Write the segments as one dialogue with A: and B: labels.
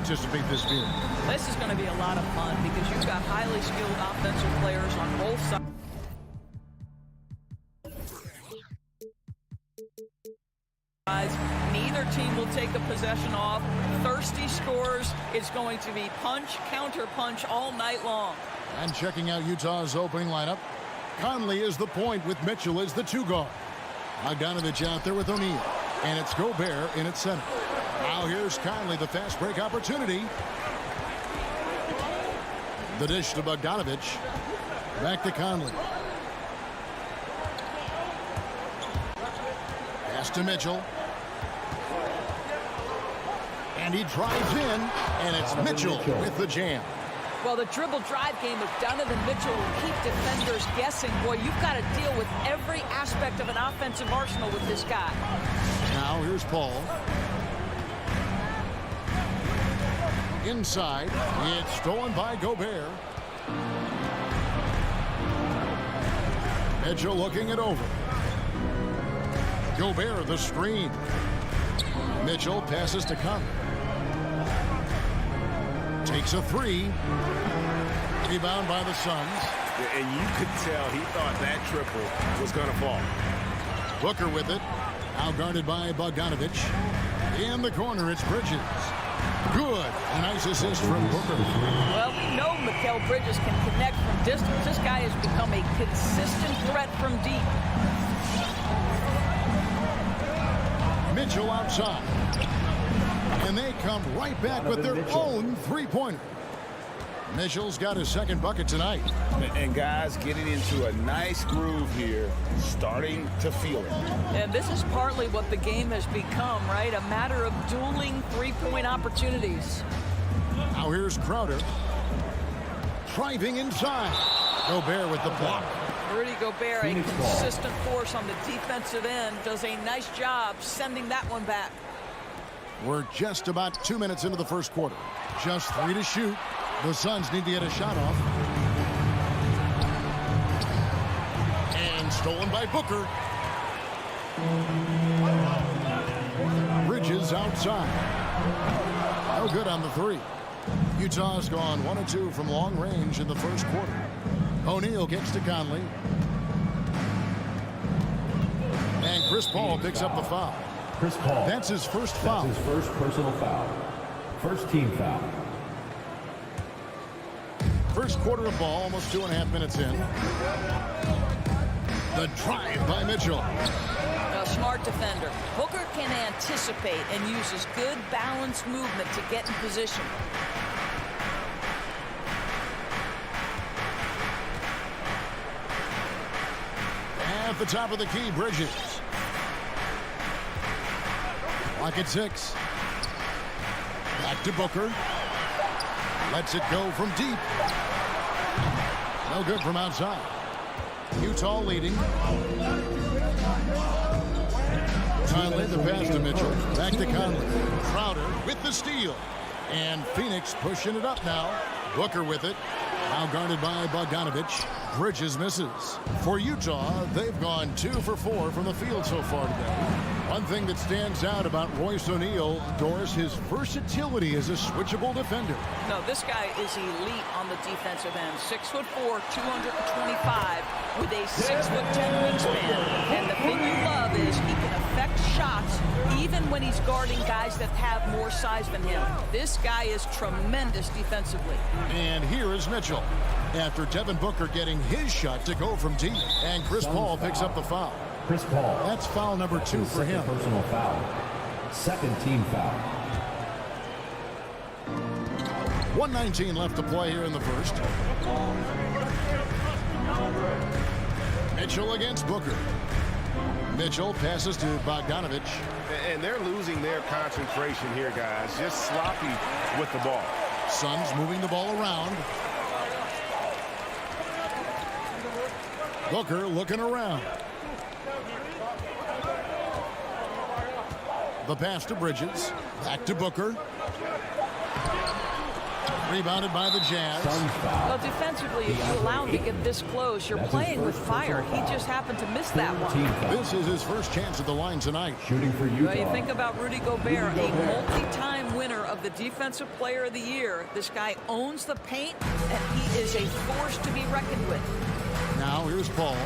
A: anticipate this being?
B: This is going to be a lot of fun because you've got highly skilled offensive players on both sides. Neither team will take a possession off. Thirsty scores. It's going to be punch, counter punch all night long.
A: And checking out Utah's opening lineup, Conley is the point with Mitchell as the 2 guard. Bogdanovich out there with O'Neal. And it's Gobert in at center. Now here's Conley, the fast break opportunity. The dish to Bogdanovich. Back to Conley. Pass to Mitchell. And he drives in, and it's Mitchell with the jam.
B: Well, the dribble drive game of Donovan Mitchell will keep defenders guessing. Boy, you've got to deal with every aspect of an offensive arsenal with this guy.
A: Now here's Paul. Inside, it's stolen by Gobert. Mitchell looking it over. Gobert the screen. Mitchell passes to Conley. Takes a 3. Rebound by the Suns.
C: And you could tell he thought that triple was going to fall.
A: Booker with it. Now guarded by Bogdanovich. In the corner, it's Bridges. Good. A nice assist from Booker.
B: Well, we know Mikal Bridges can connect from distance. This guy has become a consistent threat from deep.
A: Mitchell outside. And they come right back with their own 3-pointer. Mitchell's got his second bucket tonight.
C: And guys getting into a nice groove here, starting to feel it.
B: And this is partly what the game has become, right? A matter of dueling 3-point opportunities.
A: Now here's Crowder. Driving inside. Gobert with the block.
B: Rudy Gobert, a consistent force on the defensive end, does a nice job sending that one back.
A: We're just about 2 minutes into the first quarter. Just 3 to shoot. The Suns need to get a shot off. And stolen by Booker. Bridges outside. No good on the 3. Utah's gone 1 of 2 from long range in the first quarter. O'Neal gets to Conley. And Chris Paul picks up the foul.
D: Chris Paul.
A: That's his first foul.
D: That's his first personal foul. First team foul.
A: First quarter of ball, almost 2.5 minutes in. The drive by Mitchell.
B: A smart defender. Booker can anticipate and uses good balanced movement to get in position.
A: At the top of the key, Bridges. Lock at 6. Back to Booker. Lets it go from deep. No good from outside. Utah leading. Conley, the pass to Mitchell. Back to Conley. Crowder with the steal. And Phoenix pushing it up now. Booker with it. Now guarded by Bogdanovich. Bridges misses. For Utah, they've gone 2 for 4 from the field so far today. One thing that stands out about Royce O'Neal, Doris, his versatility as a switchable defender.
B: No, this guy is elite on the defensive end. 6'4", 225, with a 6'10" wingspan. And the thing you love is he can affect shots even when he's guarding guys that have more size than him. This guy is tremendous defensively.
A: And here is Mitchell. After Devin Booker getting his shot to go from deep. And Chris Paul picks up the foul.
D: Chris Paul.
A: That's foul number 2 for him.
D: Personal foul. Second team foul.
A: 1:19 left to play here in the first. Mitchell against Booker. Mitchell passes to Bogdanovich.
C: And they're losing their concentration here, guys. Just sloppy with the ball.
A: Suns moving the ball around. Booker looking around. The pass to Bridges. Back to Booker. Rebounded by the Jazz.
D: Suns foul.
B: Well, defensively, if you allow him to get this close, you're
D: That's his
B: playing with
D: first
B: fire.
D: personal
B: He
D: foul.
B: just happened to miss that
D: Third
B: one.
D: team foul.
A: This is his first chance at the line tonight.
D: Shooting for Utah.
B: Well, you think about Rudy Gobert,
D: Rudy
B: a
D: Gobert.
B: multi-time winner of the Defensive Player of the Year. This guy owns the paint, and he is a force to be reckoned with.
A: Now here's Paul.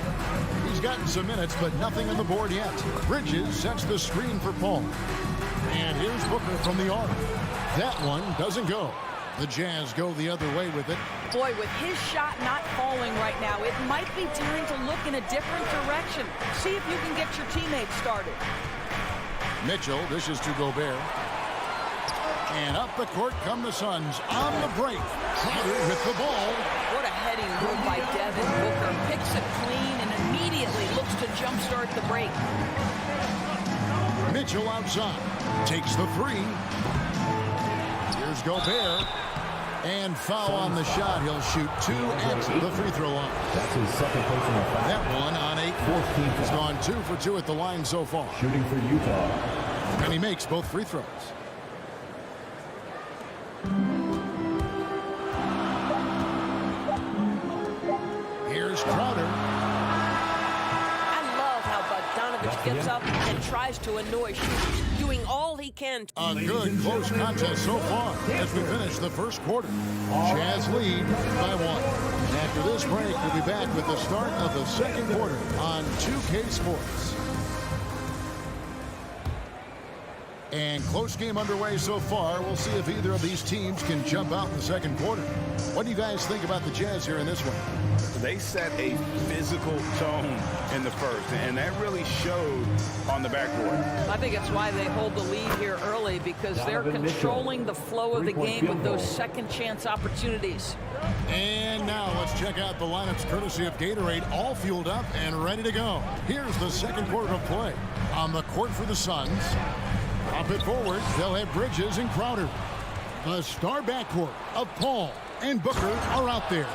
A: He's gotten some minutes, but nothing on the board yet. Bridges sets the screen for Paul. And here's Booker from the arc. That one doesn't go. The Jazz go the other way with it.
B: Boy, with his shot not falling right now, it might be time to look in a different direction. See if you can get your teammates started.
A: Mitchell dishes to Gobert. And up the court come the Suns on the break. Crowder with the ball.
B: What a heading move by Devin Booker. Picks it clean and immediately looks to jumpstart the break.
A: Mitchell outside. Takes the three. Here's Gobert. And foul on the shot. He'll shoot two at the free throw line.
D: That's his second personal foul.
A: That one on 8.
D: Fourth team
A: He's
D: foul.
A: gone 2 for 2 at the line so far.
D: Shooting for Utah.
A: And he makes both free throws. Here's Crowder.
E: I love how Bogdanovich gets up and tries to annoy shooters, doing all he can.
A: A good close contest so far as we finish the first quarter. Jazz lead by 1. After this break, we'll be back with the start of the second quarter on 2K Sports. And close game underway so far. We'll see if either of these teams can jump out in the second quarter. What do you guys think about the Jazz here in this one?
C: They set a physical tone in the first, and that really showed on the backboard.
B: I think it's why they hold the lead here early, because they're
D: Donovan Mitchell.
B: controlling the flow of the
D: Three-point
B: game
D: field
B: with those
D: goal.
B: second chance opportunities.
A: And now let's check out the lineups courtesy of Gatorade, all fueled up and ready to go. Here's the second quarter of play. On the court for the Suns. Up it forward, they'll have Bridges and Crowder. The star backcourt of Paul and Booker are out there.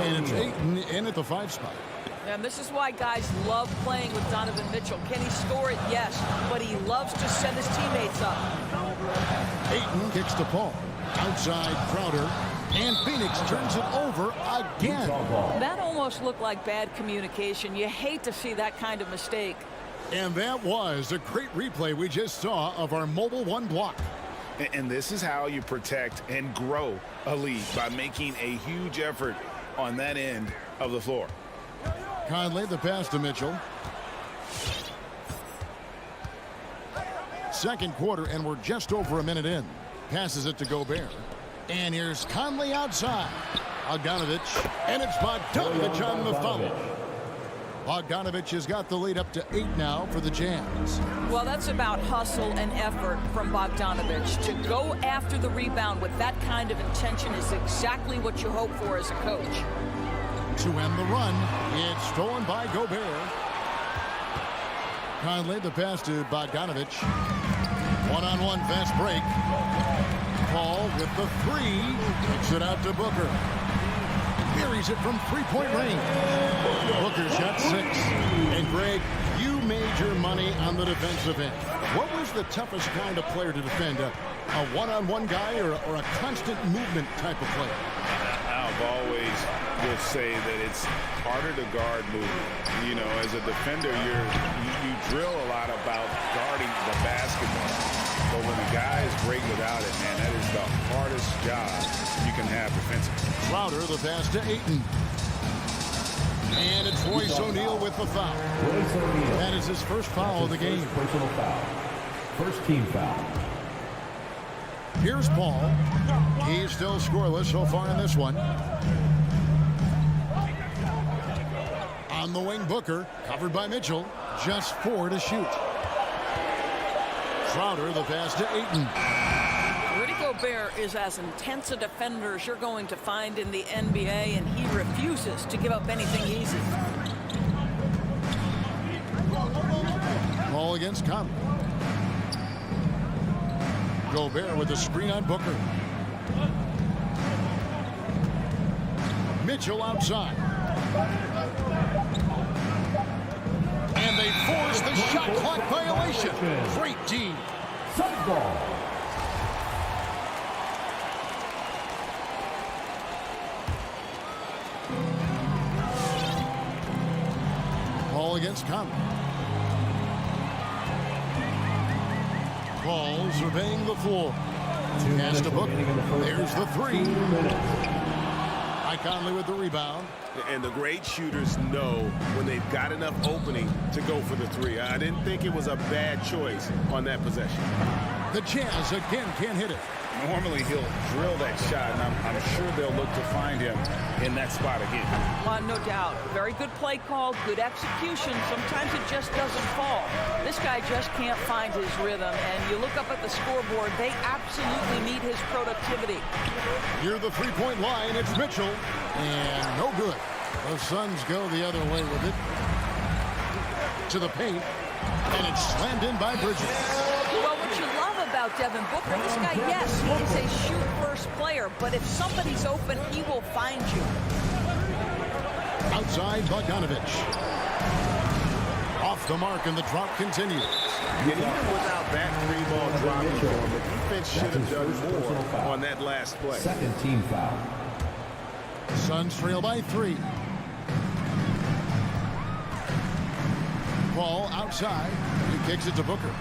A: And it's Ayton in at the 5 spot.
B: And this is why guys love playing with Donovan Mitchell. Can he score it? Yes. But he loves to set his teammates up.
A: Ayton kicks to Paul. Outside Crowder. And Phoenix turns it over again.
D: Utah ball.
B: That almost looked like bad communication. You hate to see that kind of mistake.
A: And that was a great replay we just saw of our Mobile One block.
C: And this is how you protect and grow a lead, by making a huge effort on that end of the floor.
A: Conley the pass to Mitchell. Second quarter, and we're just over a minute in. Passes it to Gobert. And here's Conley outside. Bogdanovich. And it's Bogdanovich on the foul. Bogdanovich has got the lead up to 8 now for the Jazz.
B: Well, that's about hustle and effort from Bogdanovich. To go after the rebound with that kind of intention is exactly what you hope for as a coach.
A: To end the run, it's stolen by Gobert. Conley the pass to Bogdanovich. One-on-one fast break. Paul with the 3. Kicks it out to Booker. Carries it from three-point range. Booker shot 6. And Greg, you made your money on the defensive end. What was the toughest kind of player to defend? A one-on-one guy or a constant movement type of player?
C: I've always will say that it's harder to guard movement. You know, as a defender, you drill a lot about guarding the basketball. But when the guy is great without it, man, that is the hardest job you can have defensively.
A: Crowder the pass to Ayton. And it's Royce O'Neal with the foul.
D: Royce O'Neal.
A: That is his first foul of the game.
D: First personal foul. First team foul.
A: Here's Paul. He's still scoreless so far in this one. On the wing, Booker, covered by Mitchell. Just 4 to shoot. Crowder the pass to Ayton.
B: Rudy Gobert is as intense a defender as you're going to find in the NBA, and he refuses to give up anything easy.
A: Ball against Conley. Gobert with the screen on Booker. Mitchell outside. And they force the shot clock violation. Great D.
D: Suns ball.
A: Paul against Conley. Paul surveying the floor. Pass to Booker. There's the three. Mike Conley with the rebound.
C: And the great shooters know when they've got enough opening to go for the three. I didn't think it was a bad choice on that possession.
A: The Jazz again can't hit it.
C: Normally he'll drill that shot, and I'm sure they'll look to find him in that spot again.
B: Well, no doubt. Very good play call, good execution. Sometimes it just doesn't fall. This guy just can't find his rhythm, and you look up at the scoreboard, they absolutely need his productivity.
A: Near the three-point line, it's Mitchell, and no good. The Suns go the other way with it. To the paint, and it's slammed in by Bridges.
B: Well, what you love about Devin Booker, this guy, yes, he's a shoot-first player, but if somebody's open, he will find you.
A: Outside, Bogdanovich. Off the mark, and the drop continues.
C: And even without that three-ball dropping, the defense should have done more on that last play.
D: Second team foul.
A: Suns trail by 3. Ball outside. He kicks it to Booker.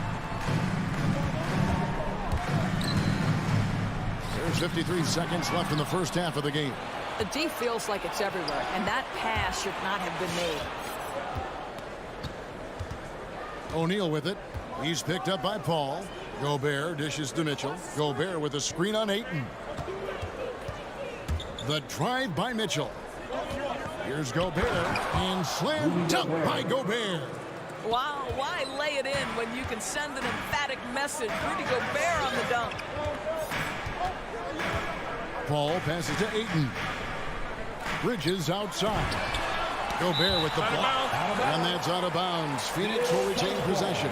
A: There's 53 seconds left in the first half of the game.
B: The D feels like it's everywhere, and that pass should not have been made.
A: O'Neal with it. He's picked up by Paul. Gobert dishes to Mitchell. Gobert with a screen on Ayton. The drive by Mitchell. Here's Gobert, and slammed up by Gobert.
B: Wow, why lay it in when you can send an emphatic message? Rudy Gobert on the dunk.
A: Paul passes to Ayton. Bridges outside. Gobert with the block. And that's out of bounds. Phoenix will retain possession.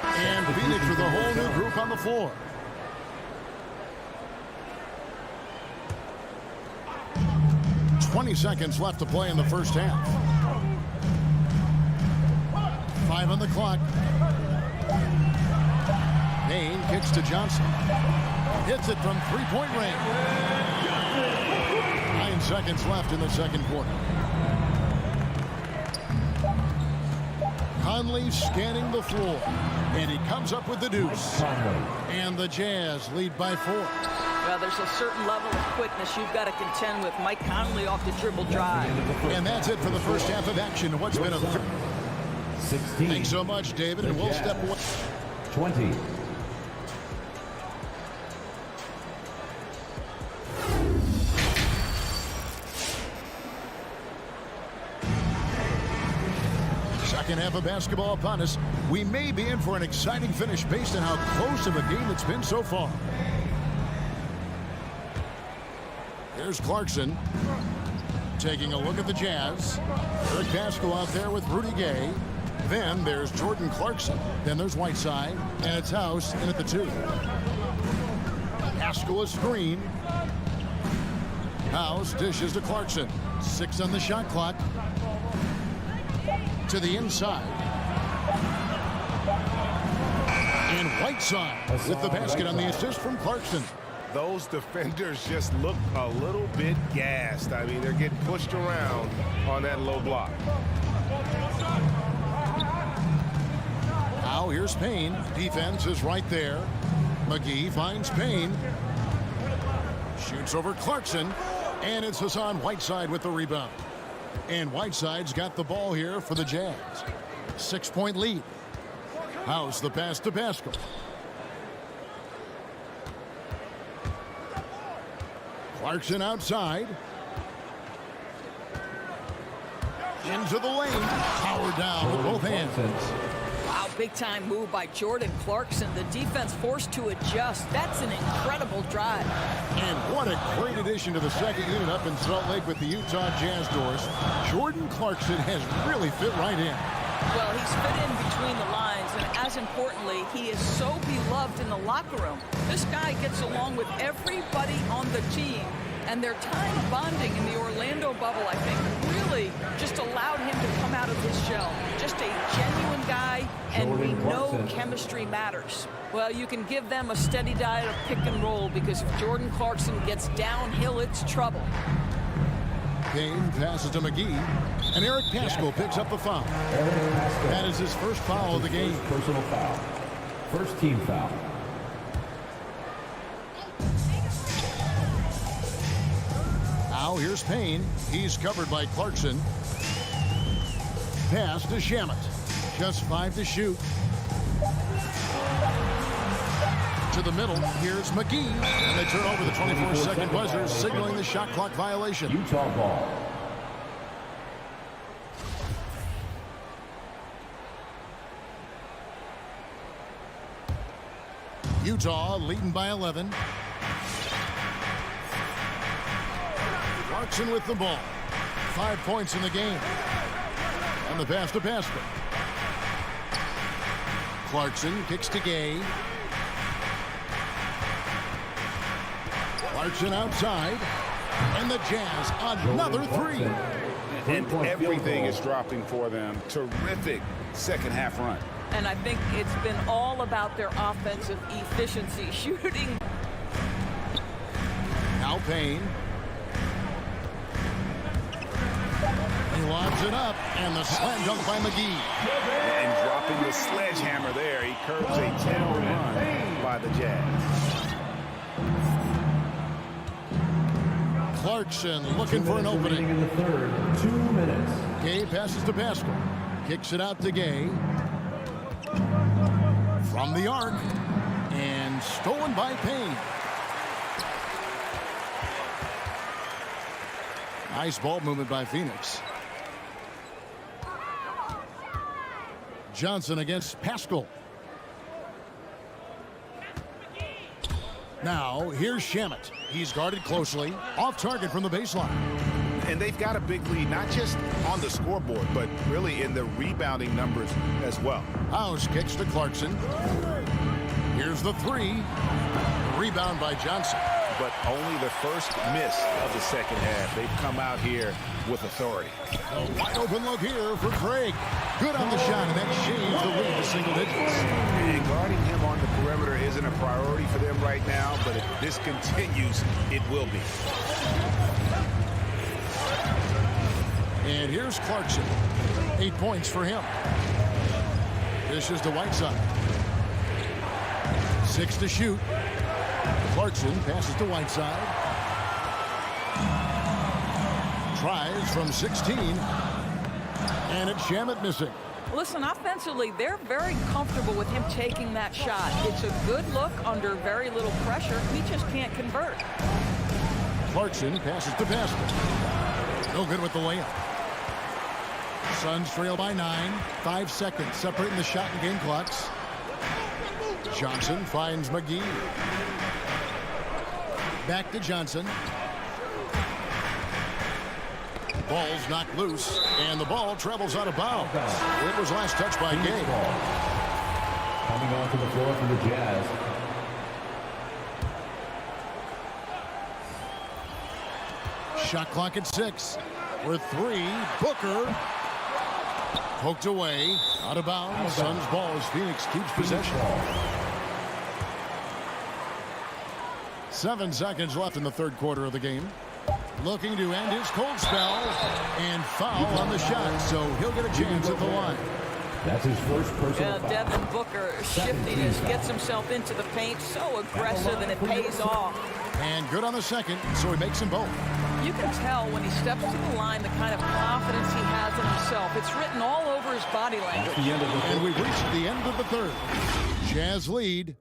A: And Phoenix with a whole new group on the floor. "20 seconds left to play in the first half. 5 on the clock. Payne kicks to Johnson. Hits it from three-point range. 9 seconds left in the second quarter. Conley scanning the floor, and he comes up with the deuce. And the Jazz lead by 4.
B: Well, there's a certain level of quickness you've got to contend with. Mike Conley off the dribble drive.
A: And that's it for the first half of action. What's been a...
D: 16.
A: Thanks so much, David, and we'll step away.
D: 20.
A: Second half of basketball upon us. We may be in for an exciting finish based on how close of a game it's been so far. Here's Clarkson taking a look at the Jazz. Eric Pascal out there with Rudy Gay. Then there's Jordan Clarkson. Then there's Whiteside, and it's House in at the 2. Pascal a screen. House dishes to Clarkson. 6 on the shot clock. To the inside. And Whiteside with the basket on the assist from Clarkson.
C: Those defenders just look a little bit gassed. I mean, they're getting pushed around on that low block.
A: Now here's Payne. Defense is right there. McGee finds Payne. Shoots over Clarkson. And it's Hassan Whiteside with the rebound. And Whiteside's got the ball here for the Jazz. 6-point lead. House the pass to Pascal. Clarkson outside. Into the lane. Power down with both hands.
B: Wow, big-time move by Jordan Clarkson. The defense forced to adjust. That's an incredible drive.
A: And what a great addition to the second unit up in Salt Lake with the Utah Jazz doors. Jordan Clarkson has really fit right in.
B: Well, he's fit in between the lines, and as importantly, he is so beloved in the locker room. This guy gets along with everybody on the team, and their time bonding in the Orlando bubble, I think, really just allowed him to come out of his shell. Just a genuine guy, and we know chemistry matters. Well, you can give them a steady diet of pick and roll, because if Jordan Clarkson gets downhill, it's trouble.
A: Payne passes to McGee. And Eric Paschal picks up the foul. That is his first foul of the game.
D: Personal foul. First team foul.
A: Now here's Payne. He's covered by Clarkson. Pass to Shamet. Just 5 to shoot. To the middle, here's McGee. And they turn over the 24-second buzzer, signaling the shot clock violation.
D: Utah ball.
A: Utah leading by 11. Clarkson with the ball. 5 points in the game. And the pass to Paschal. Clarkson kicks to Gay. Clarkson outside. And the Jazz, another 3.
C: And everything is dropping for them. Terrific second half run.
B: And I think it's been all about their offensive efficiency, shooting.
A: Now Payne. He lobs it up, and the slam dunk by McGee.
C: And dropping the sledgehammer there, he curves a 10-0 run by the Jazz.
A: Clarkson looking for an opening.
D: In the third, 2 minutes.
A: Gay passes to Paschal. Kicks it out to Gay. From the arc. And stolen by Payne. Nice ball movement by Phoenix. Johnson against Paschal. Now, here's Shamet. He's guarded closely. Off target from the baseline.
C: And they've got a big lead, not just on the scoreboard, but really in the rebounding numbers as well.
A: House kicks to Clarkson. Here's the 3. Rebound by Johnson.
C: But only the first miss of the second half. They've come out here with authority.
A: A wide open look here for Craig. Good on the shot, and that shaves the lead to single digits.
C: And guarding him on the perimeter isn't a priority for them right now, but if this continues, it will be.
A: And here's Clarkson. 8 points for him. This is to Whiteside. 6 to shoot. Clarkson passes to Whiteside. Tries from 16. And it's Shamet missing.
B: Listen, offensively, they're very comfortable with him taking that shot. It's a good look under very little pressure. He just can't convert.
A: Clarkson passes to Paschal. No good with the layup. Suns trail by 9. 5 seconds separating the shot and game clocks. Johnson finds McGee. Back to Johnson. Ball's knocked loose, and the ball travels out of bounds. It was last touched by Gay.
D: Coming onto the floor for the Jazz.
A: Shot clock at 6. With 3, Booker. Poked away, out of bounds. Suns ball as Phoenix keeps possession. 7 seconds left in the third quarter of the game. Looking to end his cold spell, and foul on the shot, so he'll get a chance at the line.
D: That's his first personal foul.
B: Devin Booker shiftiness gets himself into the paint, so aggressive, and it pays off.
A: And good on the second, so he makes them both.
B: You can tell when he steps to the line the kind of confidence he has in himself. It's written all over his body language.
A: And we've reached the end of the third. Jazz lead.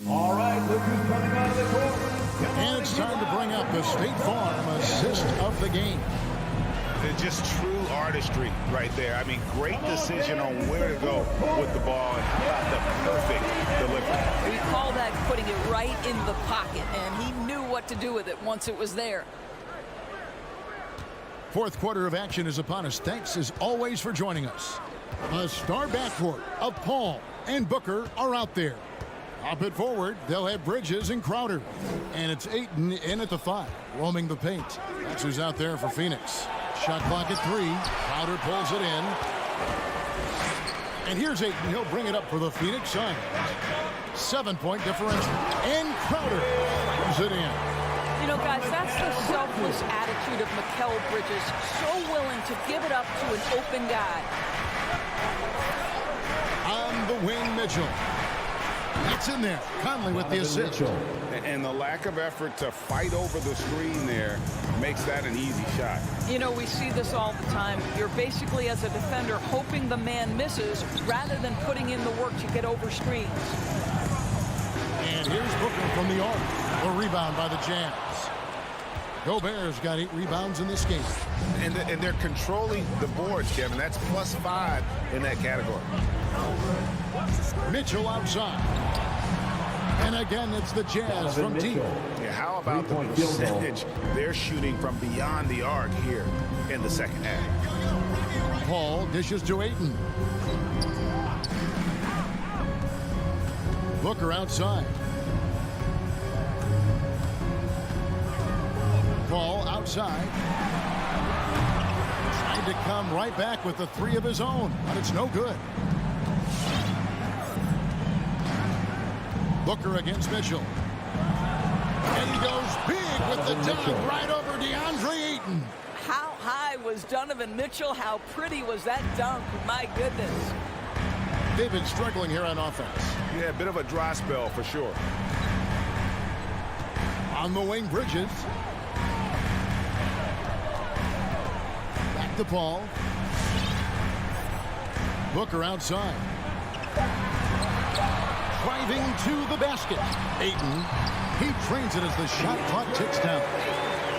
D: All right, look who's coming out of the court.
A: And it's time to bring up the State Farm assist of the game.
C: It's just true artistry right there. I mean, great decision on where to go with the ball and how about the perfect delivery.
B: We call that putting it right in the pocket, and he knew what to do with it once it was there.
A: Fourth quarter of action is upon us. Thanks as always for joining us. A star backcourt of Paul and Booker are out there. Up it forward, they'll have Bridges and Crowder. And it's Ayton in at the 5, roaming the paint. That's who's out there for Phoenix. Shot clock at 3. Crowder pulls it in. And here's Ayton. He'll bring it up for the Phoenix Suns. 7-point differential. And Crowder pulls it in.
B: You know, guys, that's the selfless attitude of Mikal Bridges. So willing to give it up to an open guy.
A: On the wing, Mitchell. It's in there. Conley with the assist.
C: And the lack of effort to fight over the screen there makes that an easy shot.
B: You know, we see this all the time. You're basically, as a defender, hoping the man misses rather than putting in the work to get over screens.
A: And here's Booker from the arc. A rebound by the Jazz. Gobert's got 8 rebounds in this game.
C: And they're controlling the boards, Kevin. That's +5 in that category.
A: Mitchell outside. And again, it's the Jazz from deep.
C: Yeah, how about the percentage they're shooting from beyond the arc here in the second half?
A: Paul dishes to Ayton. Booker outside. Paul outside. Trying to come right back with the 3 of his own, but it's no good. Booker against Mitchell. And he goes big with the dunk right over DeAndre Ayton.
B: How high was Donovan Mitchell? How pretty was that dunk? My goodness.
A: They've been struggling here on offense.
C: Yeah, a bit of a dry spell for sure.
A: On the wing, Bridges. Back to Paul. Booker outside. Driving to the basket. Ayton. He trains it as the shot clock ticks down.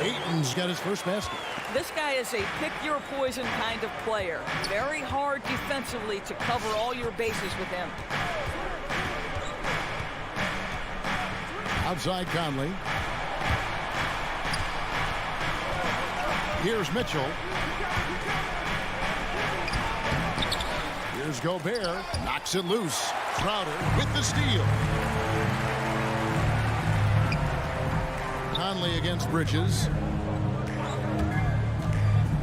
A: Ayton's got his first basket.
B: This guy is a pick-your-poison kind of player. Very hard defensively to cover all your bases with him.
A: Outside Conley. Here's Mitchell. Here's Gobert. Knocks it loose. Crowder with the steal. Conley against Bridges.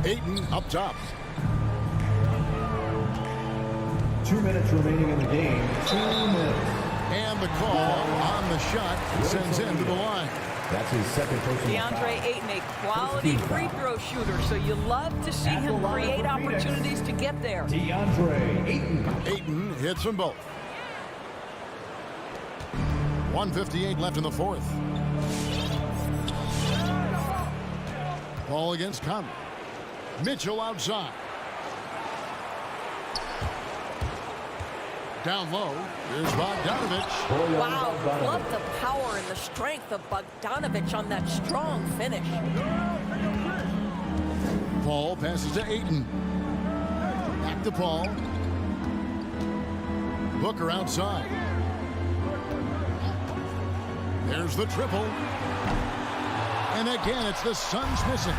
A: Ayton up top.
D: 2 minutes remaining in the game. 2 minutes.
A: And the call on the shot sends him to the line.
D: That's his second personal foul.
B: DeAndre Ayton, a quality free throw shooter, so you love to see him create opportunities to get there.
D: DeAndre Ayton.
A: Ayton hits them both. 1:58 left in the fourth. Ball against Conley. Mitchell outside. Down low. Here's Bogdanovich.
E: Wow, love the power and the strength of Bogdanovich on that strong finish.
A: Paul passes to Ayton. Back to Paul. Booker outside. There's the triple. And again, it's the Suns missing.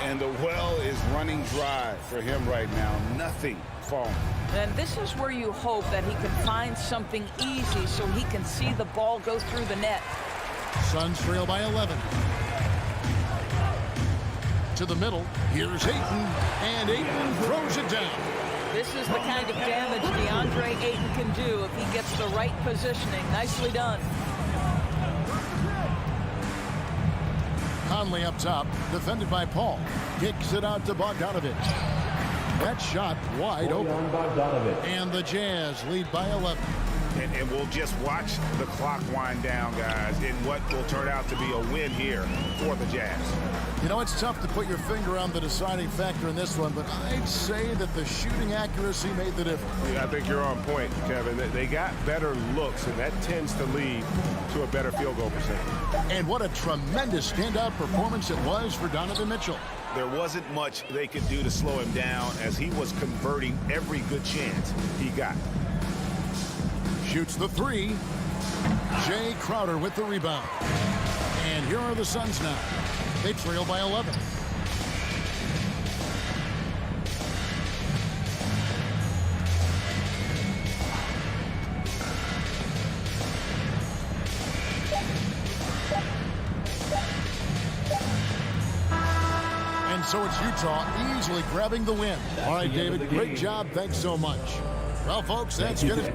C: And the well is running dry for him right now. Nothing falling.
B: And this is where you hope that he can find something easy so he can see the ball go through the net.
A: Suns trail by 11. To the middle. Here's Ayton. And Ayton throws it down.
B: This is the kind of damage DeAndre Ayton can do if he gets the right positioning. Nicely done.
A: Conley up top, defended by Paul. Kicks it out to Bogdanovich. That shot wide open. And the Jazz lead by 11.
C: And we'll just watch the clock wind down, guys, in what will turn out to be a win here for the Jazz.
A: You know, it's tough to put your finger on the deciding factor in this one, but I'd say that the shooting accuracy made the difference.
C: Yeah, I think you're on point, Kevin. They got better looks, and that tends to lead to a better field goal percentage.
A: And what a tremendous standout performance it was for Donovan Mitchell.
C: There wasn't much they could do to slow him down as he was converting every good chance he got.
A: Shoots the three. Jay Crowder with the rebound. And here are the Suns now. They trail by 11. And so it's Utah easily grabbing the win. All right, David, great job. Thanks so much. Well, folks, that's good.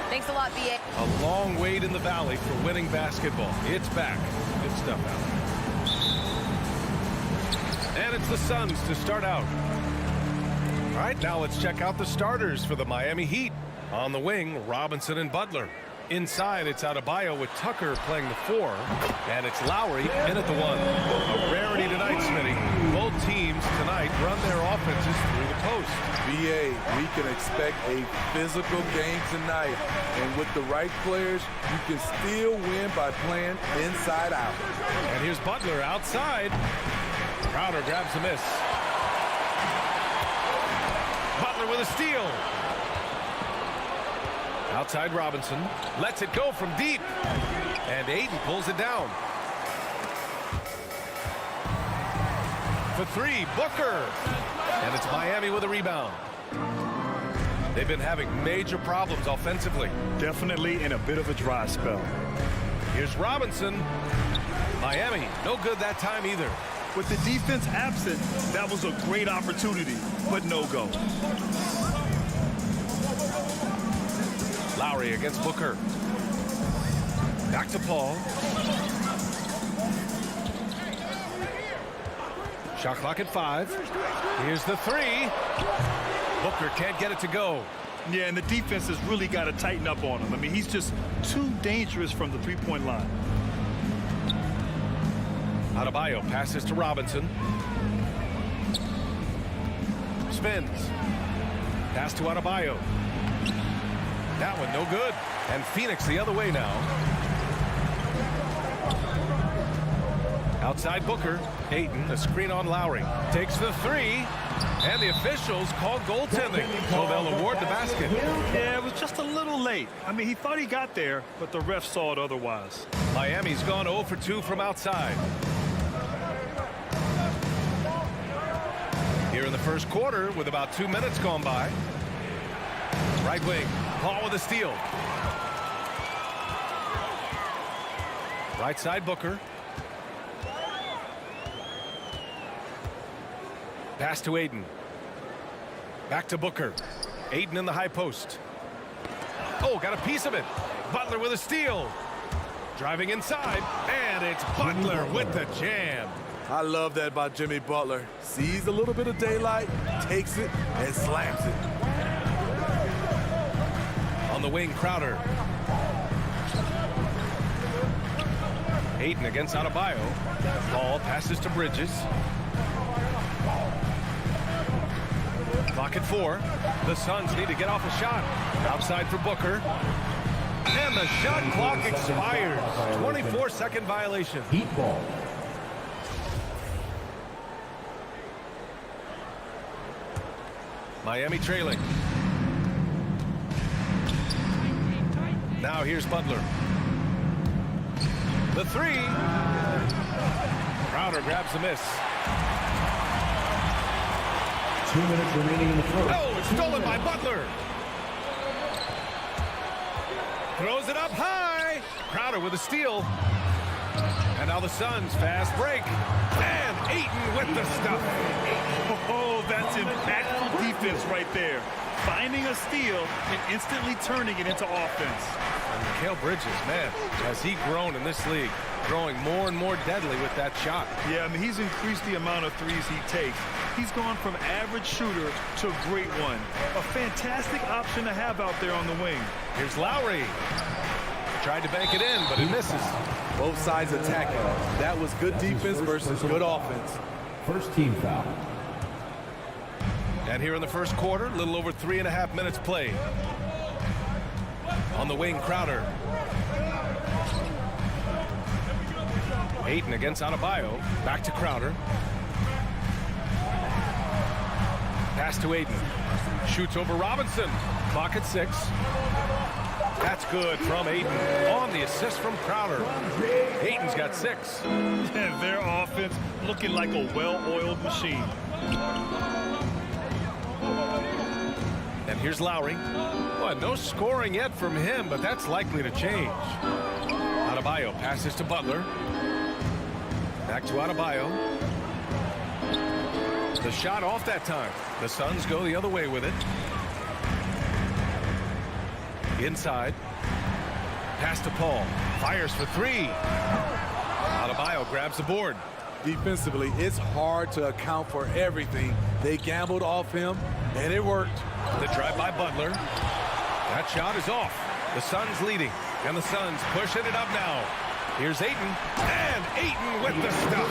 E: Thanks a lot, B.A.
F: A long wait in the valley for winning basketball. It's back. Good stuff, Allen. And it's the Suns to start out. All right, now let's check out the starters for the Miami Heat. On the wing, Robinson and Butler. Inside, it's Adebayo with Tucker playing the 4. And it's Lowry in at the 1. A rarity tonight, Smitty. Both teams tonight run their offenses through the post.
G: BA, we can expect a physical game tonight. And with the right players, you can still win by playing inside out.
F: And here's Butler outside. Crowder grabs a miss. Butler with a steal. Outside Robinson. Lets it go from deep. And Ayton pulls it down. For 3, Booker. And it's Miami with a rebound. They've been having major problems offensively.
H: Definitely in a bit of a dry spell.
F: Here's Robinson. Miami, no good that time either.
H: With the defense absent, that was a great opportunity, but no go.
F: Lowry against Booker. Back to Paul. Shot clock at 5. Here's the 3. Booker can't get it to go.
H: Yeah, and the defense has really got to tighten up on him. I mean, he's just too dangerous from the three-point line.
F: Adebayo passes to Robinson. Spins. Pass to Adebayo. That one no good. And Phoenix the other way now. Outside Booker. Ayton, a screen on Lowry. Takes the 3. And the officials call goaltending. So they'll award the basket.
H: Yeah, it was just a little late. I mean, he thought he got there, but the ref saw it otherwise.
F: Miami's gone 0 for 2 from outside. Here in the first quarter with about 2 minutes gone by. Right wing. Paul with a steal. Right side Booker. Pass to Ayton. Back to Booker. Ayton in the high post. Oh, got a piece of it. Butler with a steal. Driving inside. And it's Butler with the jam.
G: I love that about Jimmy Butler. Sees a little bit of daylight, takes it, and slams it.
F: On the wing, Crowder. Ayton against Adebayo. Ball passes to Bridges. Clock at 4. The Suns need to get off a shot. Outside for Booker. And the shot clock expires. 24-second violation.
D: Heat ball.
F: Miami trailing. Now here's Butler. The three. Crowder grabs the miss.
D: 2 minutes remaining in the first.
F: Oh, it's stolen by Butler. Throws it up high. Crowder with a steal. And now the Suns fast break. And Ayton with the stuff.
H: Oh, that's impactful defense right there. Finding a steal and instantly turning it into offense.
F: And Mikal Bridges, man, has he grown in this league, growing more and more deadly with that shot.
H: Yeah, I mean, he's increased the amount of threes he takes. He's gone from average shooter to a great one. A fantastic option to have out there on the wing.
F: Here's Lowry. Tried to bank it in, but it misses.
G: Both sides attacking. That was good defense versus good offense.
D: First team foul.
F: And here in the first quarter, a little over 3.5 minutes played. On the wing, Crowder. Ayton against Adebayo. Back to Crowder. Pass to Ayton. Shoots over Robinson. Clock at 6. That's good from Ayton. On the assist from Crowder. Ayton's got 6.
H: And their offense looking like a well-oiled machine.
F: And here's Lowry. Well, no scoring yet from him, but that's likely to change. Adebayo passes to Butler. Back to Adebayo. The shot off that time. The Suns go the other way with it. Inside. Pass to Paul. Fires for 3. Adebayo grabs the board.
G: Defensively, it's hard to account for everything. They gambled off him, and it worked.
F: The drive by Butler. That shot is off. The Suns leading, and the Suns pushing it up now. Here's Ayton, and Ayton with the stuff.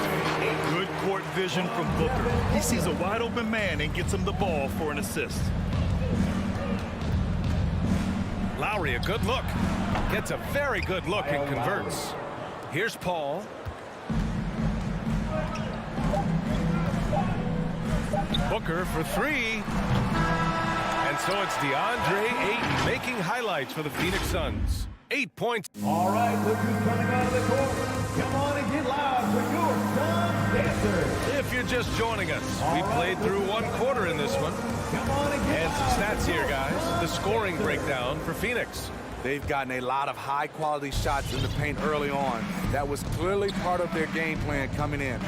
H: Good court vision from Booker. He sees a wide open man and gets him the ball for an assist.
F: Lowry, a good look. Gets a very good look and converts. Here's Paul. Booker for 3. And so it's DeAndre Ayton making highlights for the Phoenix Suns. 8 points.
D: All right, look who's coming out of the court. Come on and get loud for your Sun Dancers.
F: If you're just joining us, we played through 1 quarter in this one.
D: Come on and get
F: And some stats here, guys. The scoring breakdown for Phoenix.
G: They've gotten a lot of high-quality shots in the paint early on. That was clearly part of their game plan coming in.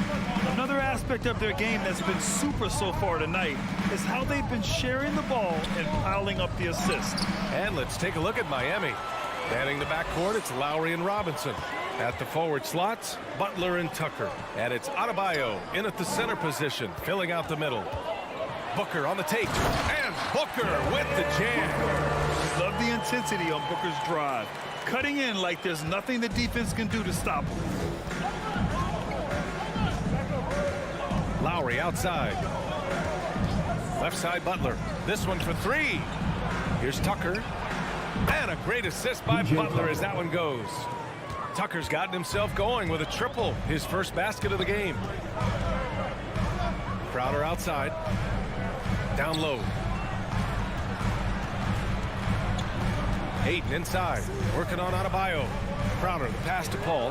H: Another aspect of their game that's been super so far tonight is how they've been sharing the ball and piling up the assists.
F: And let's take a look at Miami. Manning the backcourt, it's Lowry and Robinson. At the forward slots, Butler and Tucker. And it's Adebayo in at the center position, filling out the middle. Booker on the tape, and Booker with the jam.
H: Love the intensity on Booker's drive. Cutting in like there's nothing the defense can do to stop him.
F: Lowry outside. Left side Butler. This one for 3. Here's Tucker. And a great assist by Butler as that one goes. Tucker's gotten himself going with a triple. His first basket of the game. Crowder outside. Down low. Ayton inside. Working on Adebayo. Crowder, the pass to Paul.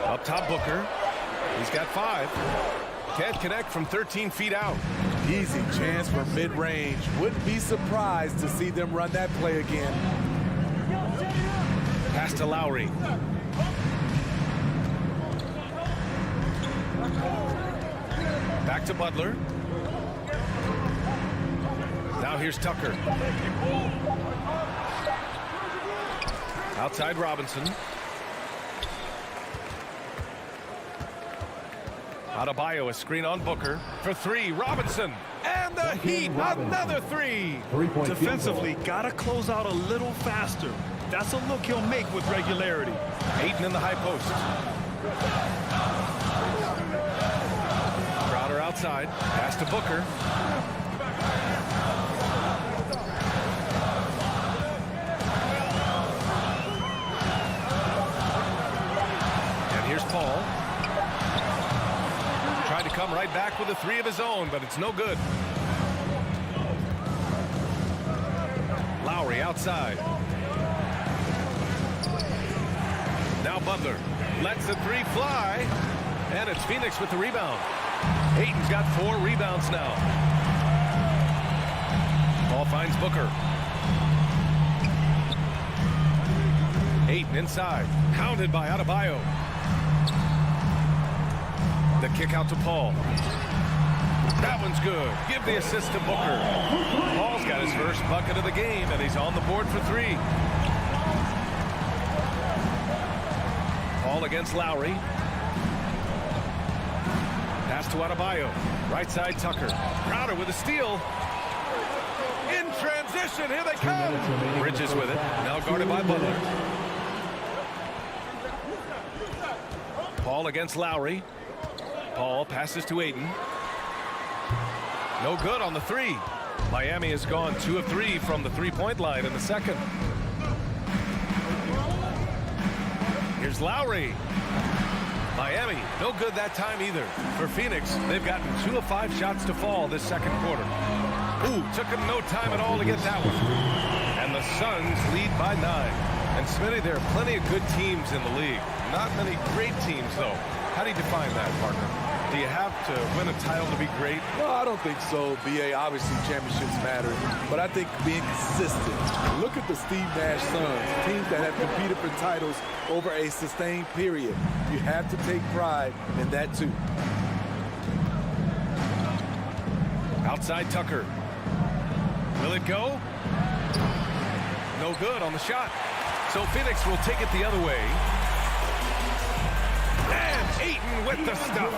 F: Up top, Booker. He's got 5. Can't connect from 13 feet out.
G: Easy chance for mid-range. Wouldn't be surprised to see them run that play again.
F: Pass to Lowry. Back to Butler. Now here's Tucker. Outside Robinson. Adebayo, a screen on Booker for 3. Robinson, and the Heat, another 3.
H: Defensively, gotta close out a little faster. That's a look he'll make with regularity.
F: Ayton in the high post. Crowder outside, pass to Booker. And here's Paul. Tried to come right back with a 3 of his own, but it's no good. outside. Now Butler lets the three fly, and it's Phoenix with the rebound. Ayton's got 4 rebounds now. Ball finds Booker. Ayton inside, hounded by Adebayo. The kick out to Paul. That one's good. Give the assist to Booker. Paul's got his first bucket of the game, and he's on the board for 3. Paul against Lowry. Pass to Adebayo. Right side Tucker. Crowder with a steal. In transition, here they come. Bridges with it. Now guarded by Butler. Paul against Lowry. Paul passes to Ayton. No good on the 3. Miami has gone 2 of 3 from the 3-point line in the second. Here's Lowry. Miami, no good that time either. For Phoenix, they've gotten 2 of 5 shots to fall this second quarter. Ooh, took him no time at all to get that one. And the Suns lead by 9. And Smitty, there are plenty of good teams in the league. Not many great teams, though. How do you define that, partner? Do you have to win a title to be great?
G: No, I don't think so, B.A. Obviously, championships matter. But I think being consistent. Look at the Steve Nash Suns, teams that have competed for titles over a sustained period. You have to take pride in that, too.
F: Outside Tucker. Will it go? No good on the shot. So Phoenix will take it the other way. And Ayton with the stuff.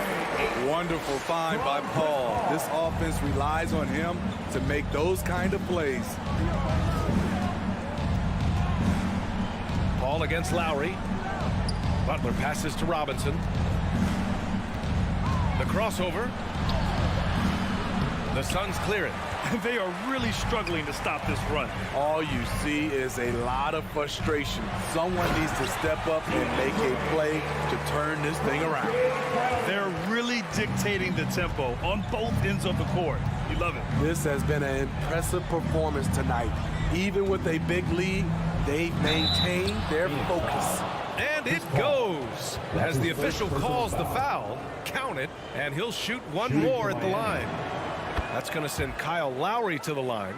G: Wonderful find by Paul. This offense relies on him to make those kind of plays.
F: Paul against Lowry. Butler passes to Robinson. The crossover. The Suns clear it.
H: They are really struggling to stop this run.
G: All you see is a lot of frustration. Someone needs to step up and make a play to turn this thing around.
H: They're really dictating the tempo on both ends of the court. You love it.
G: This has been an impressive performance tonight. Even with a big lead, they've maintained their focus.
F: And it goes. As the official calls the foul, count it, and he'll shoot one more at the line. That's going to send Kyle Lowry to the line.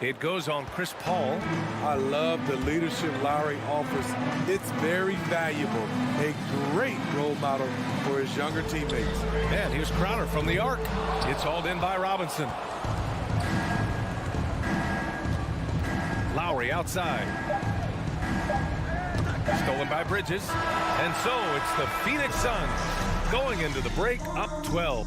F: It goes on Chris Paul.
G: I love the leadership Lowry offers. It's very valuable. A great role model for his younger teammates.
F: And here's Crowder from the arc. It's hauled in by Robinson. Lowry outside. Stolen by Bridges. And so it's the Phoenix Suns going into the break up 12.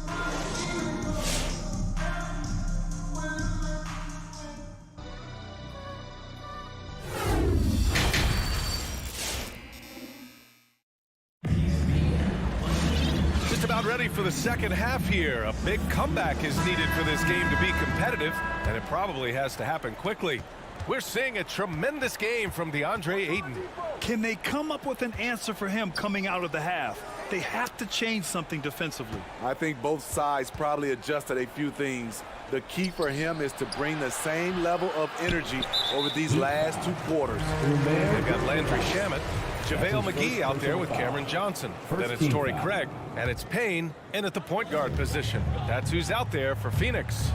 F: Ready for the second half here. A big comeback is needed for this game to be competitive, and it probably has to happen quickly. We're seeing a tremendous game from DeAndre Ayton.
H: Can they come up with an answer for him coming out of the half? They have to change something defensively.
G: I think both sides probably adjusted a few things. The key for him is to bring the same level of energy over these last 2 quarters.
F: They've got Landry Shamet, JaVale McGee out there with Cameron Johnson. Then it's Torrey Craig, and it's Payne in at the point guard position. That's who's out there for Phoenix.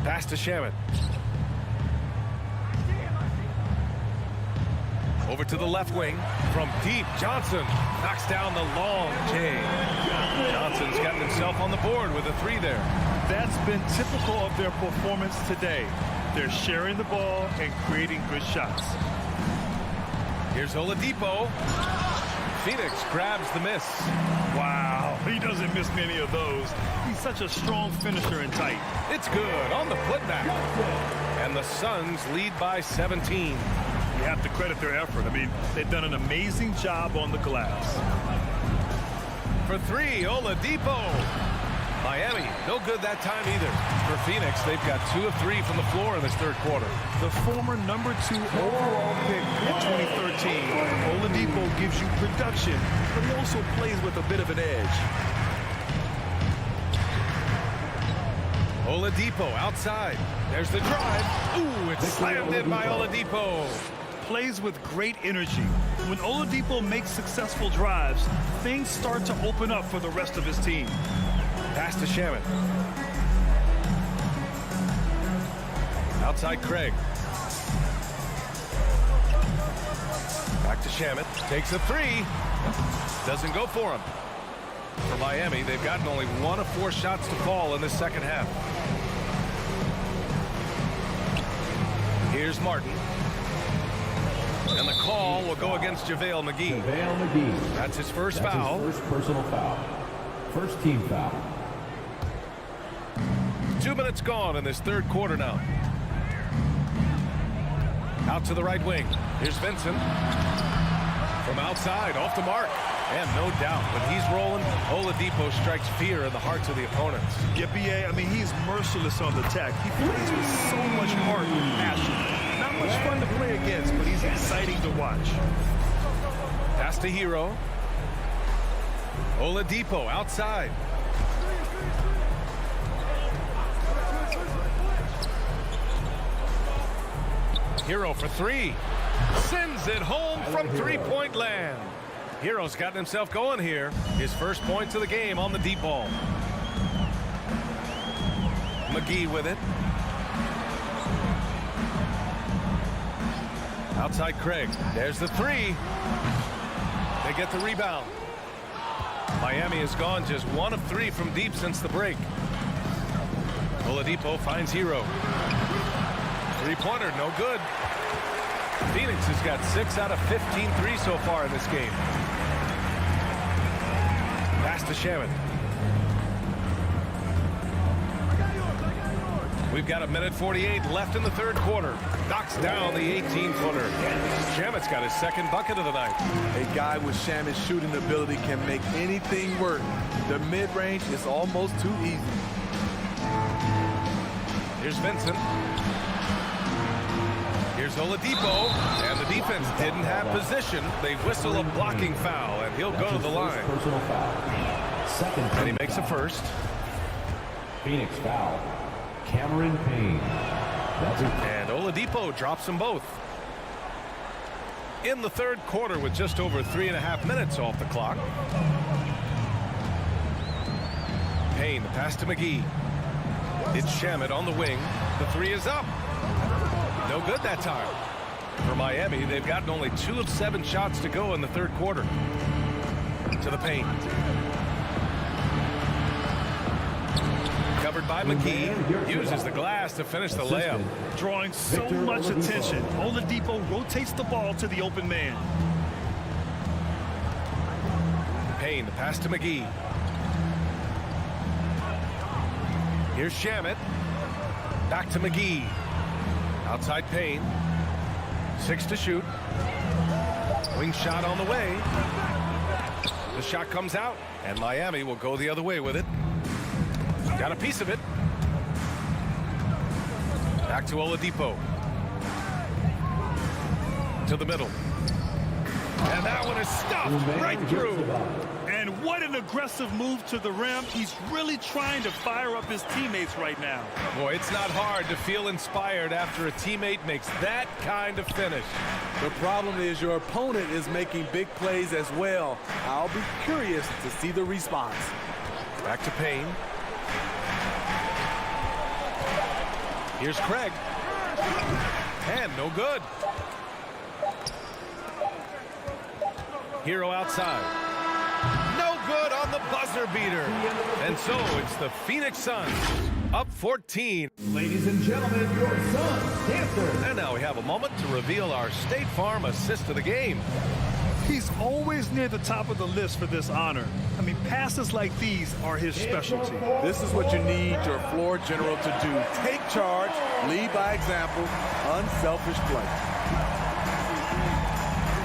F: Pass to Shamet. Over to the left wing. From deep, Johnson knocks down the long J. Johnson's gotten himself on the board with a 3 there.
H: That's been typical of their performance today. They're sharing the ball and creating good shots.
F: Here's Oladipo. Phoenix grabs the miss.
H: Wow, he doesn't miss many of those. He's such a strong finisher and tight.
F: It's good on the putback. And the Suns lead by 17.
H: You have to credit their effort. I mean, they've done an amazing job on the glass.
F: For 3, Oladipo. Miami, no good that time either. For Phoenix, they've got 2 of 3 from the floor in this third quarter.
H: The former #2 overall pick in 2013, Oladipo gives you production, but he also plays with a bit of an edge.
F: Oladipo outside. There's the drive. Ooh, it's slammed in by Oladipo.
H: Plays with great energy. When Oladipo makes successful drives, things start to open up for the rest of his team.
F: Pass to Shaman. Outside Craig. Back to Shaman. Takes a three. Doesn't go for him. For Miami, they've gotten only 1 of 4 shots to fall in the second half. Here's Martin. And the call will go against JaVale McGee.
D: JaVale McGee.
F: That's his first
D: That's
F: foul.
D: his first personal foul. First team foul.
F: 2 minutes gone in this third quarter now. Out to the right wing. Here's Vincent. From outside, off the mark. And no doubt, when he's rolling, Oladipo strikes fear in the hearts of the opponents.
H: Yeah, BA, I mean, he's merciless on the attack. He plays with so much heart and passion. Not much fun to play against, but he's exciting to watch.
F: Pass to Hero. Oladipo outside. Hero for three. Sends it home from three-point land. Hero's gotten himself going here. His first points of the game on the deep ball. McGee with it. Outside Craig. There's the three. They get the rebound. Miami has gone just 1 of 3 from deep since the break. Oladipo finds Hero. Three-pointer, no good. Phoenix has got 6 out of 15 threes so far in this game. Pass to Shaman. We've got 1:48 left in the third quarter. Knocks down the 18-footer. Shaman's got his second bucket of the night.
G: A guy with Shaman's shooting ability can make anything work. The mid-range is almost too easy.
F: Here's Vincent. Here's Oladipo, and the defense didn't have position. They whistle a blocking foul, and he'll go to the line.
D: Personal foul. Second.
F: And he makes a first.
D: Phoenix foul. Cameron Payne. That's it.
F: And Oladipo drops them both. In the third quarter with just over 3.5 minutes off the clock. Payne, the pass to McGee. It's Shamet on the wing. The three is up. No good that time. For Miami, they've gotten only 2 of 7 shots to go in the third quarter. To the paint. Covered by McGee. Uses the glass to finish the layup.
H: Drawing so much attention. Oladipo rotates the ball to the open man.
F: Payne, the pass to McGee. Here's Shamet. Back to McGee. Outside Payne. 6 to shoot. Wing shot on the way. The shot comes out, and Miami will go the other way with it. Got a piece of it. Back to Oladipo. To the middle. And that one is stuffed right through.
H: And what an aggressive move to the rim. He's really trying to fire up his teammates right now.
F: Boy, it's not hard to feel inspired after a teammate makes that kind of finish.
G: The problem is your opponent is making big plays as well. I'll be curious to see the response.
F: Back to Payne. Here's Craig. And no good. Hero outside. No good on the buzzer beater. And so it's the Phoenix Suns up 14.
D: Ladies and gentlemen, your Suns dancer.
F: And now we have a moment to reveal our State Farm assist of the game.
H: He's always near the top of the list for this honor. I mean, passes like these are his specialty.
G: This is what you need your floor general to do. Take charge, lead by example, unselfish play.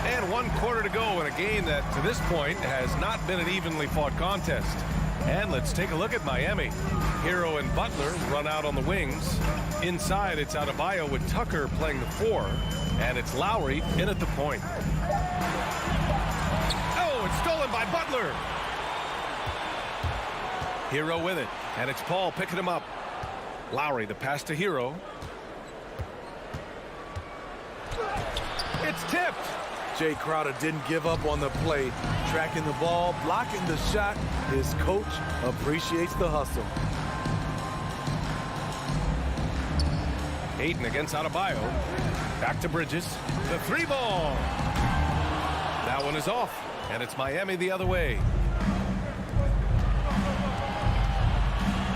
F: And 1 quarter to go in a game that, to this point, has not been an evenly fought contest. And let's take a look at Miami. Hero and Butler run out on the wings. Inside, it's Adebayo with Tucker playing the 4. And it's Lowry in at the point. Oh, it's stolen by Butler. Hero with it. And it's Paul picking him up. Lowry, the pass to Hero. It's tipped.
G: Jay Crowder didn't give up on the play, tracking the ball, blocking the shot. His coach appreciates the hustle.
F: Ayton against Adebayo. Back to Bridges. The three ball. That one is off, and it's Miami the other way.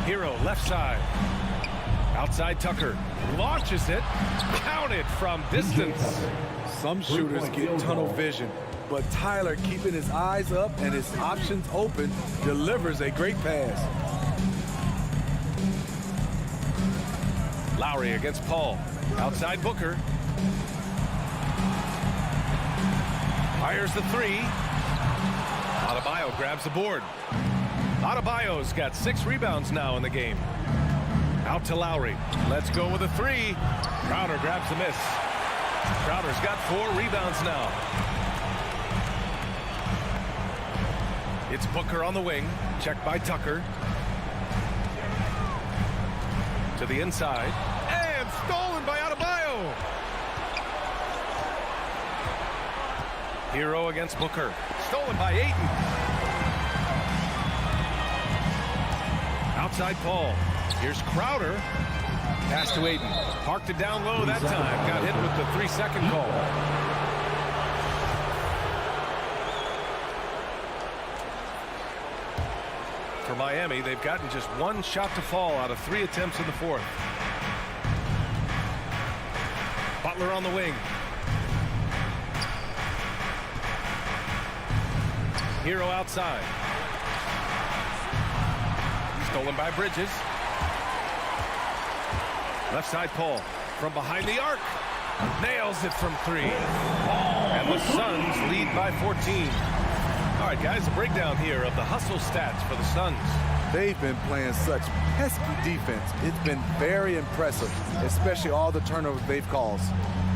F: Hero left side. Outside Tucker. Launches it. Counted from distance.
G: Some shooters get tunnel vision, but Tyler, keeping his eyes up and his options open, delivers a great pass.
F: Lowry against Paul. Outside Booker. Fires the three. Adebayo grabs the board. Adebayo's got 6 rebounds now in the game. Out to Lowry. Let's go with a three. Crowder grabs the miss. Crowder's got 4 rebounds now. It's Booker on the wing. Checked by Tucker. To the inside. And stolen by Adebayo. Hero against Booker. Stolen by Ayton. Outside Paul. Here's Crowder. Pass to Ayton. Parked it down low that time. Got hit with the 3-second call. For Miami, they've gotten just 1 shot to fall out of 3 attempts in the 4th. Butler on the wing. Hero outside. Stolen by Bridges. Left side Paul from behind the arc. Nails it from 3. And the Suns lead by 14. All right, guys, a breakdown here of the hustle stats for the Suns.
G: They've been playing such pesky defense. It's been very impressive, especially all the turnovers they've caused.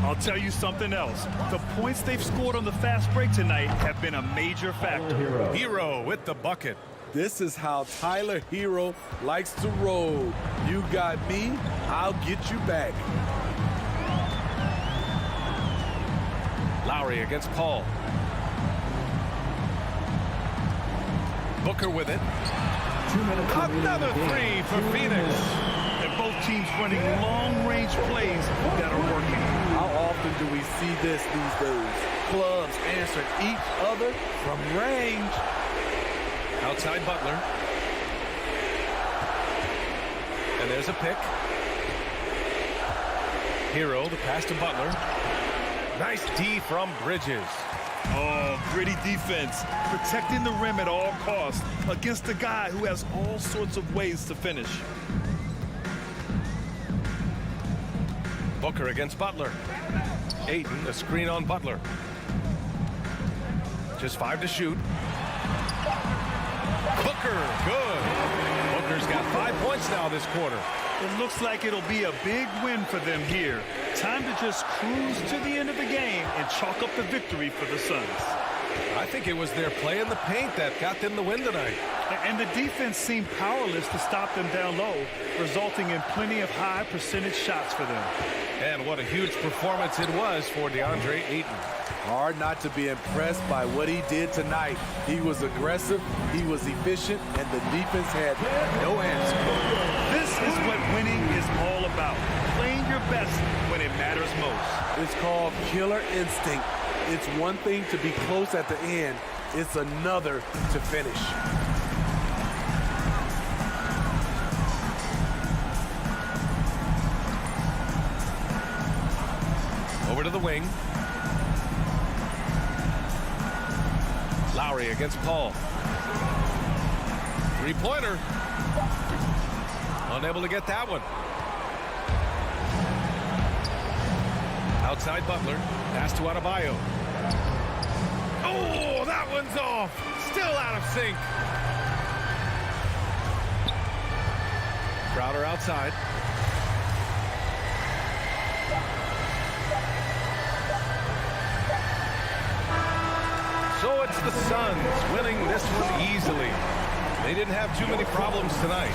H: I'll tell you something else. The points they've scored on the fast break tonight have been a major factor.
F: Hero with the bucket.
G: This is how Tyler Hero likes to roll. You got me, I'll get you back.
F: Lowry against Paul. Booker with it. Another 3 for Phoenix.
H: And both teams running long-range plays that are working.
G: How often do we see this these days? Clubs answering each other from range.
F: Outside Butler. And there's a pick. Hero, the pass to Butler. Nice D from Bridges.
H: Oh, gritty defense. Protecting the rim at all costs against a guy who has all sorts of ways to finish.
F: Booker against Butler. Ayton, a screen on Butler. Just 5 to shoot. Booker, good. Booker's got 5 points now this quarter.
H: It looks like it'll be a big win for them here. Time to just cruise to the end of the game and chalk up the victory for the Suns.
F: I think it was their play in the paint that got them the win tonight.
H: And the defense seemed powerless to stop them down low, resulting in plenty of high percentage shots for them.
F: And what a huge performance it was for DeAndre Ayton.
G: Hard not to be impressed by what he did tonight. He was aggressive, he was efficient, and the defense had no answer.
H: This is what winning is all about. Playing your best when it matters most.
G: It's called killer instinct. It's one thing to be close at the end. It's another to finish.
F: Over to the wing. Lowry against Paul. 3-pointer. Unable to get that one. Outside Butler. Pass to Adebayo. Oh, that one's off. Still out of sync. Crowder outside. So it's the Suns winning this one easily. They didn't have too many problems tonight.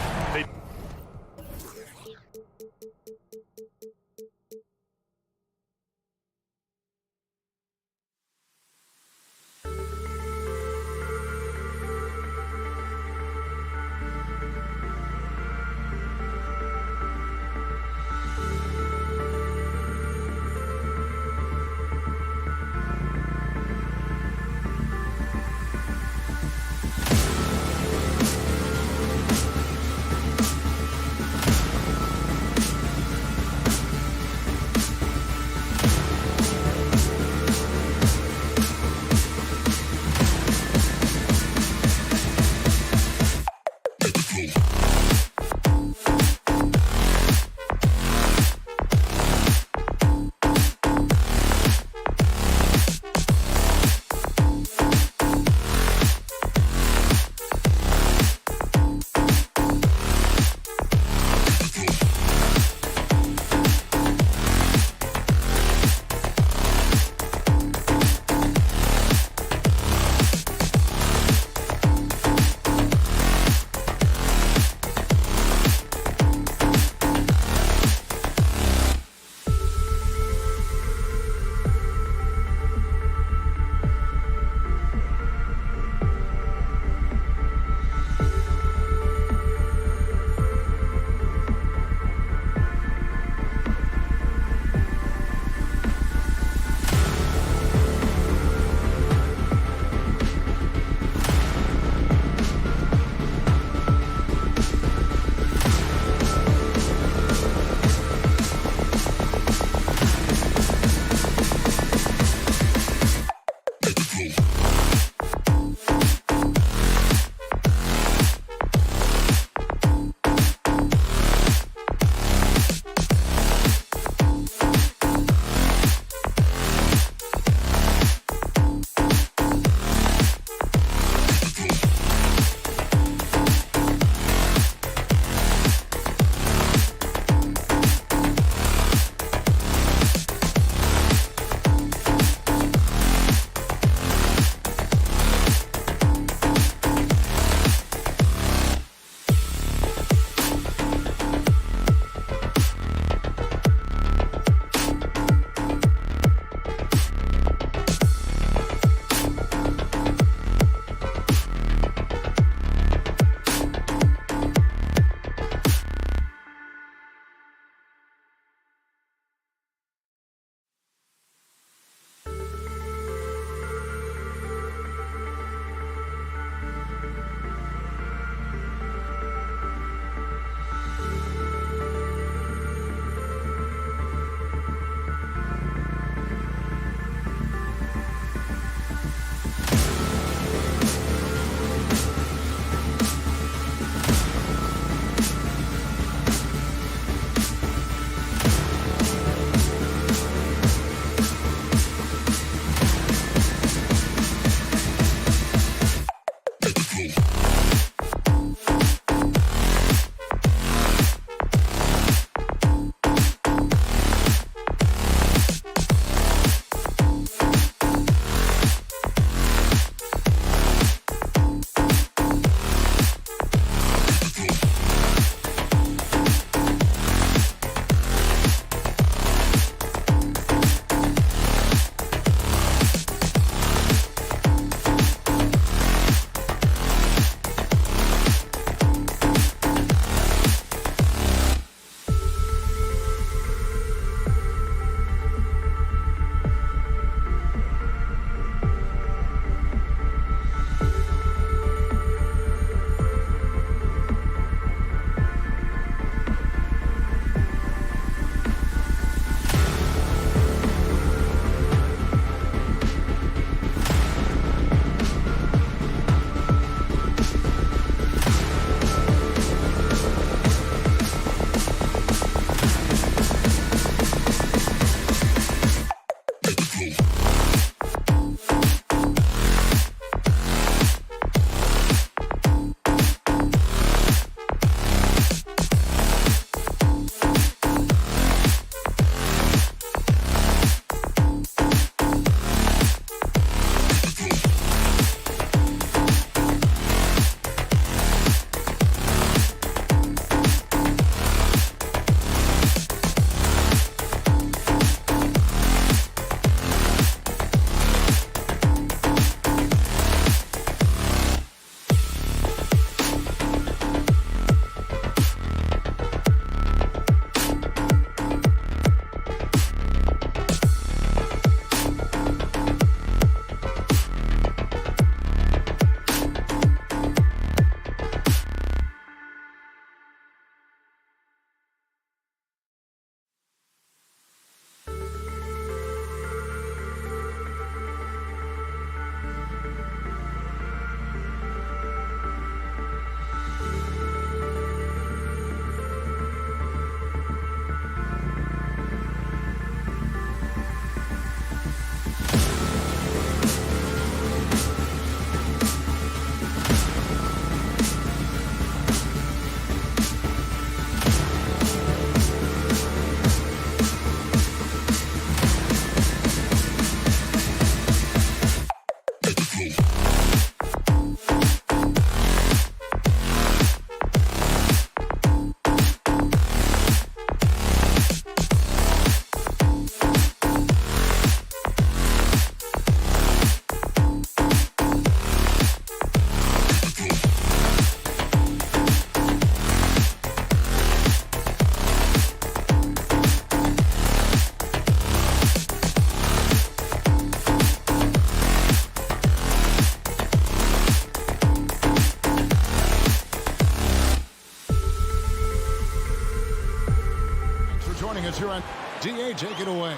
A: joining us here on DA. Take it away.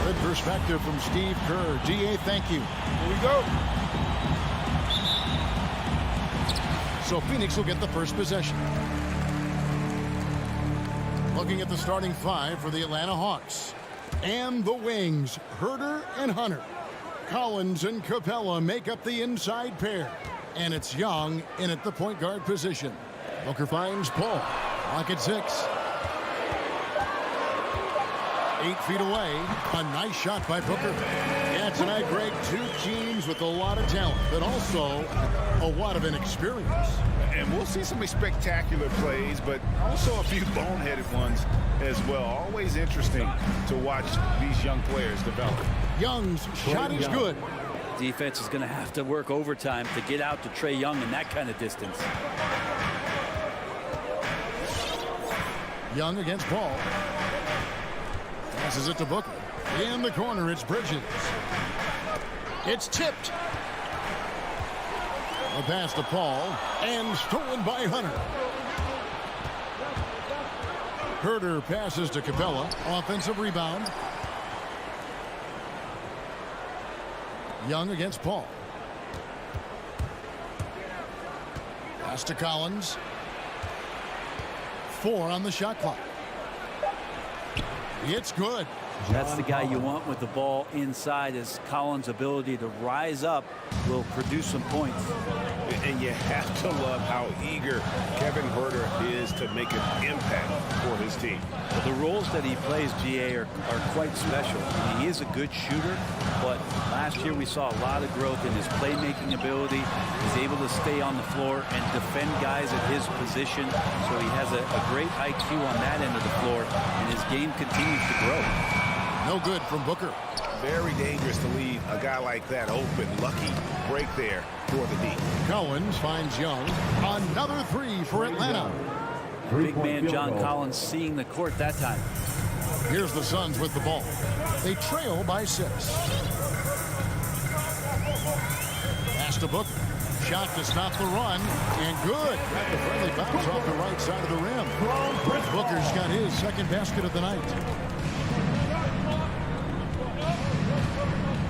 A: Good perspective from Steve Kerr. DA, thank you.
C: Here we go.
A: So Phoenix will get the first possession. Looking at the starting five for the Atlanta Hawks. And the wings, Herder and Hunter. Collins and Capella make up the inside pair. And it's Young in at the point guard position. Booker finds Paul. Clock at 6. 8 feet away. A nice shot by Booker. Yeah, tonight, Greg, two teams with a lot of talent, but also a lot of inexperience.
C: And we'll see some spectacular plays, but also a few boneheaded ones as well. Always interesting to watch these young players develop.
A: Young's shot is good.
I: Defense is going to have to work overtime to get out to Trae Young in that kind of distance.
A: Young against Paul. Passes it to Booker. In the corner, it's Bridges. It's tipped. A pass to Paul, and stolen by Hunter. Herder passes to Capella. Offensive rebound. Young against Paul. Pass to Collins. 4 on the shot clock. It's good.
I: That's the guy you want with the ball inside, as Collins' ability to rise up will produce some points.
C: And you have to love how eager Kevin Herder is to make an impact for his team.
I: But the roles that he plays, GA, are quite special. I mean, he is a good shooter, but last year we saw a lot of growth in his playmaking ability. He's able to stay on the floor and defend guys at his position. So he has a great IQ on that end of the floor, and his game continues to grow.
A: No good from Booker.
C: Very dangerous to leave a guy like that open. Lucky break there for the D.
A: Collins finds Young. Another 3 for Atlanta.
I: Big man John Collins seeing the court that time.
A: Here's the Suns with the ball. They trail by 6. Pass to Booker. Shot to stop the run. And good. Got the friendly bounce off the right side of the rim. Booker's got his second basket of the night.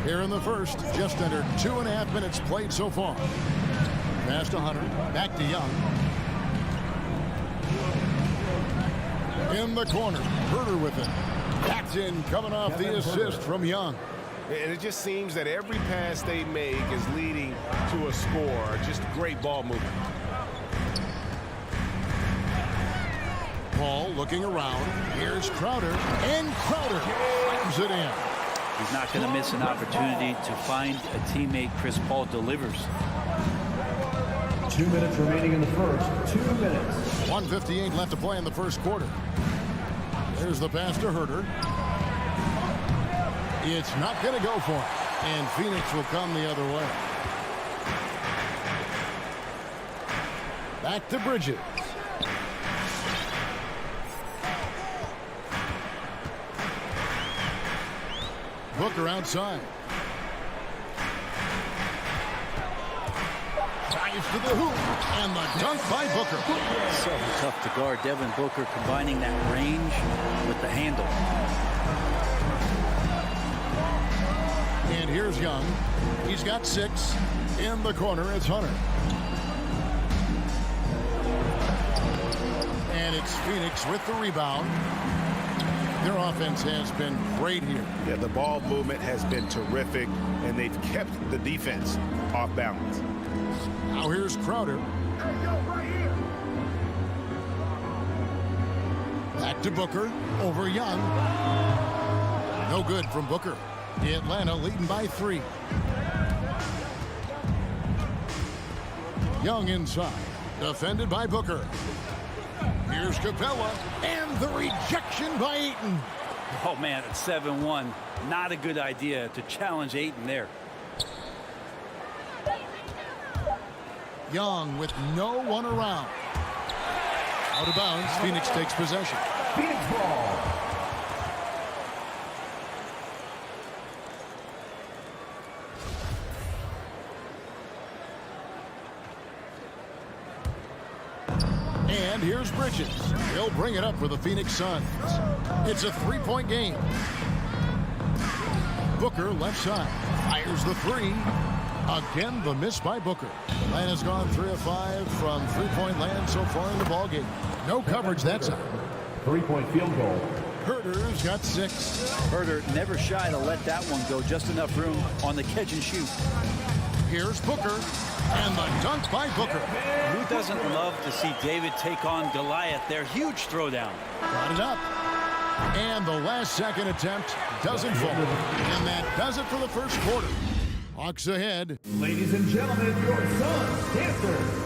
A: Here in the first, just under 2.5 minutes played so far. Pass to Hunter, back to Young. In the corner, Herder with it. That's in, coming off the assist from Young.
C: And it just seems that every pass they make is leading to a score. Just great ball movement.
A: Paul looking around. Here's Crowder, and Crowder slams it in.
I: He's not going to miss an opportunity to find a teammate. Chris Paul delivers.
D: 2 minutes remaining in the first. 2 minutes.
A: 1:58 left to play in the first quarter. There's the pass to Herder. It's not going to go for him. And Phoenix will come the other way. Back to Bridges. Booker outside. Drives to the hoop. And the dunk by Booker.
I: So tough to guard. Devin Booker combining that range with the handle.
A: And here's Young. He's got 6. In the corner, it's Hunter. And it's Phoenix with the rebound. Their offense has been great here.
C: Yeah, the ball movement has been terrific, and they've kept the defense off balance.
A: Now here's Crowder. Back to Booker. Over Young. No good from Booker. Atlanta leading by 3. Young inside. Defended by Booker. Here's Capella. And the rejection by Ayton.
I: Oh, man, it's 7-1. Not a good idea to challenge Ayton there.
A: Young with no one around. Out of bounds. Phoenix takes possession.
D: Phoenix ball.
A: And And here's Bridges. He'll bring it up for the Phoenix Suns. It's a three-point game. Booker left side. Fires the three. Again, the miss by Booker. Atlanta's gone 3 of 5 from three-point land so far in the ballgame. No coverage that side.
D: Three-point field goal.
A: Herter's got 6.
I: Herter never shy to let that one go. Just enough room on the catch and shoot.
A: Here's Booker. And the dunk by Booker.
I: Who doesn't love to see David take on Goliath there? Huge throwdown.
A: Got it up. And the last second attempt doesn't fall. And that does it for the first quarter. Hawks ahead.
D: Ladies and gentlemen, your Suns Panthers.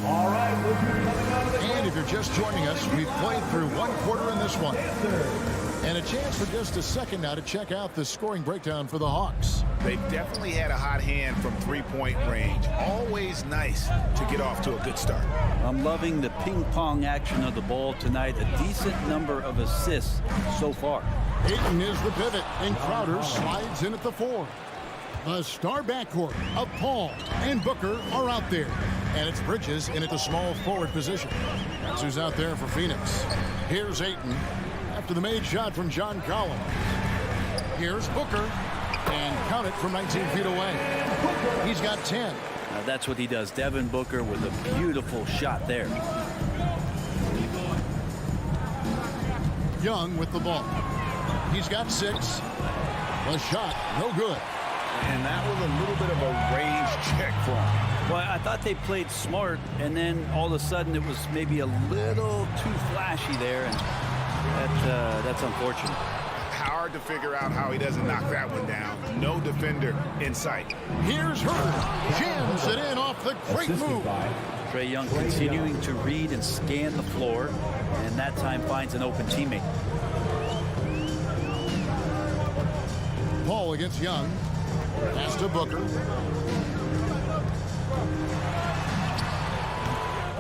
D: All right, we'll be coming out of the
A: And if you're just joining us, we've played through one quarter in this one. And a chance for just a second now to check out the scoring breakdown for the Hawks.
C: They've definitely had a hot hand from three-point range. Always nice to get off to a good start.
I: I'm loving the ping-pong action of the ball tonight. A decent number of assists so far.
A: Ayton is the pivot, and Crowder slides in at the 4. The star backcourt of Paul and Booker are out there. And it's Bridges in at the small forward position. That's who's out there for Phoenix. Here's Ayton after the made shot from John Collins. Here's Booker. And count it from 19 feet away. He's got 10.
I: Now that's what he does. Devin Booker with a beautiful shot there.
A: Young with the ball. He's got 6. The shot, no good.
C: And that was a little bit of a range check for him.
I: Well, I thought they played smart, and then all of a sudden it was maybe a little too flashy there, and that's unfortunate.
C: Hard to figure out how he doesn't knock that one down. No defender in sight.
A: Here's Herter. Jams it in off the great move.
I: Trae Young continuing to read and scan the floor, and that time finds an open teammate.
A: Paul against Young. Pass to Booker.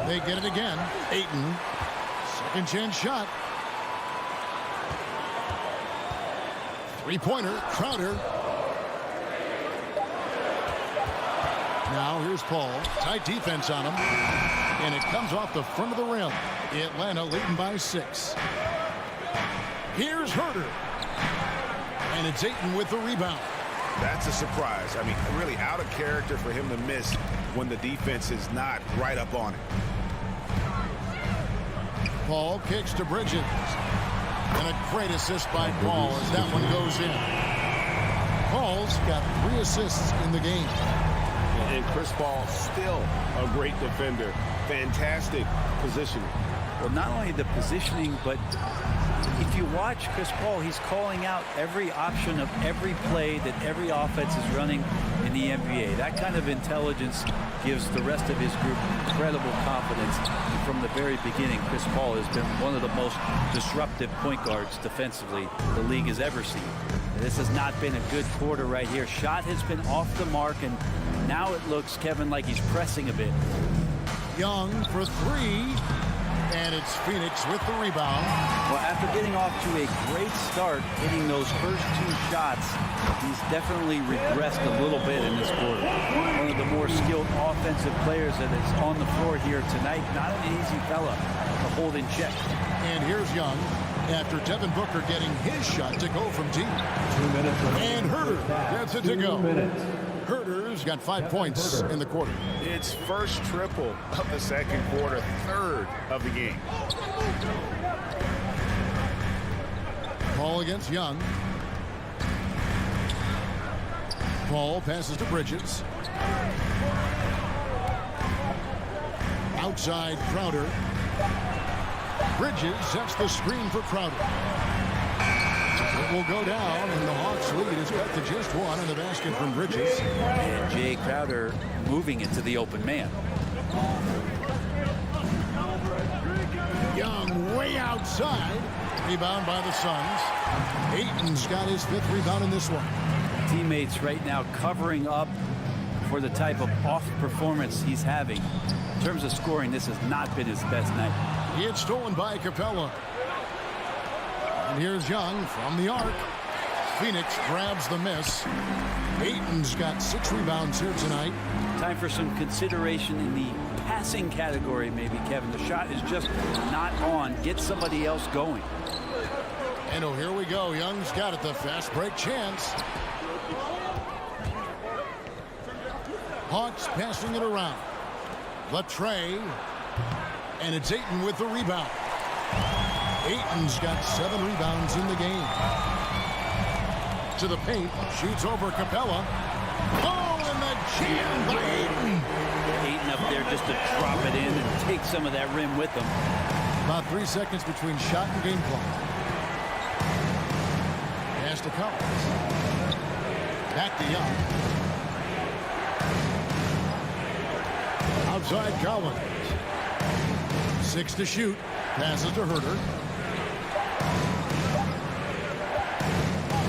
A: They get it again. Ayton. Second chance shot. Three-pointer. Crowder. Now here's Paul. Tight defense on him. And it comes off the front of the rim. Atlanta leading by 6. Here's Herter. And it's Ayton with the rebound.
C: That's a surprise. I mean, really out of character for him to miss when the defense is not right up on it.
A: Paul kicks to Bridges. And a great assist by Paul as that one goes in. Paul's got 3 assists in the game.
C: And Chris Paul still a great defender. Fantastic positioning.
I: Well, not only the positioning, but if you watch Chris Paul, he's calling out every option of every play that every offense is running in the NBA. That kind of intelligence gives the rest of his group incredible confidence. And from the very beginning, Chris Paul has been one of the most disruptive point guards defensively the league has ever seen. This has not been a good quarter right here. Shot has been off the mark, and now it looks, Kevin, like he's pressing a bit.
A: Young for 3. And it's Phoenix with the rebound.
I: Well, after getting off to a great start, hitting those first 2 shots, he's definitely regressed a little bit in this quarter. One of the more skilled offensive players that is on the floor here tonight. Not an easy fella to hold in check.
A: And here's Young after Devin Booker getting his shot to go from deep.
D: 2 minutes.
A: And Herter gets it to go.
D: 2 minutes.
A: Herter's got 5 points in the quarter.
C: It's first triple of the second quarter, 3rd of the game.
A: Paul against Young. Paul passes to Bridges. Outside Crowder. Bridges sets the screen for Crowder. It will go down, and the Hawks lead is cut to just 1 in the basket from Bridges.
I: And Jay Crowder moving into the open man.
A: Young way outside. Rebound by the Suns. Ayton's got his 5th rebound in this one.
I: Teammates right now covering up for the type of off performance he's having. In terms of scoring, this has not been his best night.
A: It's stolen by Capella. And here's Young from the arc. Phoenix grabs the miss. Ayton's got 6 rebounds here tonight.
I: Time for some consideration in the passing category, maybe, Kevin. The shot is just not on. Get somebody else going.
A: And oh, here we go. Young's got it. The fast break chance. Hawks passing it around. Latre. And it's Ayton with the rebound. Ayton's got 7 rebounds in the game. To the paint. Shoots over Capella. Oh, and the jam by Ayton.
I: Ayton up there just to drop it in and take some of that rim with him.
A: About 3 seconds between shot and game clock. Pass to Collins. Back to Young. Outside Collins. 6 to shoot. Passes to Herter.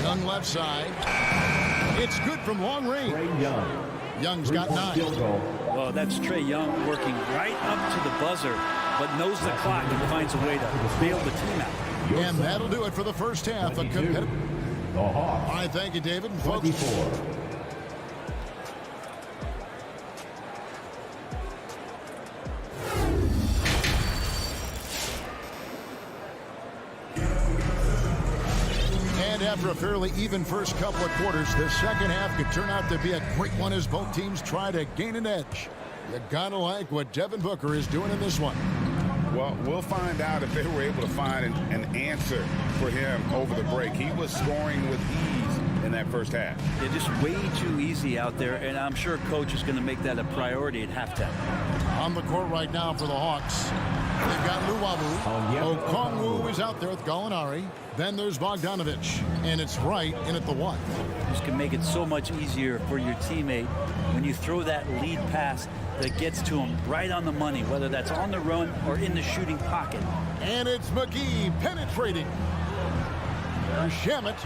A: Young left side. It's good from long range. Young's got 9.
I: Well, that's Trae Young working right up to the buzzer, but knows the clock and finds a way to bail the team out.
A: And that'll do it for the first half. All right, thank you, David. And folks, and after a fairly even first couple of quarters, the second half could turn out to be a quick one as both teams try to gain an edge. You gotta like what Devin Booker is doing in this one.
C: Well, we'll find out if they were able to find an answer for him over the break. He was scoring with ease in that first half.
I: They're just way too easy out there, and I'm sure coach is going to make that a priority at halftime.
A: On the court right now for the Hawks, they've got Luwawu. Okongwu is out there with Gallinari. Then there's Bogdanovich, and it's Wright in at the 1.
I: This can make it so much easier for your teammate when you throw that lead pass that gets to him right on the money, whether that's on the run or in the shooting pocket.
A: And it's McGee penetrating. Shamet.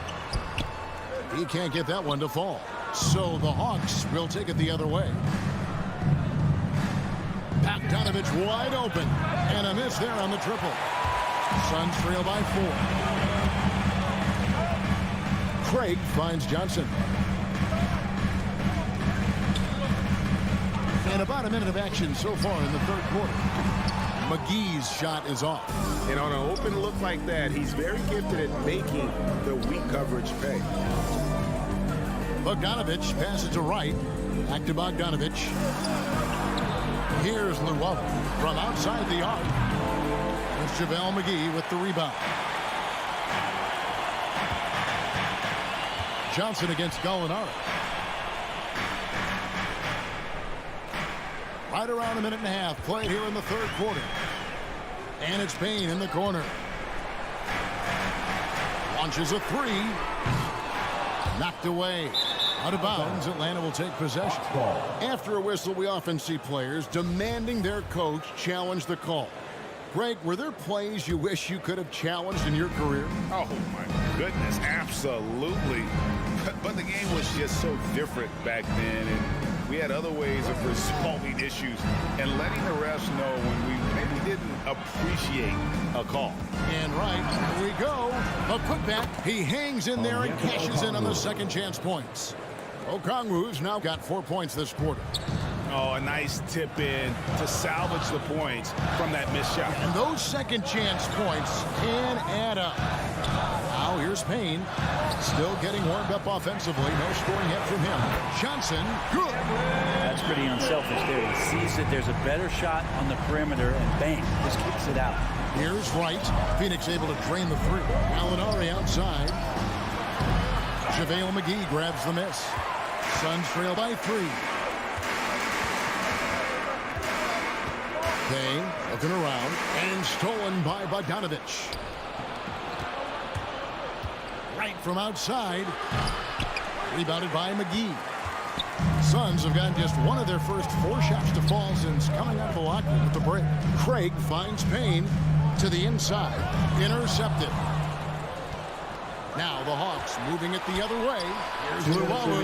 A: He can't get that one to fall. So the Hawks will take it the other way. Bogdanovich wide open. And a miss there on the triple. Suns trail by 4. Craig finds Johnson. And about a minute of action so far in the third quarter. McGee's shot is off.
C: And on an open look like that, he's very gifted at making the weak coverage pay.
A: Bogdanovich passes to Wright. Back to Bogdanovich. Here's Luwawu from outside the arc. It's JaVale McGee with the rebound. Johnson against Gallinari. Right around a minute and a half played here in the third quarter. And it's Payne in the corner. Launches a 3. Knocked away. Out of bounds, Atlanta will take possession. After a whistle, we often see players demanding their coach challenge the call. Greg, were there plays you wish you could have challenged in your career?
C: Oh, my goodness, absolutely. But the game was just so different back then, and we had other ways of resolving issues and letting the refs know when we maybe didn't appreciate a call.
A: And right, here we go. A putback. He hangs in there and cashes in on the second chance points. Okongwu's now got 4 points this quarter.
C: Oh, a nice tip in to salvage the points from that missed shot.
A: And those second chance points can add up. Now here's Payne. Still getting warmed up offensively. No scoring yet from him. Johnson, good.
I: That's pretty unselfish there. He sees that there's a better shot on the perimeter and bang, just kicks it out.
A: Here's Wright. Phoenix able to drain the 3. Gallinari outside. JaVale McGee grabs the miss. Suns trail by 3. Payne looking around and stolen by Bogdanovich. Right from outside. Rebounded by McGee. Suns have gotten just one of their first 4 shots to fall since coming out of the locker room with the break. Craig finds Payne to the inside. Intercepted. Now the Hawks moving it the other way. Here's Luwawu.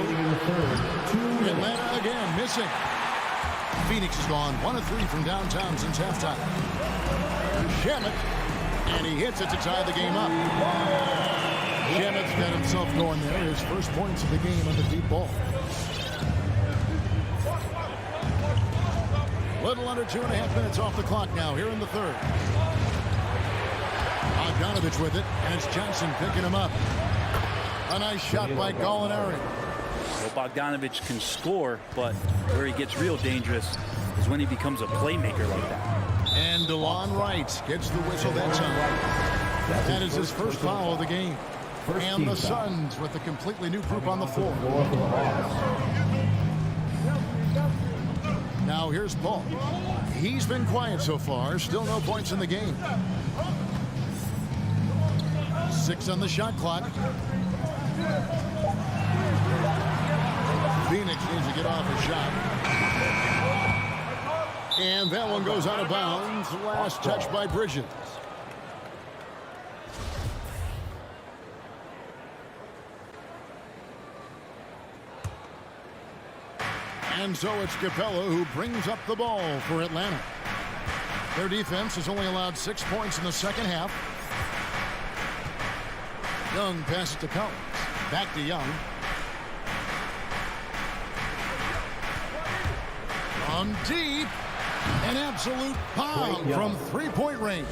A: Atlanta again missing. Phoenix has gone 1 of 3 from downtown since halftime. Shamet, and he hits it to tie the game up. Shamit's got himself going there. His first points of the game on the deep ball. Little under 2.5 minutes off the clock now here in the third. Bogdanovich with it, and it's Johnson picking him up. A nice shot by Gallinari.
I: Well, Bogdanovich can score, but where he gets real dangerous is when he becomes a playmaker like that.
A: And DeLon Wright gets the whistle that time. That is his first foul of the game. And the Suns with a completely new group on the floor. Now here's Paul. He's been quiet so far. Still no points in the game. 6 on the shot clock. Phoenix needs to get off a shot. And that one goes out of bounds. Last touch by Bridges. And so it's Capella who brings up the ball for Atlanta. Their defense has only allowed 6 points in the second half. Young passes to Collins. Back to Young. From deep. An absolute bomb from three-point range.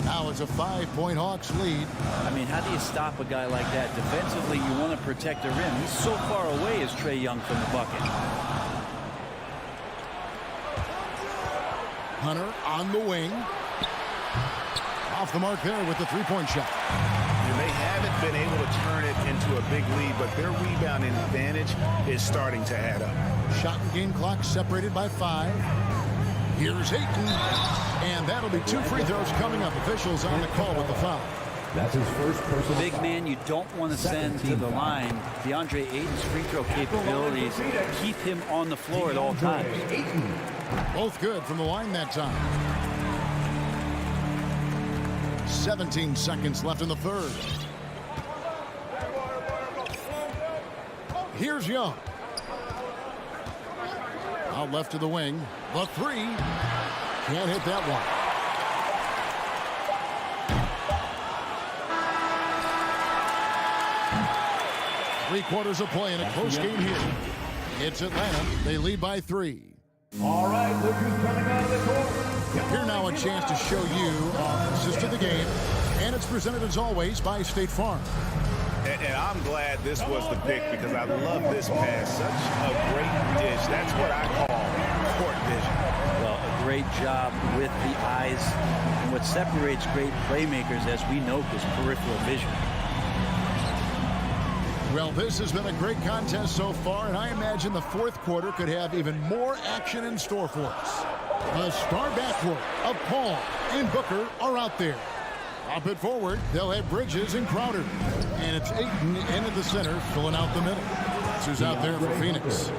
A: Now it's a 5-point Hawks lead.
I: I mean, how do you stop a guy like that? Defensively, you want to protect the rim. He's so far away as Trae Young from the bucket.
A: Hunter on the wing. Off the mark there with the three-point shot.
C: And they haven't been able to turn it into a big lead, but their rebounding advantage is starting to add up.
A: Shot and game clock separated by 5. Here's Ayton. And that'll be 2 free throws coming up. Officials on the call with the foul.
D: That's his first personal.
I: Big man you don't want to send to the line. DeAndre Ayton's free throw capabilities keep him on the floor at all times.
A: Both good from the line that time. 17 seconds left in the third. Here's Young. Out left to the wing. The three. Can't hit that one. Three-quarters of play in a close game here. It's Atlanta. They lead by 3.
D: All right, look who's coming out of the court.
A: Here now a chance to show you assist of the game. And it's presented as always by State Farm.
C: And I'm glad this was the pick because I love this pass. Such a great dish. That's what I call court vision.
I: Well, a great job with the eyes. And what separates great playmakers, as we know, is peripheral vision.
A: Well, this has been a great contest so far, and I imagine the fourth quarter could have even more action in store for us. The star backcourt of Paul and Booker are out there. Up it forward, they'll have Bridges and Crowder. And it's Ayton in at the center, filling out the middle. That's who's out there for Phoenix.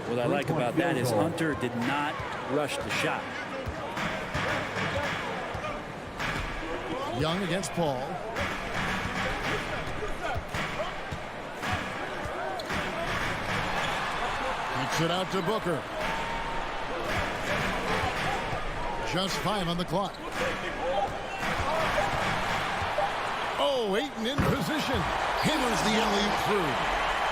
I: What I like about that is Hunter did not rush the shot.
A: Young against Paul. Kicks it out to Booker. Just 5 on the clock. Oh, Ayton in position. Hammers the alley-oop through.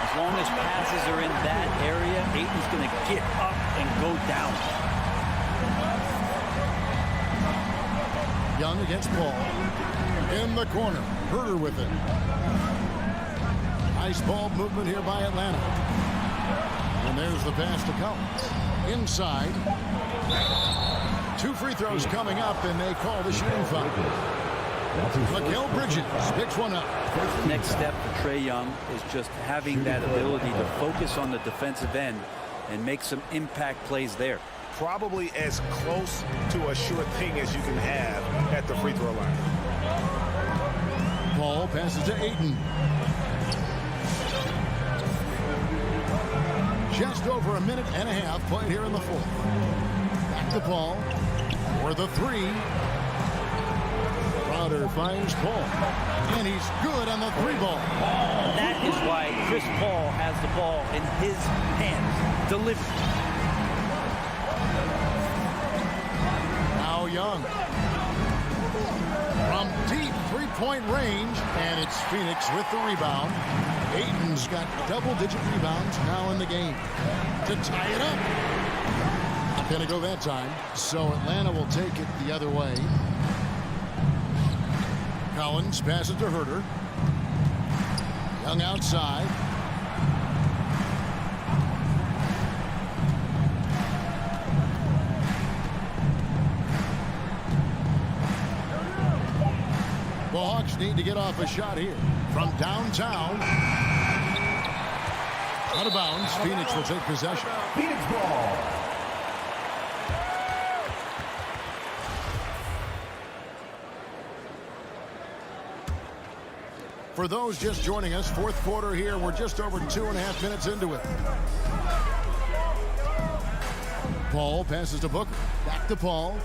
I: As long as passes are in that area, Ayton's going to get up and go down.
A: Young against Paul. In the corner. Herter with it. Nice ball movement here by Atlanta. And there's the pass to Collins. Inside. 2 free throws coming up, and they call the shooting foul. Mikal Bridges picks one up.
I: Next step for Trae Young is just having that ability to focus on the defensive end and make some impact plays there.
C: Probably as close to a sure thing as you can have at the free throw line.
A: Paul passes to Ayton. Just over a minute and a half played here in the fourth. Back to Paul for the 3. Crowder finds Paul. And he's good on the 3 ball.
I: That is why Chris Paul has the ball in his hands. Delivered.
A: Now Young. From deep three-point range, and it's Phoenix with the rebound. Ayton's got double-digit rebounds now in the game to tie it up. Not going to go that time, so Atlanta will take it the other way. Collins passes to Herter. Young outside. The Hawks need to get off a shot here from downtown. Out of bounds. Phoenix will take possession.
D: Phoenix ball.
A: For those just joining us, fourth quarter here. We're just over 2.5 minutes into it. Paul passes to Booker. Back to Paul.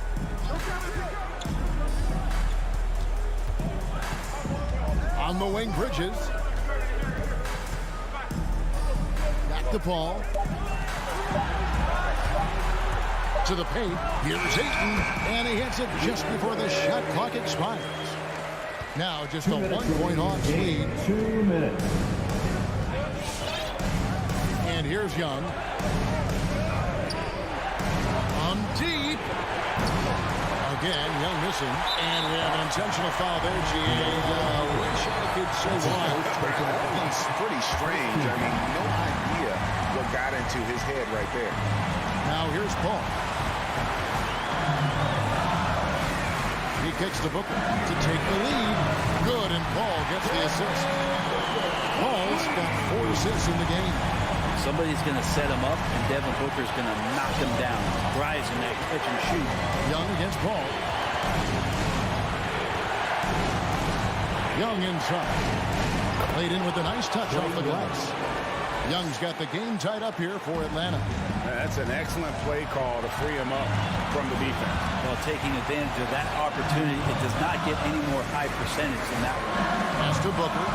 A: On the wing, Bridges. Back to Paul. To the paint. Here's Ayton. And he hits it just before the shot clock expires. Now just a 1-point Hawks lead.
D: 2 minutes.
A: And here's Young. Deep. Again, Young missing. And we have an intentional foul there, G.A. Wish I could say why.
C: He's pretty strange. I mean, no idea what got into his head right there.
A: Now here's Paul. He kicks to Booker to take the lead. Good, and Paul gets the assist. Paul's got 4 assists in the game.
I: Somebody's going to set him up, and Devin Booker's going to knock him down. Drives him that catch and shoot.
A: Young against Paul. Young inside. Played in with a nice touch off the glass. Young's got the game tied up here for Atlanta.
C: That's an excellent play call to free him up from the defense.
I: Well, taking advantage of that opportunity, it does not get any more high percentage than that one.
A: Pass to Booker.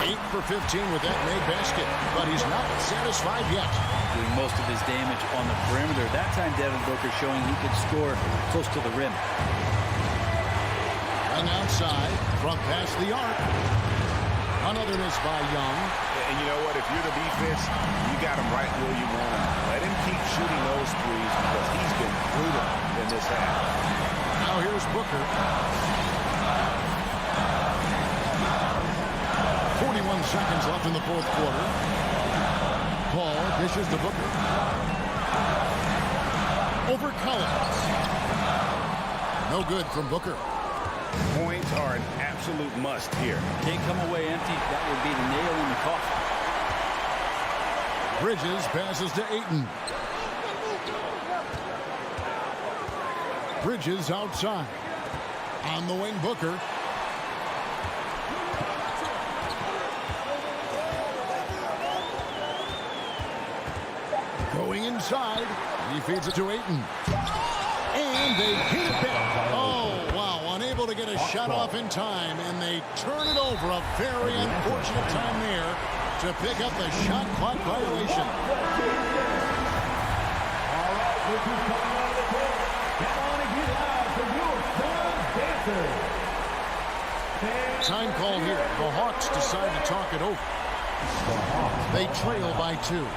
A: 8 for 15 with that made basket, but he's not satisfied yet.
I: Doing most of his damage on the perimeter. That time, Devin Booker showing he could score close to the rim.
A: Young outside, front past the arc. Another miss by Young.
C: And you know what? If you're the defense, you got him right where you want him. Let him keep shooting those threes because he's been brutal in this half.
A: Now here's Booker. 41 seconds left in the fourth quarter. Paul dishes to Booker. Over Collins. No good from Booker.
C: Points are an absolute must here.
I: Can't come away empty. That would be the nail in the coffin.
A: Bridges passes to Ayton. Bridges outside. On the wing, Booker. Going inside. He feeds it to Ayton. And they hit it back. Oh, wow. Unable to get a shot off in time. And they turn it over. A very unfortunate time there to pick up the shot clock violation.
D: All right, this is coming out of the court. Come on and get loud for your Sun Dancers.
A: Time call here. The Hawks decide to talk it over. They trail by 2.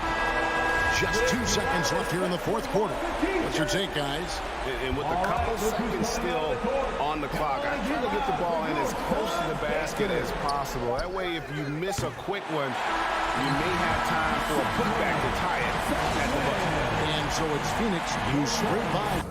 A: Just 2 seconds left here in the fourth quarter. What's your take, guys?
C: And with a couple seconds still on the clock, I try to get the ball in as close to the basket as possible. That way, if you miss a quick one, you may have time for a putback to tie it at the buzzer.
A: And so it's Phoenix who sprint by.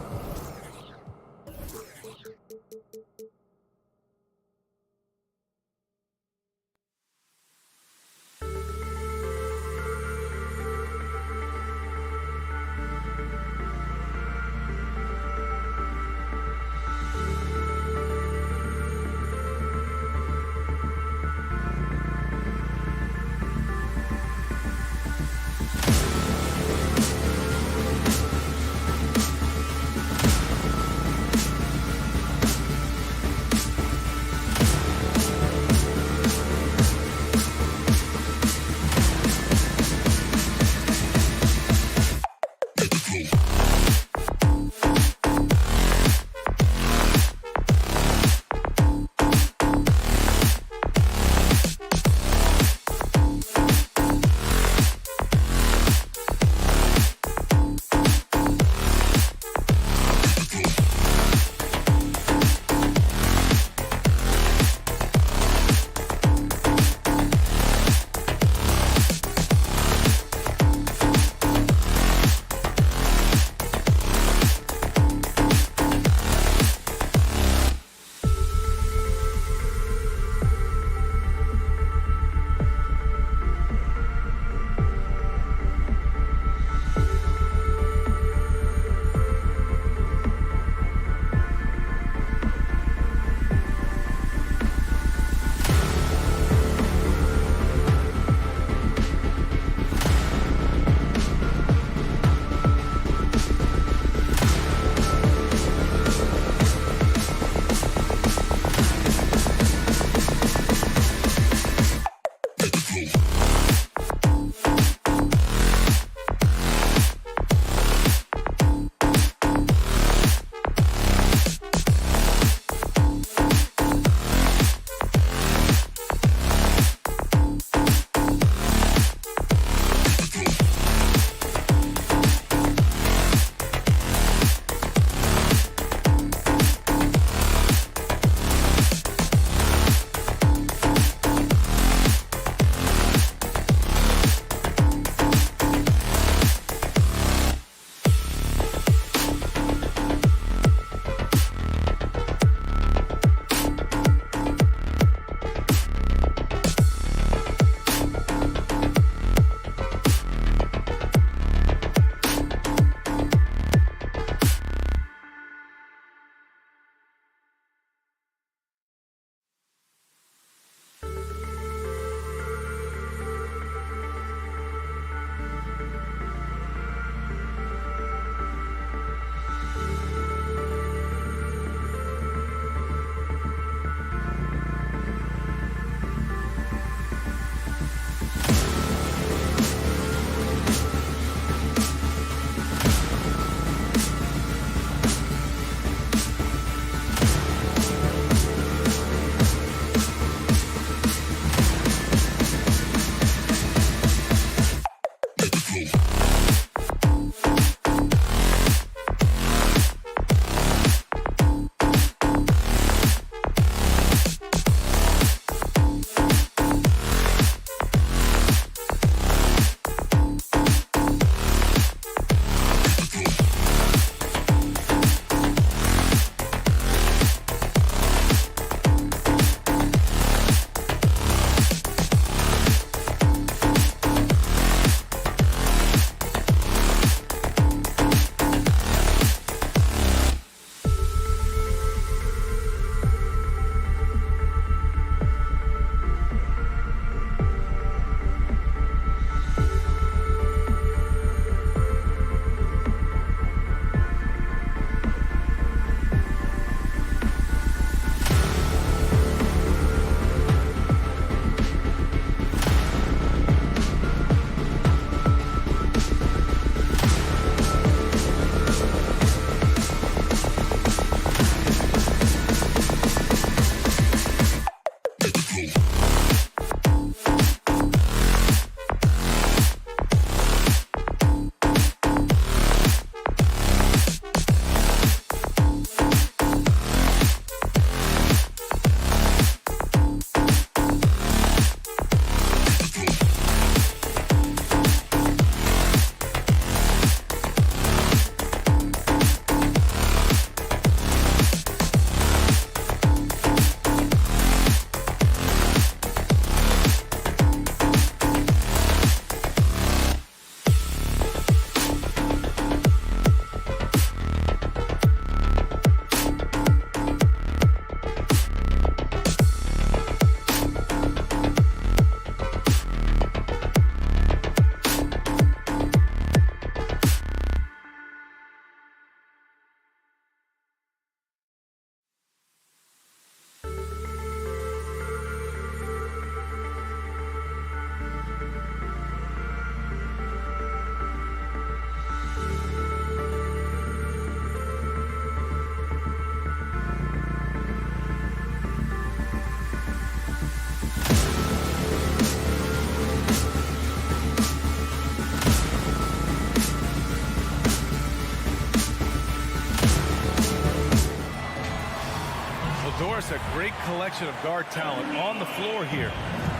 F: Well, Doris, a great collection of guard talent on the floor here.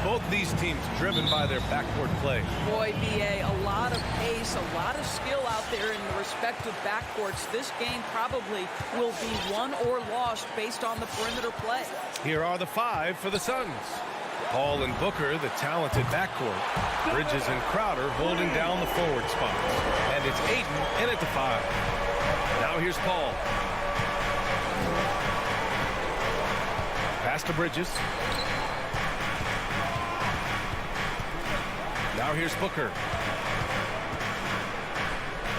F: Both these teams driven by their backcourt play.
B: Boy, BA, a lot of pace, a lot of skill out there in the respective backcourts. This game probably will be won or lost based on the perimeter play.
F: Here are the 5 for the Suns. Paul and Booker, the talented backcourt. Bridges and Crowder holding down the forward spots. And it's Ayton in at the 5. Now here's Paul. Pass to Bridges. Now here's Booker.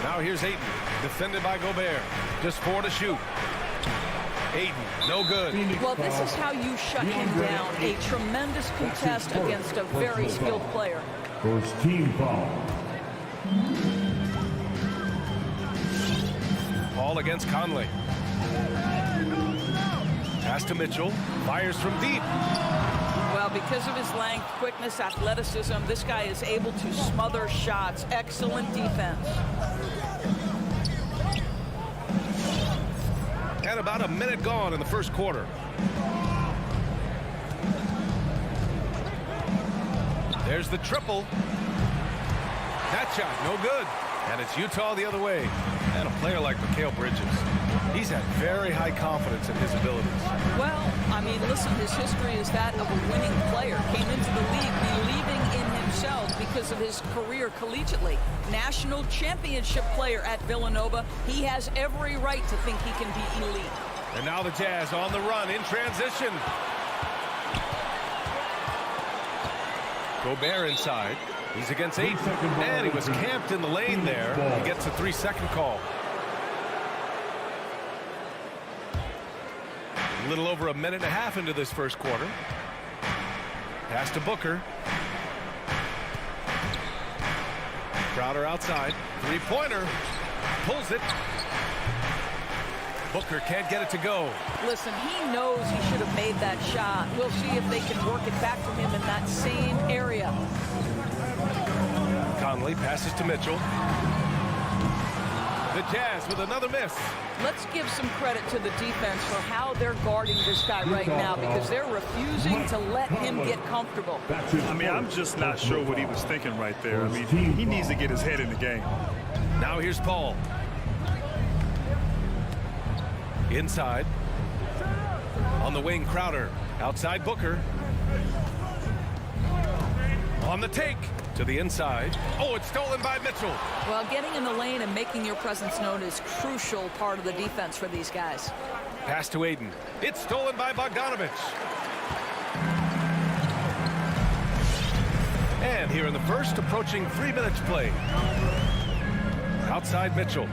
F: Now here's Ayton, defended by Gobert. Just 4 to shoot. Ayton, no good.
B: Well, this is how you shut him down. A tremendous contest against a very skilled player.
D: First team foul.
F: Paul against Conley. Pass to Mitchell. Fires from deep.
B: Well, because of his length, quickness, athleticism, this guy is able to smother shots. Excellent defense.
F: And about a minute gone in the first quarter. There's the triple. That shot, no good. And it's Utah the other way. And a player like Mikal Bridges, he's had very high confidence in his abilities.
B: Well, I mean, listen, his history is that of a winning player. Came into the league believing in himself because of his career collegiately. National championship player at Villanova. He has every right to think he can be elite.
F: And now the Jazz on the run in transition. Gobert inside. He's against Ayton. And he was camped in the lane there. He gets a 3-second call. A little over a minute and a half into this first quarter. Pass to Booker. Crowder outside. Three-pointer. Pulls it. Booker can't get it to go.
B: Listen, he knows he should have made that shot. We'll see if they can work it back from him in that same area.
F: Conley passes to Mitchell. The Jazz with another miss.
B: Let's give some credit to the defense for how they're guarding this guy right now, because they're refusing to let him get comfortable.
H: I mean, I'm just not sure what he was thinking right there. I mean, he needs to get his head in the game.
F: Now here's Paul. Inside. On the wing, Crowder. Outside, Booker. On the take. To the inside. Oh, it's stolen by Mitchell.
B: Well, getting in the lane and making your presence known is crucial part of the defense for these guys.
F: Pass to Ayton. It's stolen by Bogdanovich. And here in the first, approaching 3 minutes play. Outside Mitchell.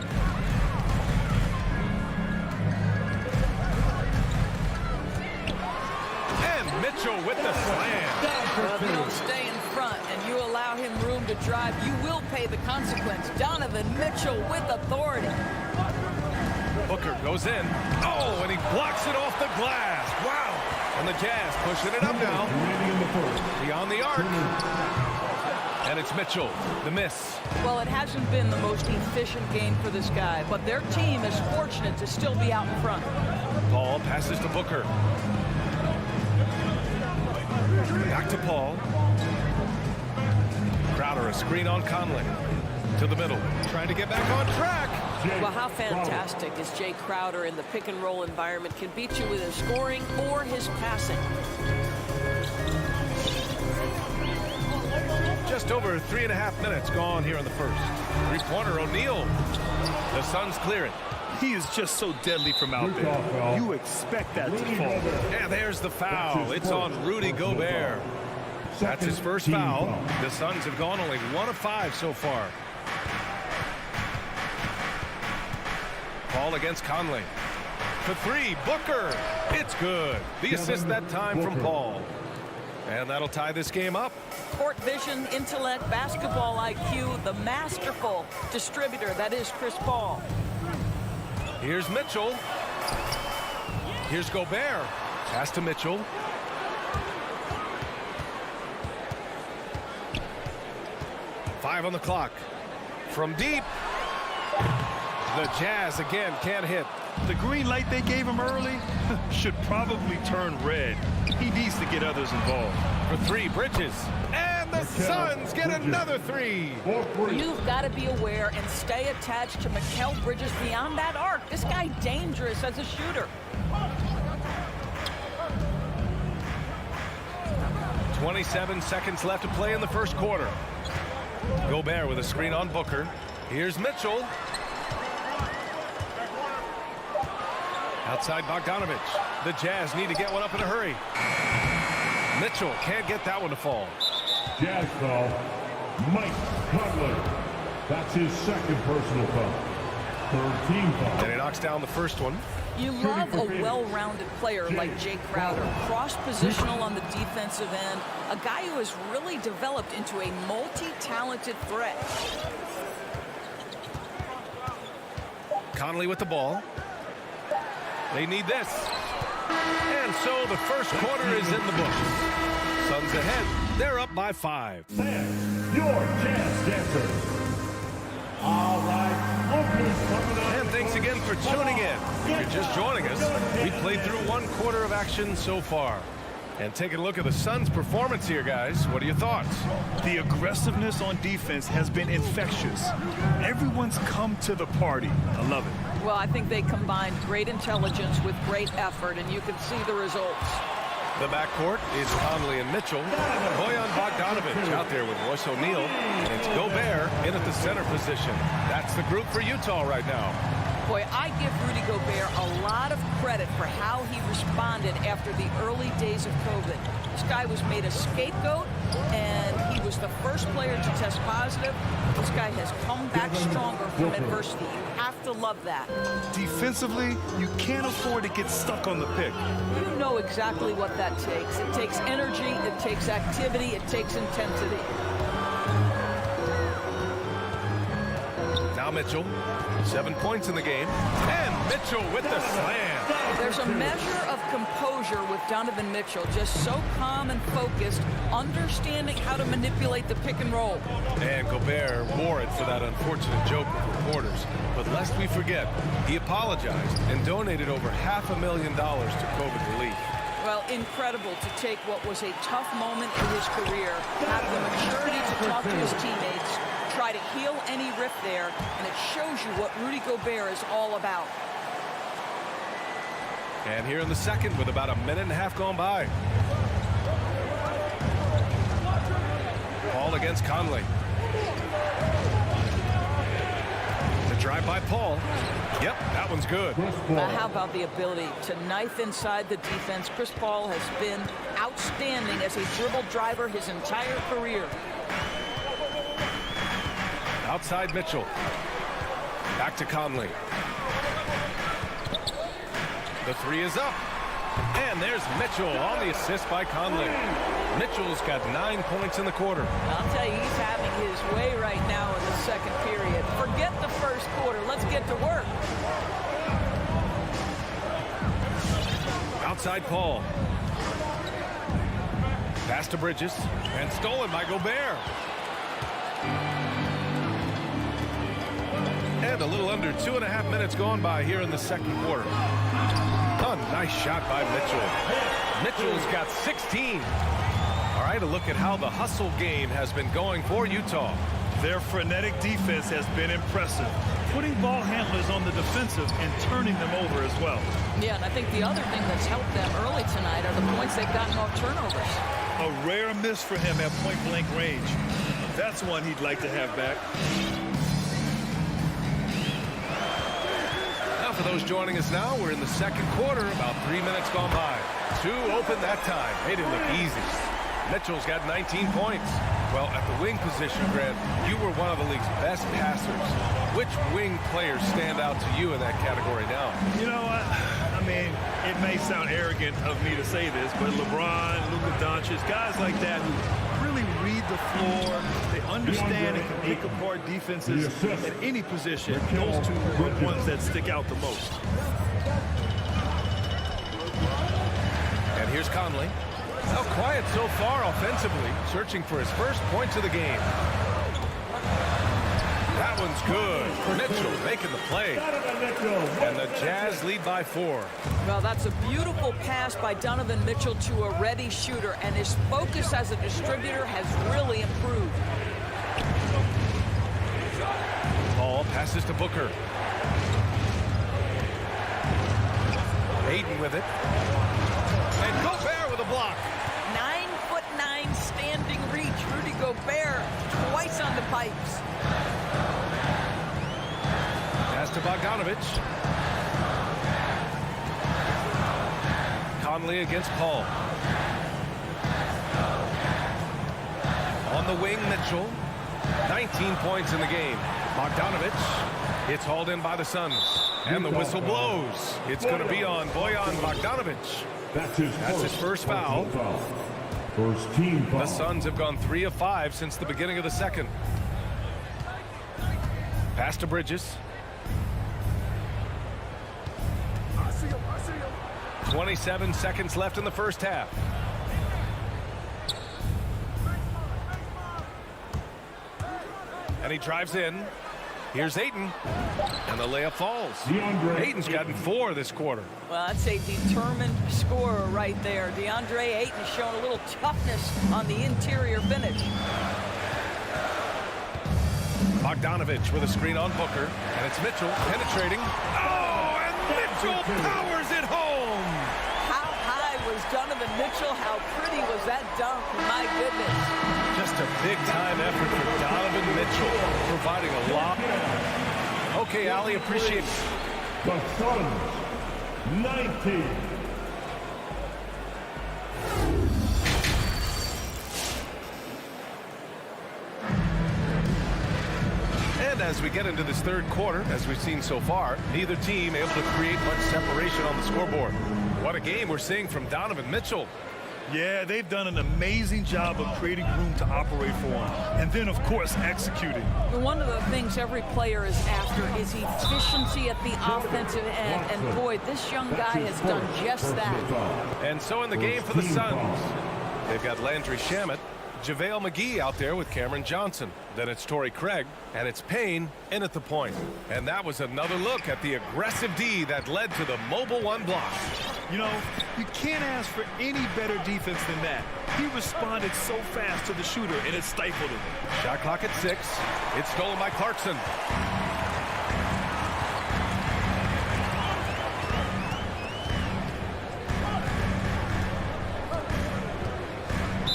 F: And Mitchell with the slam.
B: Well, if you don't stay in front and you allow him room to drive, you will pay the consequence. Donovan Mitchell with authority.
F: Booker goes in. Oh, and he blocks it off the glass. Wow. And the Jazz pushing it up now. Beyond the arc. And it's Mitchell, the miss.
B: Well, it hasn't been the most efficient game for this guy, but their team is fortunate to still be out in front.
F: Paul passes to Booker. Back to Paul. Crowder, a screen on Conley. To the middle, trying to get back on track.
E: Well, how fantastic is Jay Crowder in the pick-and-roll environment? Can beat you with his scoring or his passing.
F: Just over 3.5 minutes gone here in the first. Three-pointer, O'Neal. The Suns clear it.
H: He is just so deadly from out there. You expect that to fall.
F: Yeah, there's the foul. It's on Rudy Gobert. That's his first foul. The Suns have gone only 1 of 5 so far. Paul against Conley. For 3, Booker. It's good. The assist that time from Paul. And that'll tie this game up.
B: Court vision, intellect, basketball IQ, the masterful distributor that is Chris Paul.
F: Here's Mitchell. Here's Gobert. Pass to Mitchell. Five on the clock. From deep. The Jazz again can't hit.
H: The green light they gave him early should probably turn red. He needs to get others involved.
F: For three, Bridges. And the Suns get another three.
B: You've got to be aware and stay attached to Mikal Bridges beyond that arc. This guy dangerous as a shooter.
F: 27 seconds left to play in the first quarter. Gobert with a screen on Booker. Here's Mitchell. Outside Bogdanovich. The Jazz need to get one up in a hurry. Mitchell can't get that one to fall.
D: Jazz foul. Mike Conley. That's his second personal foul. Third team foul.
F: And he knocks down the first one.
B: You love a well-rounded player like Jay Crowder, cross-positional on the defensive end, a guy who has really developed into a multi-talented threat.
F: Conley with the ball. They need this. And so the first quarter is in the books. Suns ahead. They're up by 5.
D: And your Jazz dancer. All right.
F: And thanks again for tuning in. If you're just joining us, we played through one quarter of action so far. And taking a look at the Suns' performance here, guys. What are your thoughts?
H: The aggressiveness on defense has been infectious. Everyone's come to the party. I love it.
B: Well, I think they combined great intelligence with great effort, and you can see the results.
F: The backcourt is Conley and Mitchell. Bojan Bogdanovich out there with Royce O'Neal. And it's Gobert in at the center position. That's the group for Utah right now.
B: Boy, I give Rudy Gobert a lot of credit for how he responded after the early days of COVID. This guy was made a scapegoat, and he was the first player to test positive. This guy has come back stronger from adversity. You have to love that.
H: Defensively, you can't afford to get stuck on the pick.
B: You know exactly what that takes. It takes energy, it takes activity, it takes intensity.
F: Now Mitchell, 7 points in the game, and Mitchell with the slam.
B: There's a measure of composure with Donovan Mitchell, just so calm and focused, understanding how to manipulate the pick and roll.
F: And Gobert wore it for that unfortunate joke with reporters. But lest we forget, he apologized and donated over $500,000 to COVID relief.
B: Well, incredible to take what was a tough moment in his career, have the maturity to talk to his teammates, try to heal any rift there, and it shows you what Rudy Gobert is all about.
F: And here in the second with about a minute and a half gone by. Paul against Conley. The drive by Paul. Yep, that one's good.
B: How about the ability to knife inside the defense? Chris Paul has been outstanding as a dribble driver his entire career.
F: Outside Mitchell. Back to Conley. The three is up. And there's Mitchell on the assist by Conley. Mitchell's got 9 points in the quarter.
B: I'll tell you, he's having his way right now in the second period. Forget the first quarter. Let's get to work.
F: Outside Paul. Pass to Bridges. And stolen by Gobert. And a little under 2.5 minutes gone by here in the second quarter. A nice shot by Mitchell. Mitchell's got 16. All right, a look at how the hustle game has been going for Utah.
H: Their frenetic defense has been impressive, putting ball handlers on the defensive and turning them over as well.
B: Yeah, and I think the other thing that's helped them early tonight are the points they've gotten off turnovers.
H: A rare miss for him at point-blank range. That's one he'd like to have back.
F: Now for those joining us now, we're in the second quarter, about 3 minutes gone by. 2 open that time. Made it look easy. Mitchell's got 19 points. Well, at the wing position, Grant, you were one of the league's best passers. Which wing players stand out to you in that category now?
H: You know what? I mean, it may sound arrogant of me to say this, but LeBron, Luka Doncic, guys like that who really read the floor, they understand and can pick apart defenses at any position. Those two are the ones that stick out the most.
F: And here's Conley. Now quiet so far offensively, searching for his first points of the game. That one's good. Mitchell making the play. And the Jazz lead by 4.
B: Well, that's a beautiful pass by Donovan Mitchell to a ready shooter, and his focus as a distributor has really improved.
F: Ball passes to Booker. Hayden with it. And Gobert with a block.
B: 9'9" standing reach. Rudy Gobert twice on the pipes.
F: Pass to Bogdanovich. Conley against Paul. On the wing, Mitchell. 19 points in the game. Bogdanovich. It's hauled in by the Suns. And the whistle blows. It's going to be on Bojan Bogdanovich.
D: That's his
F: first foul.
D: First team foul.
F: The Suns have gone 3 of 5 since the beginning of the second. Pass to Bridges. 27 seconds left in the first half. And he drives in. Here's Ayton. And the layup falls. Ayton's gotten 4 this quarter.
B: Well, that's a determined scorer right there. DeAndre Ayton showing a little toughness on the interior finish.
F: Bogdanovich with a screen on Booker. And it's Mitchell penetrating. Oh, and Mitchell powers it home.
B: How high was Donovan Mitchell? How pretty was that dunk? My goodness.
F: Just a big-time effort for Donovan Mitchell, providing a lot. Okay, Ali, appreciate it.
D: The Suns, 19.
F: And as we get into this third quarter, as we've seen so far, neither team able to create much separation on the scoreboard. What a game we're seeing from Donovan Mitchell.
H: Yeah, they've done an amazing job of creating room to operate for him. And then, of course, executing.
B: One of the things every player is after is efficiency at the offensive end. And boy, this young guy has done just that.
F: And so in the game for the Suns, they've got Landry Shamet, JaVale McGee out there with Cameron Johnson. Then it's Torrey Craig, and it's Payne in at the point. And that was another look at the aggressive D that led to the mobile 1 block.
H: You know, you can't ask for any better defense than that. He responded so fast to the shooter, and it stifled him.
F: Shot clock at 6. It's stolen by Clarkson.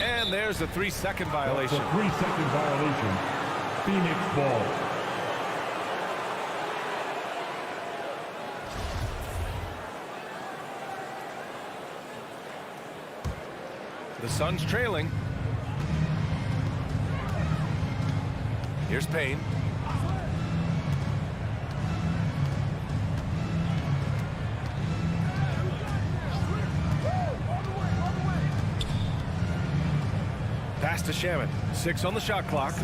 F: And there's a 3-second violation.
D: That's a 3-second violation. Phoenix ball.
F: The Suns trailing. Here's Payne. Pass to Shamet. 6 on the shot clock.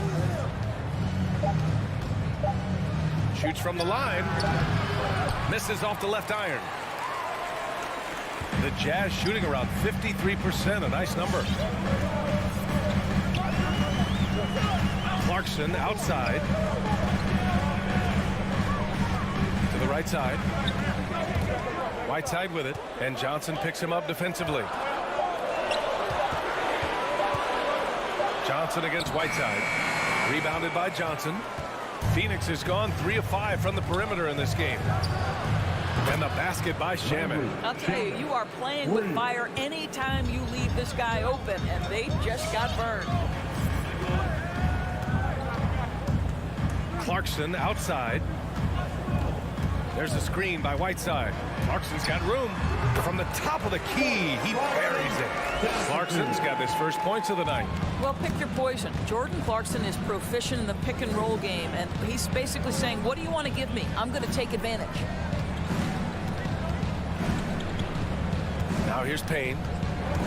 F: Shoots from the line. Misses off the left iron. The Jazz shooting around 53%, a nice number. Clarkson outside. To the right side. Whiteside with it, and Johnson picks him up defensively. Johnson against Whiteside. Rebounded by Johnson. Phoenix has gone 3 of 5 from the perimeter in this game. And the basket by Shamet.
B: I'll tell you, you are playing with fire anytime you leave this guy open, and they just got burned. Clarkson outside. There's a screen by Whiteside. Clarkson's got room. From the top of the key, he buries it. Clarkson's got his first points of the night. Well, pick your poison. Jordan Clarkson is proficient in the pick and roll game, and he's basically saying, what do you want to give me? I'm going to take advantage. Now here's Payne.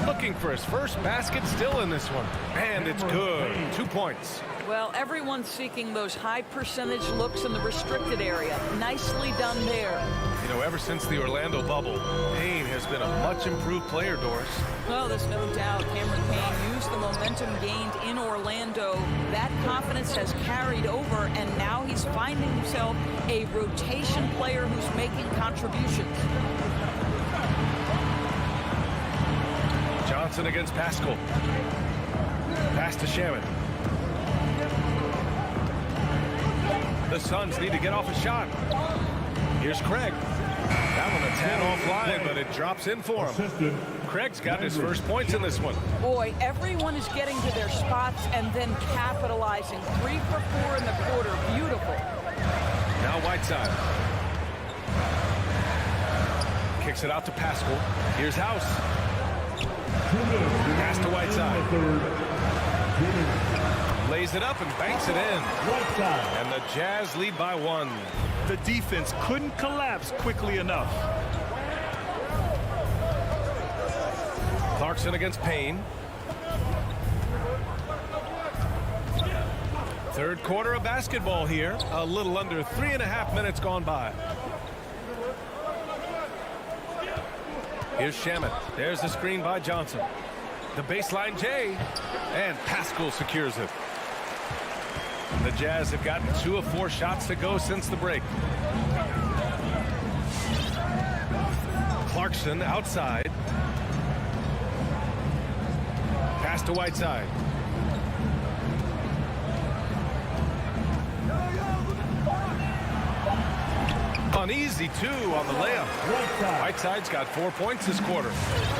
B: Looking for his first basket still in this one. And it's good. 2 points. Well, everyone's seeking those high percentage looks in the restricted area. Nicely done there.
F: You know, ever since the Orlando bubble, Payne has been a much improved player, Doris.
B: Well, there's no doubt Cameron Payne used the momentum gained in Orlando. That confidence has carried over, and now he's finding himself a rotation player who's making contributions.
F: Johnson against Pascal. Pass to Shaman. The Suns need to get off a shot. Here's Craig. That one a tad offline, but it drops in for him. Craig's got his first points in this one.
B: Boy, everyone is getting to their spots and then capitalizing. 3 for 4 in the quarter. Beautiful.
F: Now Whiteside. Kicks it out to Pascal. Here's House. Pass to Whiteside. Lays it up and banks it in. And the Jazz lead by 1.
H: The defense couldn't collapse quickly enough.
F: Clarkson against Payne. Third quarter of basketball here. A little under 3.5 minutes gone by. Here's Shaman. There's the screen by Johnson. The baseline J. And Pascal secures it. The Jazz have gotten 2 of 4 shots to go since the break. Clarkson outside. Pass to Whiteside. Uneasy, too, on the layup. Whiteside's got 4 points this quarter.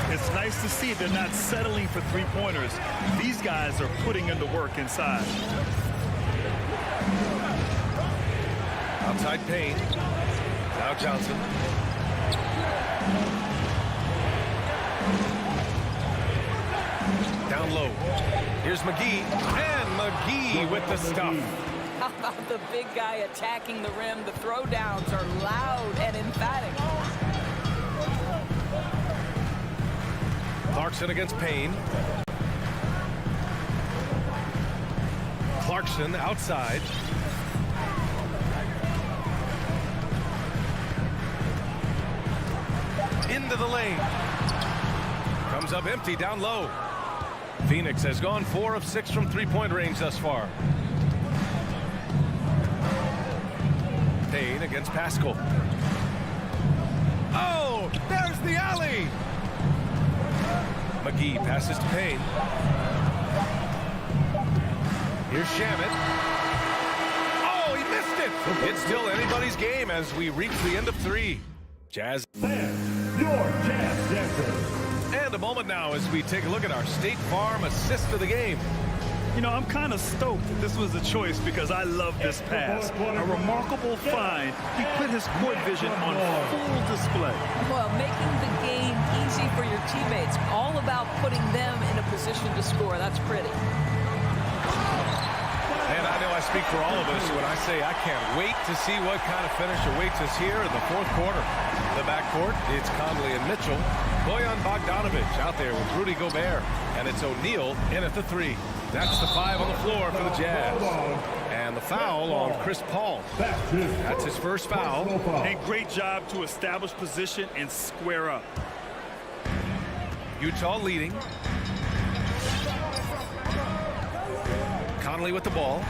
H: It's nice to see they're not settling for three-pointers. These guys are putting in the work inside.
F: Outside Payne. Now Johnson. Down low. Here's McGee. And McGee with the stuff.
B: How about the big guy attacking the rim? The throwdowns are loud and emphatic.
F: Clarkson against Payne. Clarkson outside. Into the lane. Comes up empty down low. Phoenix has gone 4 of 6 from three-point range thus far. Payne against Pascal. Oh, there's the alley. McGee passes to Payne. Here's Shaman. Oh, he missed it. It's still anybody's game as we reach the end of 3. Jazz.
D: Your Jazz Dancers.
F: And a moment now as we take a look at our State Farm assist of the game.
H: You know, I'm kind of stoked that this was a choice because I love this pass. A remarkable find. He put his court vision on full display.
B: Well, making the game easy for your teammates. All about putting them in a position to score. That's pretty.
F: And I know I speak for all of us when I say I can't wait to see what kind of finish awaits us here in the 4th quarter. The backcourt, it's Conley and Mitchell. Bojan Bogdanovic out there with Rudy Gobert. And it's O'Neal in at the 3. That's the 5 on the floor for the Jazz. And the foul on Chris Paul. That's his first foul.
H: And great job to establish position and square up.
F: Utah leading. Conley with the ball.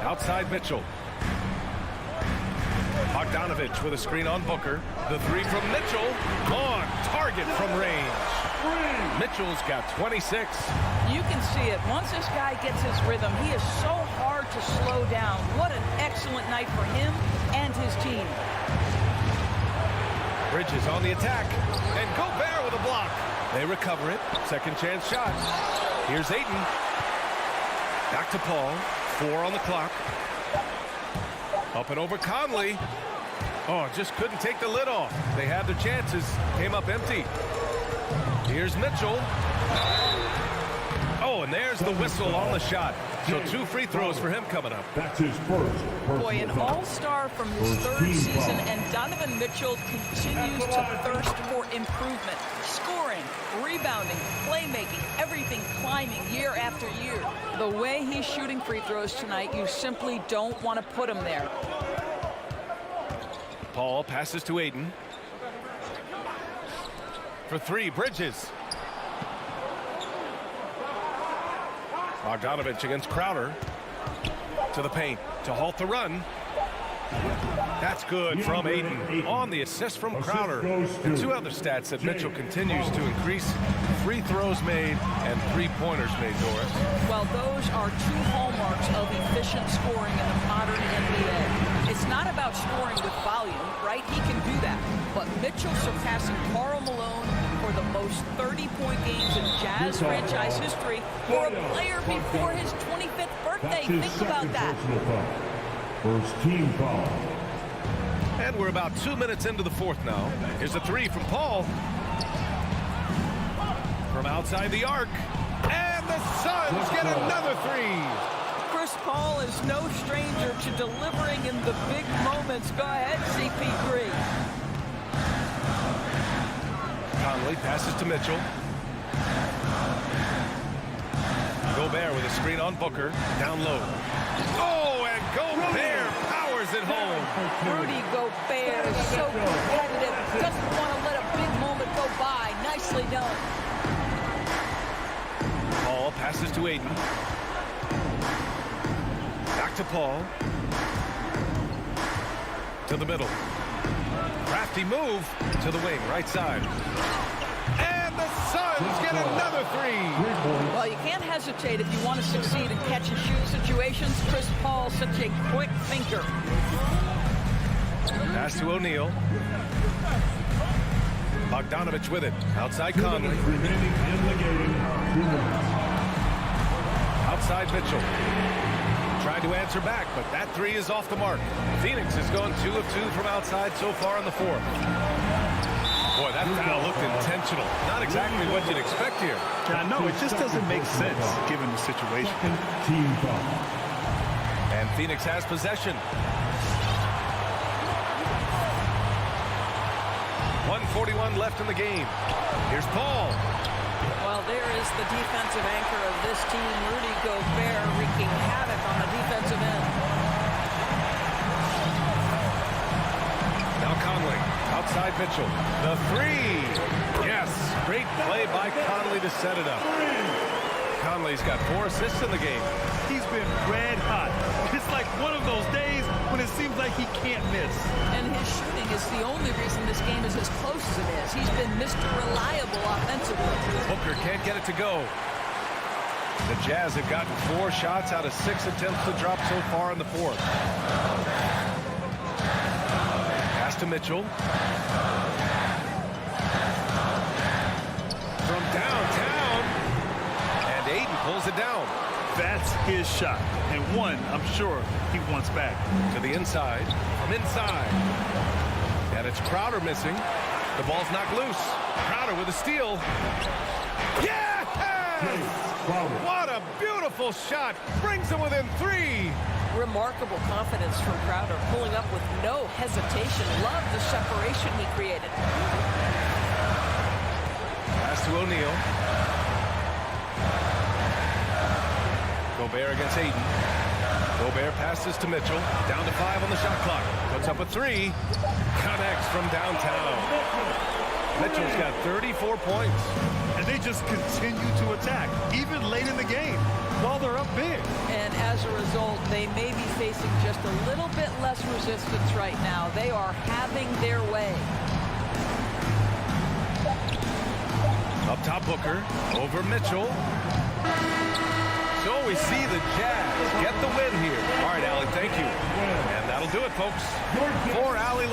F: Outside Mitchell. Bogdanovic with a screen on Booker. The 3 from Mitchell. On target from range. Mitchell's got 26.
B: You can see it. Once this guy gets his rhythm, he is so hard to slow down. What an excellent night for him and his team.
F: Bridges on the attack. And Gobert with a block. They recover it. Second chance shot. Here's Ayton. Back to Paul. 4 on the clock. Up and over Conley. Oh, just couldn't take the lid off. They had their chances. Came up empty. Here's Mitchell. Oh, and there's the whistle on the shot. So 2 free throws for him coming up.
D: That's his first.
B: Boy, an all-star from his 3rd season, and Donovan Mitchell continues to thirst for improvement. Scoring, rebounding, playmaking, everything climbing year after year. The way he's shooting free throws tonight, you simply don't want to put him there.
F: Paul passes to Aiden. For three, Bridges. Bogdanovich against Crowder. To the paint to halt the run. That's good from Aiden on the assist from Crowder. And two other stats that Mitchell continues to increase: free throws made and three-pointers made, Doris.
B: Well, those are two hallmarks of efficient scoring in the modern NBA. It's not about scoring with volume, right? He can do that. But Mitchell surpassing Karl Malone for the most 30-point games in Jazz franchise history for a player before his 25th birthday. Think about that.
D: First team foul.
F: And we're about 2 minutes into the fourth now. Here's a three from Paul. From outside the arc. And the Suns get another three.
B: Chris Paul is no stranger to delivering in the big moments. Go ahead, CP3.
F: Conley passes to Mitchell. Gobert with a screen on Booker. Down low. Oh, and Gobert powers it home.
B: Rudy Gobert is so competitive. Doesn't want to let a big moment go by. Nicely done.
F: Paul passes to Aiden. Back to Paul. To the middle. Crafty move to the wing, right side. And the Suns get another three.
B: Well, you can't hesitate if you want to succeed in catch-and-shoot situations. Chris Paul, such a quick thinker.
F: Pass to O'Neal. Bogdanovich with it. Outside Conley. Outside Mitchell. Tried to answer back, but that three is off the mark. Phoenix has gone 2 of 2 from outside so far in the fourth. Boy, that foul looked intentional. Not exactly what you'd expect here.
H: I know, it just doesn't make sense given the situation.
D: Team foul.
F: And Phoenix has possession. 1:41 left in the game. Here's Paul.
B: Well, there is the defensive anchor of this team, Rudy Gobert, wreaking havoc on the defensive end.
F: Now Conley, outside Mitchell. The three. Yes, great play by Conley to set it up. Conley's got 4 assists in the game.
H: He's been red hot. It's like one of those days when it seems like he can't miss.
B: And his shooting is the only reason this game is as close as it is. He's been Mr. Reliable offensively.
F: Booker can't get it to go. The Jazz have gotten 4 shots out of 6 attempts to drop so far in the fourth. Pass to Mitchell. From downtown. And Aiden pulls it down.
H: That's his shot, and one I'm sure he wants back.
F: To the inside, from inside. And it's Crowder missing. The ball's knocked loose. Crowder with a steal. Yes! What a beautiful shot. Brings them within 3.
E: Remarkable confidence from Crowder, pulling up with no hesitation. Love the separation he created.
F: Pass to O'Neal. Gobert against Aiden. Gobert passes to Mitchell. Down to 5 on the shot clock. Puts up a 3. Connects from downtown. Mitchell's got 34 points.
H: And they just continue to attack, even late in the game, while they're up big.
B: And as a result, they may be facing just a little bit less resistance right now. They are having their way.
F: Up top, Booker. Over Mitchell. So we see the Jazz get the win here. All right, Allie, thank you. And that'll do it, folks. For Allie.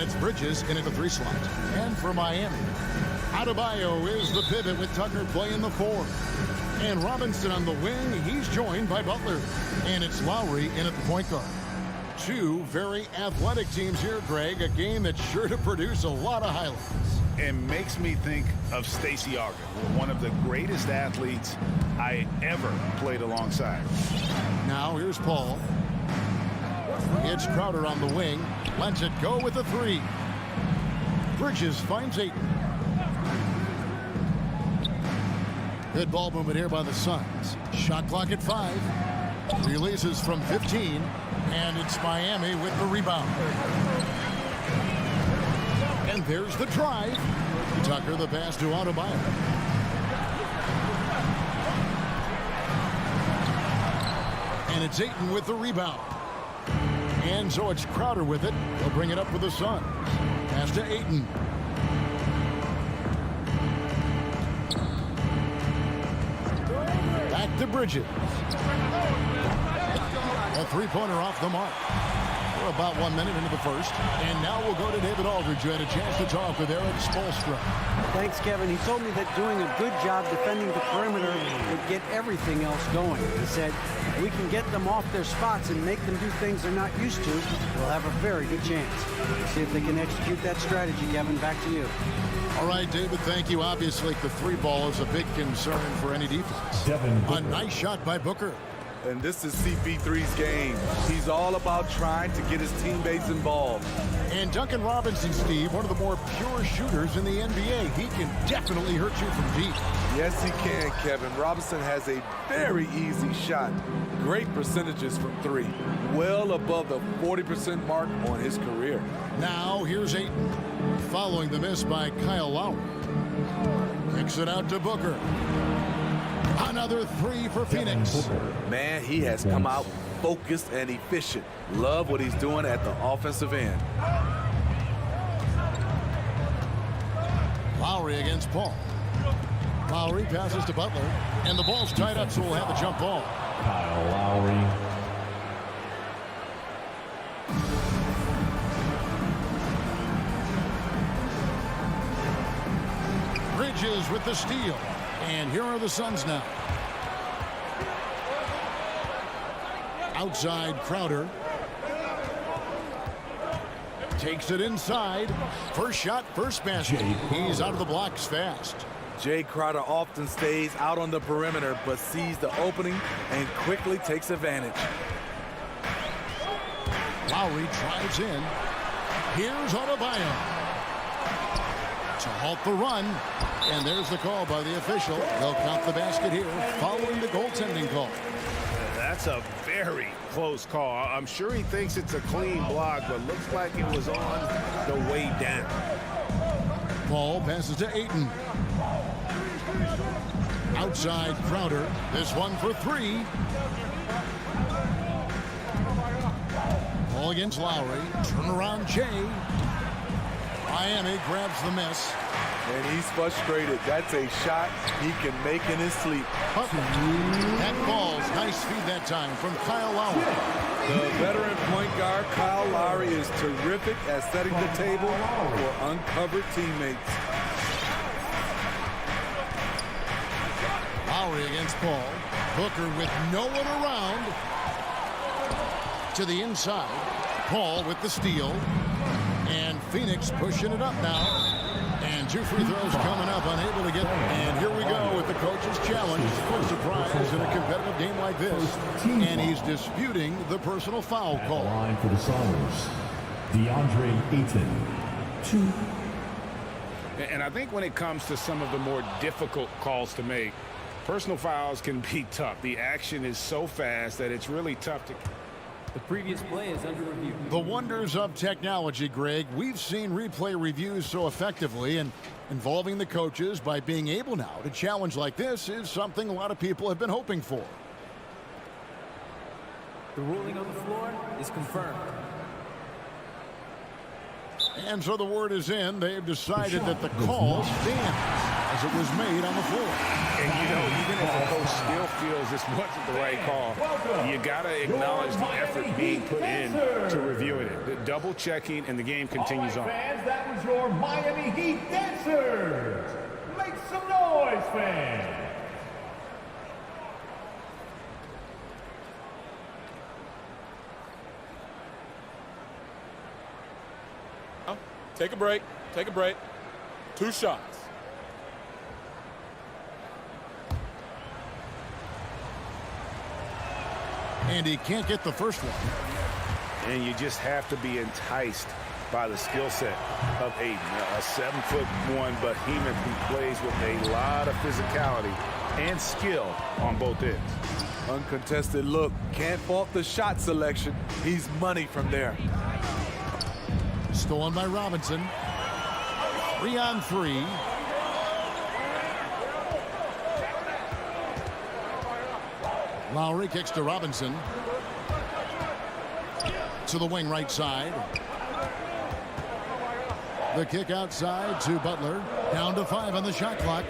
A: Gets Bridges in at the 3 slot. And for Miami, Adebayo is the pivot with Tucker playing the 4. And Robinson on the wing. He's joined by Butler. And it's Lowry in at the point guard. Two very athletic teams here, Greg. A game that's sure to produce a lot of highlights.
C: It makes me think of Stacey Augmon, one of the greatest athletes I ever played alongside.
A: Now here's Paul. It's Crowder on the wing. Lets it go with the 3. Bridges finds Ayton. Good ball movement here by the Suns. Shot clock at 5. Releases from 15. And it's Miami with the rebound. And there's the drive. Tucker the pass to Adebayo. And it's Ayton with the rebound. And so it's Crowder with it. He'll bring it up for the Suns. Pass to Ayton. Back to Bridges. A 3-pointer off the mark. We're about 1 minute into the first. And now we'll go to David Aldridge, who had a chance to talk with Eric Spoelstra.
J: Thanks, Kevin. He told me that doing a good job defending the perimeter would get everything else going. He said, if we can get them off their spots and make them do things they're not used to, we'll have a very good chance. We'll see if they can execute that strategy, Kevin. Back to you.
A: All right, David, thank you. Obviously, the 3 ball is a big concern for any defense. A nice shot by Booker.
G: And this is CP3's game. He's all about trying to get his teammates involved.
A: And Duncan Robinson, Steve, one of the more pure shooters in the NBA. He can definitely hurt you from deep.
G: Yes, he can, Kevin. Robinson has a very easy shot. Great percentages from 3. Well above the 40% mark on his career.
A: Now, here's Ayton. Following the miss by Kyle Lowry. Kicks it out to Booker. Another 3 for Phoenix.
G: Man, he has come out focused and efficient. Love what he's doing at the offensive end.
A: Lowry against Paul. Lowry passes to Butler. And the ball's tied up, so we'll have a jump ball.
D: Kyle Lowry.
A: Bridges with the steal. And here are the Suns now. Outside Crowder. Takes it inside. First shot, first basket. He's out of the blocks fast.
G: Jay Crowder often stays out on the perimeter but sees the opening and quickly takes advantage.
A: Lowry drives in. Here's Adebayo to halt the run. And there's the call by the official. They'll count the basket here following the goaltending call.
C: That's a very close call. I'm sure he thinks it's a clean block, but looks like it was on the way down.
A: Paul passes to Ayton. Outside Crowder. This one for 3. Ball against Lowry. Turnaround Jay. Miami grabs the miss.
G: And he's frustrated. That's a shot he can make in his sleep.
A: That ball's nice feed that time from Kyle Lowry.
G: The veteran point guard, Kyle Lowry, is terrific at setting the table for uncovered teammates.
A: Lowry against Paul. Booker with no one around. To the inside. Paul with the steal. And Phoenix pushing it up now. And 2 free throws coming up, unable to get. And here we go with the coach's challenge. No surprise in a competitive game like this. And he's disputing the personal foul call.
D: Line for the Suns, DeAndre Ayton, 2.
C: And I think when it comes to some of the more difficult calls to make, personal fouls can be tough. The action is so fast that it's really tough to.
K: The previous play is under review.
A: The wonders of technology, Greg. We've seen replay reviews so effectively, and involving the coaches by being able now to challenge like this is something a lot of people have been hoping for.
K: The ruling on the floor is confirmed.
A: And so the word is in. They've decided that the call stands. as it was made on the floor.
C: And, you know, even if a coach still feels this wasn't the right call, you got to acknowledge the effort being put in to reviewing it. The double checking, and the game continues on.
D: Fans, that was your Miami Heat dancers. Make some noise, fans.
G: Take a break. Take a break. 2 shots.
A: And he can't get the first one.
C: And you just have to be enticed by the skill set of Ayton, a 7'1" behemoth who plays with a lot of physicality and skill on both ends.
G: Uncontested look. Can't fault the shot selection. He's money from there.
A: Stolen by Robinson. 3-on-3. Lowry kicks to Robinson. To the wing right side. The kick outside to Butler. Down to 5 on the shot clock.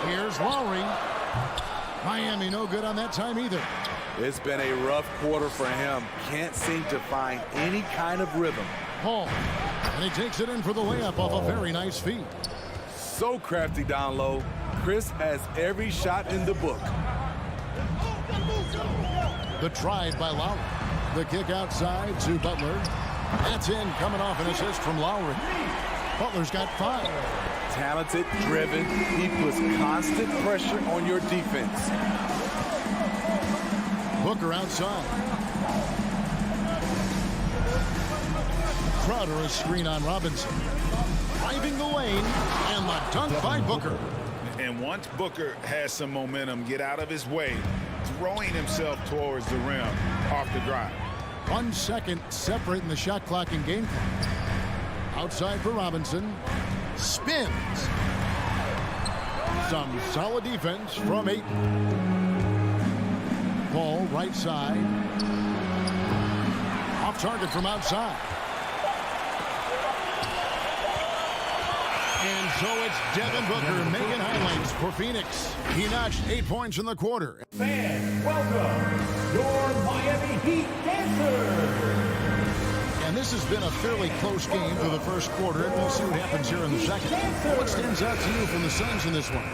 A: Here's Lowry. Miami no good on that time either.
G: It's been a rough quarter for him. Can't seem to find any kind of rhythm.
A: Paul. And he takes it in for the layup off a very nice feed.
G: So crafty down low. Chris has every shot in the book.
A: The drive by Lowry. The kick outside to Butler. That's in, coming off an assist from Lowry. Butler's got 5.
G: Talented, driven. He puts constant pressure on your defense.
A: Booker outside. Crowder a screen on Robinson. Driving the lane, and the dunk by Booker.
C: And once Booker has some momentum, get out of his way, throwing himself towards the rim off the drive.
A: 1 second separating the shot clock and game clock. Outside for Robinson. Spins. Some solid defense from Ayton. Ball right side. Off target from outside. And so it's Devin Booker making highlights for Phoenix. He notched 8 points in the quarter.
D: Fans, welcome your Miami Heat dancers.
A: And this has been a fairly close game for the first quarter, and we'll see what happens here in the second. What stands out to you from the Suns in this one?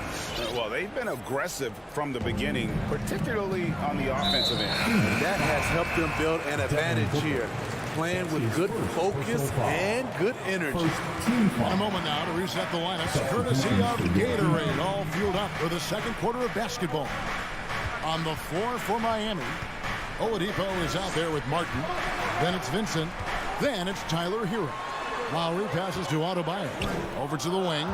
C: Well, they've been aggressive from the beginning, particularly on the offensive end.
G: That has helped them build an advantage here. Playing with good focus and good energy.
A: In a moment now to reset the lineups, courtesy of Gatorade, all fueled up for the second quarter of basketball. On the floor for Miami, Oladipo is out there with Martin. Then it's Vincent. Then it's Tyler Hero. Lowry passes to Adebayo. Over to the wing.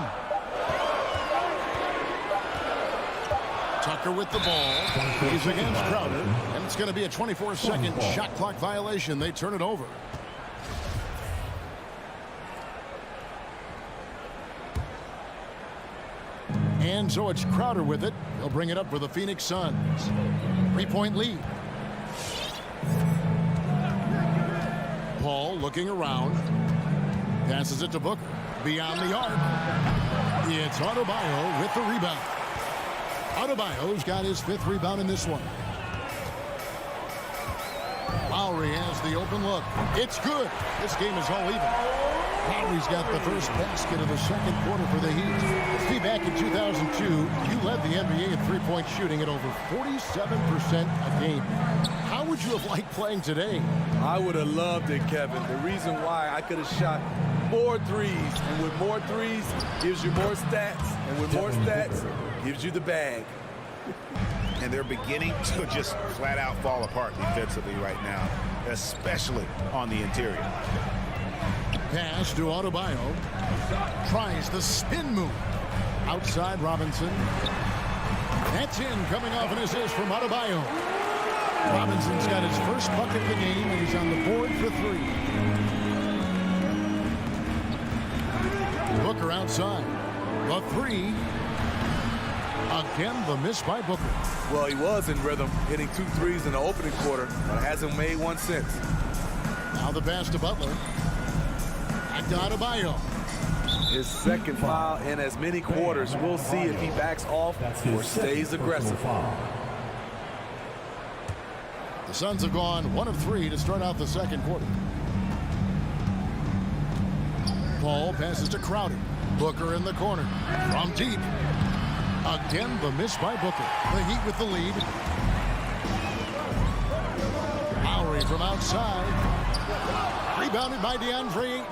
A: Tucker with the ball. He's against Crowder. And it's going to be a 24-second shot clock violation. They turn it over. And so it's Crowder with it. They'll bring it up for the Phoenix Suns. 3-point lead. Paul looking around. Passes it to Booker. Beyond the arc. It's Adebayo with the rebound. Adebayo's got his 5th rebound in this one. Lowry has the open look. It's good. This game is all even. Lowry's got the first basket of the second quarter for the Heat. See, back in 2002, you led the NBA in three-point shooting at over 47% a game. How would you have liked playing today?
G: I would have loved it, Kevin. The reason why I could have shot more threes, and with more threes gives you more stats, and with more stats gives you the bag.
C: And they're beginning to just flat out fall apart defensively right now, especially on the interior.
A: Pass to Adebayo. Tries the spin move. Outside Robinson. That's in, coming off an assist from Adebayo. Robinson's got his first bucket of the game, and he's on the board for 3. Booker outside. The 3. Again, the miss by Booker.
G: Well, he was in rhythm, hitting 2 threes in the opening quarter, but hasn't made one since.
A: Now the pass to Butler. Back to Adebayo.
G: His second foul in as many quarters. We'll see if he backs off or stays aggressive.
A: The Suns have gone 1 of 3 to start out the second quarter. Paul passes to Crowder. Booker in the corner. From deep. Again, the miss by Booker. The Heat with the lead. Lowry from outside. Rebounded by DeAndre Ayton.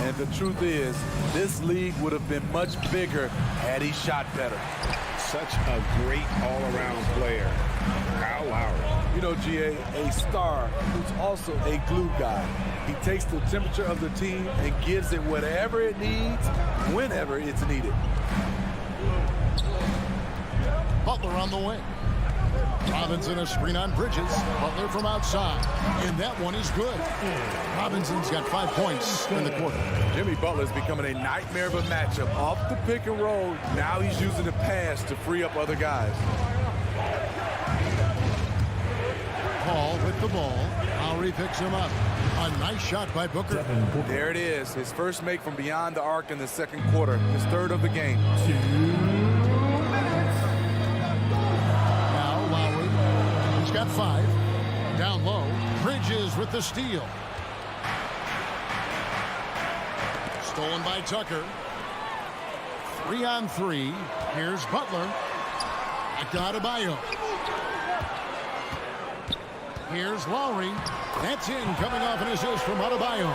G: And the truth is, this league would have been much bigger had he shot better.
C: Such a great all-around player, Kyle Lowry.
G: You know, GA, a star who's also a glue guy. He takes the temperature of the team and gives it whatever it needs, whenever it's needed.
A: Butler on the wing. Robinson a screen on Bridges. Butler from outside. And that one is good. Robinson's got 5 points in the quarter.
G: Jimmy Butler's becoming a nightmare of a matchup. Off the pick and roll, now he's using the pass to free up other guys.
A: Paul with the ball. Lowry picks him up. A nice shot by Booker.
G: There it is. His first make from beyond the arc in the second quarter. His third of the game.
A: Now Lowry. He's got 5. Down low. Bridges with the steal. Stolen by Tucker. 3 on 3. Here's Butler. Back to Adebayo. Here's Lowry. That's in, coming off an assist from Adebayo.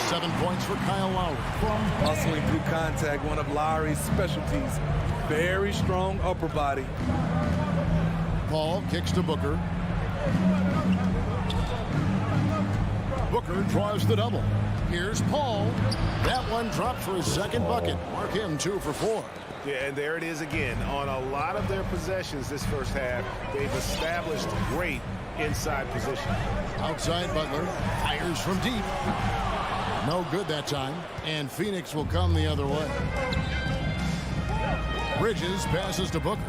A: 7 points for Kyle Lowry.
G: Hustling through contact, one of Lowry's specialties. Very strong upper body.
A: Paul kicks to Booker. Booker draws the double. Here's Paul. That one dropped for his second bucket. Mark him 2 for 4.
C: Yeah, and there it is again. On a lot of their possessions this first half, they've established great inside position.
A: Outside Butler. Fires from deep. No good that time. And Phoenix will come the other way. Bridges passes to Booker.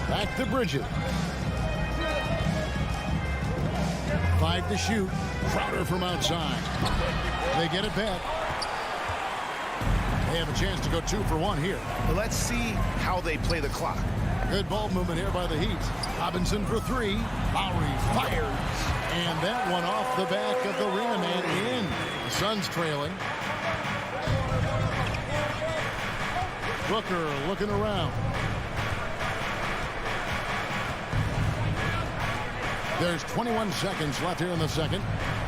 A: Back to Bridges. 5 to shoot. Crowder from outside. They get it back. They have a chance to go 2 for 1 here.
C: Let's see how they play the clock.
A: Good ball movement here by the Heat. Robinson for 3. Lowry fires. And that one off the back of the rim and in. The Suns trailing. Booker looking around. There's 21 seconds left here in the second.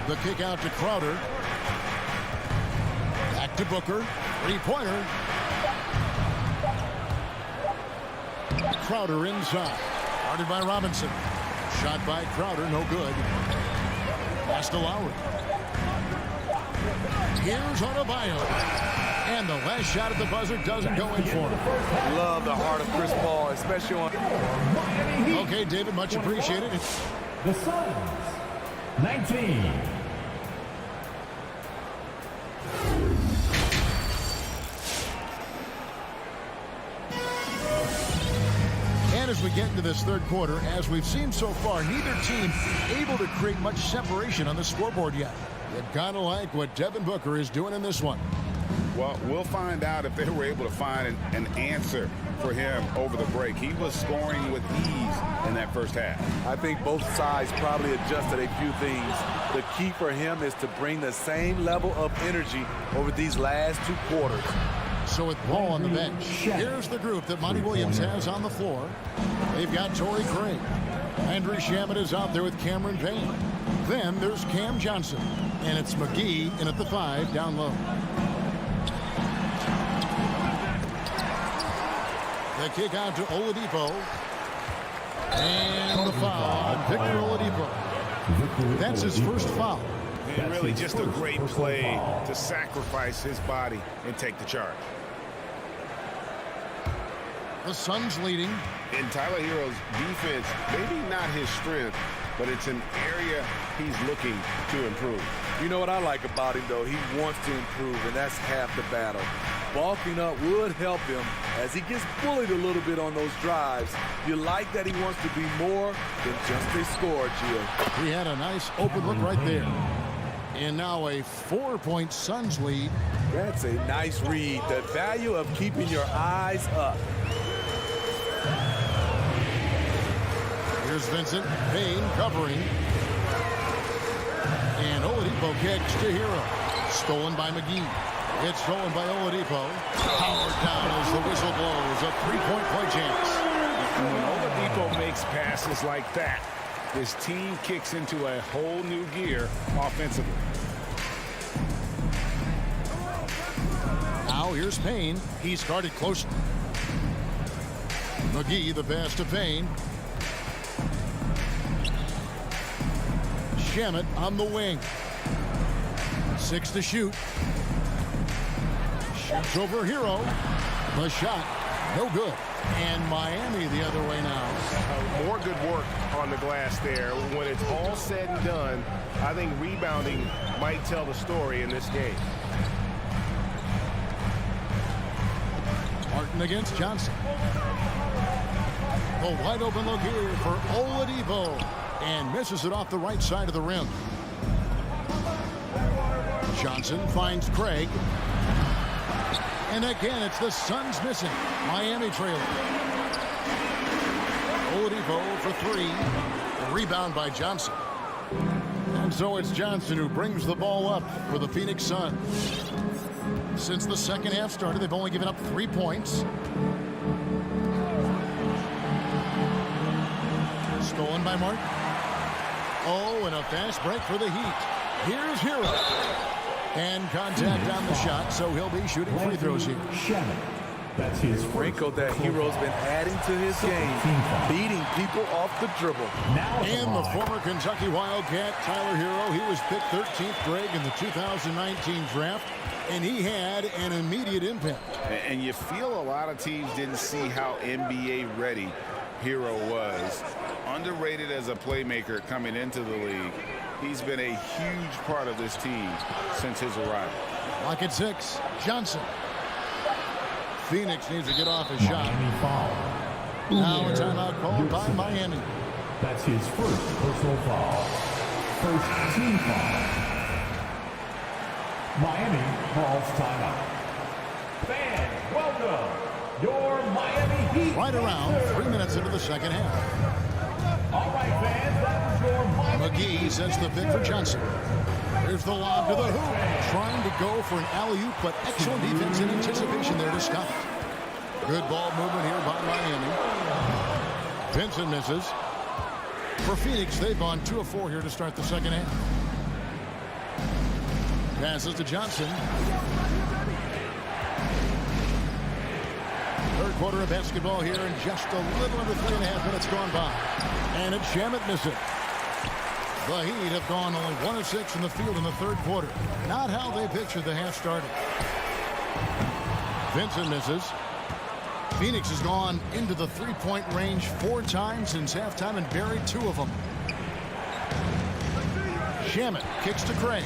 A: The kick out to Crowder. Back to Booker. 3-pointer. Crowder inside. Guarded by Robinson. Shot by Crowder, no good. Pass to Lowry. Here's Adebayo. And the last shot at the buzzer doesn't go in for him.
G: Love the heart of Chris Paul, especially on...
A: Okay, David, much appreciated.
D: The Suns, 19.
A: And as we get into this third quarter, as we've seen so far, neither team able to create much separation on the scoreboard yet. You gotta like what Devin Booker is doing in this one.
C: Well, we'll find out if they were able to find an answer for him over the break. He was scoring with ease in that first half.
G: I think both sides probably adjusted a few things. The key for him is to bring the same level of energy over these last 2 quarters.
A: So with Paul on the bench, here's the group that Monty Williams has on the floor. They've got Torrey Craig. Andrew Shamet is out there with Cameron Payne. Then there's Cam Johnson. And it's McGee in at the 5 down low. The kick out to Oladipo. And the foul on Victor Oladipo. That's his first foul.
C: And really just a great play to sacrifice his body and take the charge.
A: The Suns leading.
C: In Tyler Hero's defense, maybe not his strength, but it's an area he's looking to improve.
G: You know what I like about him, though? He wants to improve, and that's half the battle. Bulking up would help him as he gets bullied a little bit on those drives. You like that he wants to be more than just a scorer, Gio.
A: He had a nice open look right there. And now a 4-point Suns lead.
G: That's a nice read. The value of keeping your eyes up.
A: Here's Vincent Payne covering. And Oladipo kicks to Hero. Stolen by McGee. It's stolen by Oladipo. Powered down as the whistle blows. A 3-point play chance.
C: And when Oladipo makes passes like that, his team kicks into a whole new gear offensively.
A: Now here's Payne. He's guarded closely. McGee, the pass to Payne. Shamet on the wing. 6 to shoot. Shoots over Hero. The shot, no good. And Miami the other way now.
L: More good work on the glass there. When it's all said and done, I think rebounding might tell the story in this game.
A: Martin against Johnson. A wide open look here for Oladipo. And misses it off the right side of the rim. Johnson finds Craig. And again, it's the Suns missing. Miami trailing. Oladipo for 3. A rebound by Johnson. And so it's Johnson who brings the ball up for the Phoenix Suns. Since the second half started, they've only given up 3 points. Stolen by Martin. Oh, and a fast break for the Heat. Here's Hero. And contact on the shot, so he'll be shooting free throws here.
G: That's his wrinkle that Hero's been adding to his game, beating people off the dribble.
A: And the former Kentucky Wildcat, Tyler Hero, he was picked 13th grade in the 2019 draft, and he had an immediate impact.
C: And you feel a lot of teams didn't see how NBA ready Hero was. Underrated as a playmaker coming into the league. He's been a huge part of this team since his arrival.
A: Lock at 6. Johnson. Phoenix needs to get off his shot. Now a timeout called by Miami.
D: That's his first personal foul. First team foul. Miami calls timeout. Fans, welcome your Miami Heat.
A: Right around 3 minutes into the second half.
D: All right, fans, that was your Miami.
A: McGee sets the pick for Johnson. Here's the lob to the hoop. Trying to go for an alley-oop, but excellent defense in anticipation there to stop it. Good ball movement here by Miami. Vincent misses. For Phoenix, they've gone 2 of 4 here to start the second half. Passes to Johnson. Third quarter of basketball here, and just a little under 3.5 minutes gone by. And it's Shamet missing. The Heat have gone only 1 of 6 in the field in the third quarter. Not how they pictured the half started. Vincent misses. Phoenix has gone into the 3-point range 4 times since halftime and buried 2 of them. Shamet kicks to Craig.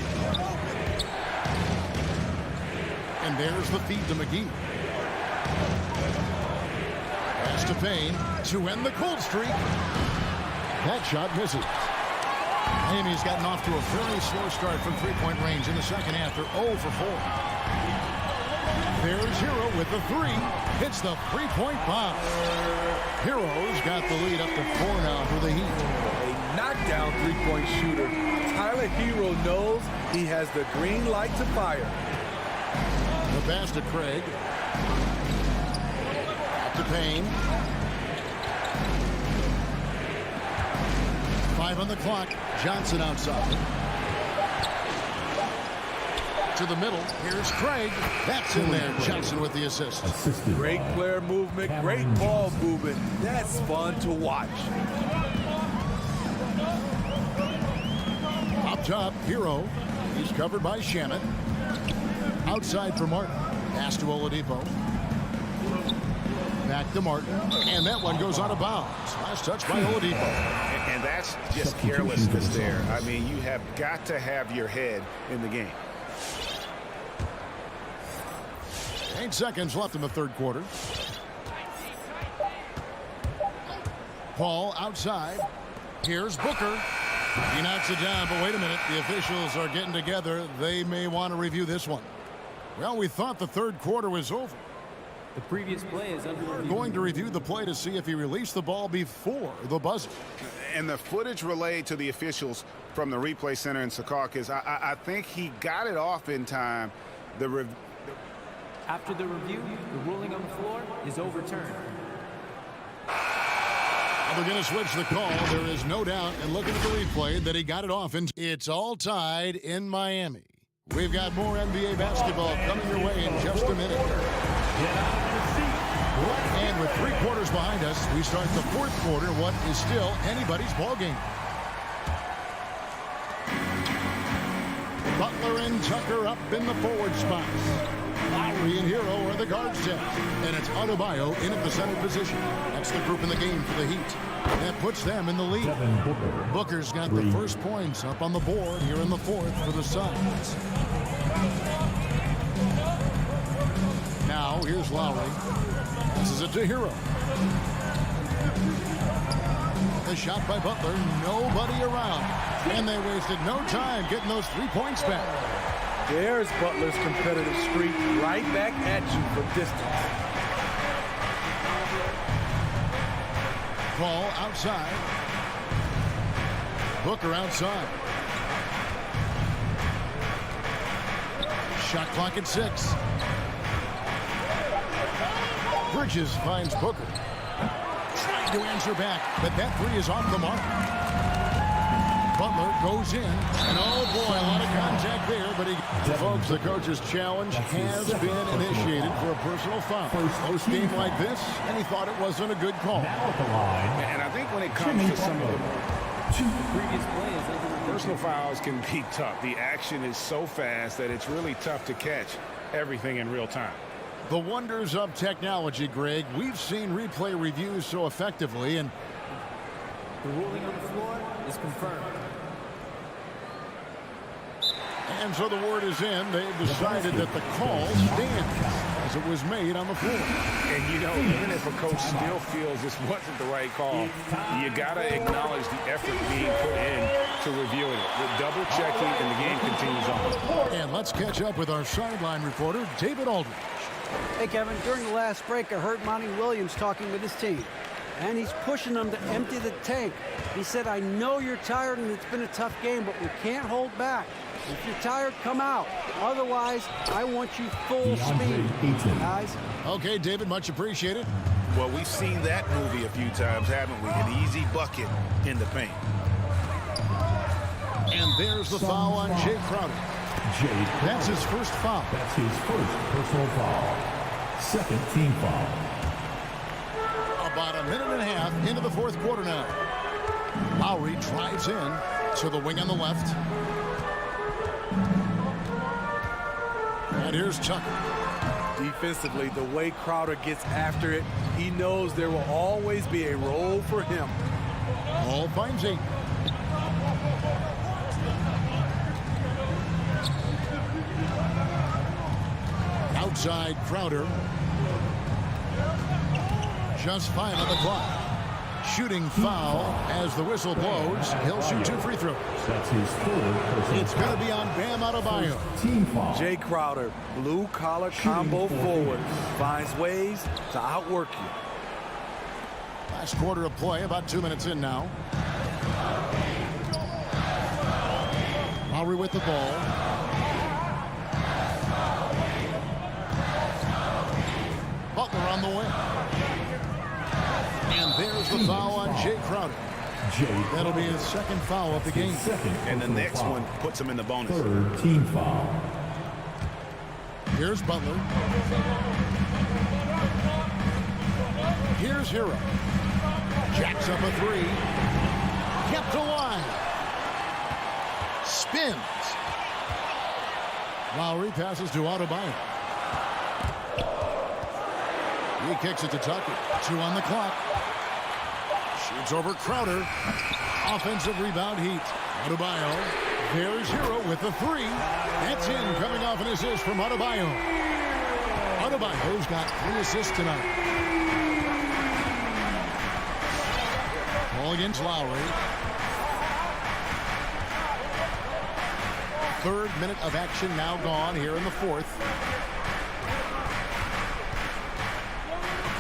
A: And there's the feed to McGee. Pass to Payne to end the cold streak. That shot misses. Miami's gotten off to a very slow start from 3-point range in the second half. They're 0 for 4. There's Hero with the 3. Hits the 3-point bomb. Hero's got the lead up to 4 now for the Heat.
G: A knockdown 3-point shooter. Tyler Hero knows he has the green light to fire.
A: The pass to Craig. Up to Payne. 5 on the clock. Johnson outside. To the middle. Here's Craig. That's in there. Johnson with the assist.
G: Great player movement. Great ball movement. That's fun to watch.
A: Up top, Hero. He's covered by Shamet. Outside for Martin. Pass to Oladipo. Back to Martin. And that one goes out of bounds. Last touch by Oladipo.
C: And that's just carelessness there. I mean, you have got to have your head in the game.
A: 8 seconds left in the third quarter. Paul outside. Here's Booker. He knocks it down, but wait a minute. The officials are getting together. They may want to review this one. Well, we thought the third quarter was over.
K: The previous play is under review.
A: Going to review the play to see if he released the ball before the buzzer.
C: And the footage relayed to the officials from the replay center in Secaucus, I think he got it off in time.
K: After the review, the ruling on the floor is overturned.
A: They're going to switch the call. There is no doubt, and looking at the replay, that he got it off. And it's all tied in Miami. We've got more NBA basketball coming your way in just a minute. And with 3 quarters behind us, we start the fourth quarter, what is still anybody's ball game. Butler and Tucker up in the forward spots. Lowry and Hero are the guard set. And it's Adebayo in at the center position. That's the group in the game for the Heat. That puts them in the lead. Booker's got the first points up on the board here in the fourth for the Suns. Now, here's Lowry. This is it to Hero. The shot by Butler. Nobody around. And they wasted no time getting those 3 points back.
G: There's Butler's competitive streak right back at you for distance.
A: Paul outside. Booker outside. Shot clock at 6. Bridges finds Booker. Trying to answer back, but that 3 is off the mark. Butler goes in, and oh boy, a lot of contact there, but folks, the coach's challenge has been initiated for a personal foul. Post game like this, and he thought it wasn't a good call.
C: And I think when it comes to some of the
K: Previous play is under review.
C: personal fouls can be tough. The action is so fast that it's really tough to catch everything in real time.
A: The wonders of technology, Greg. We've seen replay reviews so effectively, and
K: The ruling on the floor is confirmed.
A: And so the word is in. They've decided that the call stands as it was made on the floor.
C: And, you know, even if a coach still feels this wasn't the right call, you got to acknowledge the effort being put in to reviewing it. With double checking, and the game continues on.
A: And let's catch up with our sideline reporter, David Aldridge.
J: Hey, Kevin, during the last break, I heard Monty Williams talking with his team. And he's pushing them to empty the tank. He said, I know you're tired and it's been a tough game, but we can't hold back. If you're tired, come out. Otherwise, I want you full speed, guys.
A: Okay, David, much appreciated.
C: Well, we've seen that movie a few times, haven't we? An easy bucket in the paint.
A: And there's the foul on Jay Crowder. That's his first foul.
D: That's his first personal foul. Second team foul.
A: About a minute and a half into the fourth quarter now. Lowry drives in to the wing on the left. And here's Tucker.
G: Defensively, the way Crowder gets after it, he knows there will always be a role for him.
A: Ball finds 8. Outside Crowder. Just 5 on the clock. Shooting foul as the whistle blows. He'll shoot 2 free throws.
D: That's his third personal
A: It's going to be on Bam Adebayo.
D: team foul.
G: Jay Crowder, blue-collar combo forward, finds ways to outwork you.
A: Last quarter of play, about 2 minutes in now. Lowry with the ball. Butler on the wing. And there's the foul on Jay Crowder. That'll be his second foul of the game.
C: And the next one puts him in the bonus.
D: Third team foul.
A: Here's Butler. Here's Hero. Jacks up a 3. Kept alive. Spins. Lowry passes to Adebayo. He kicks it to Tucker. 2 on the clock. Shoots over Crowder. Offensive rebound, Heat. Adebayo. There's Hero with the 3. That's in, coming off an assist from Adebayo. Adebayo's got 3 assists tonight. Ball against Lowry. 3rd minute of action now gone here in the 4th.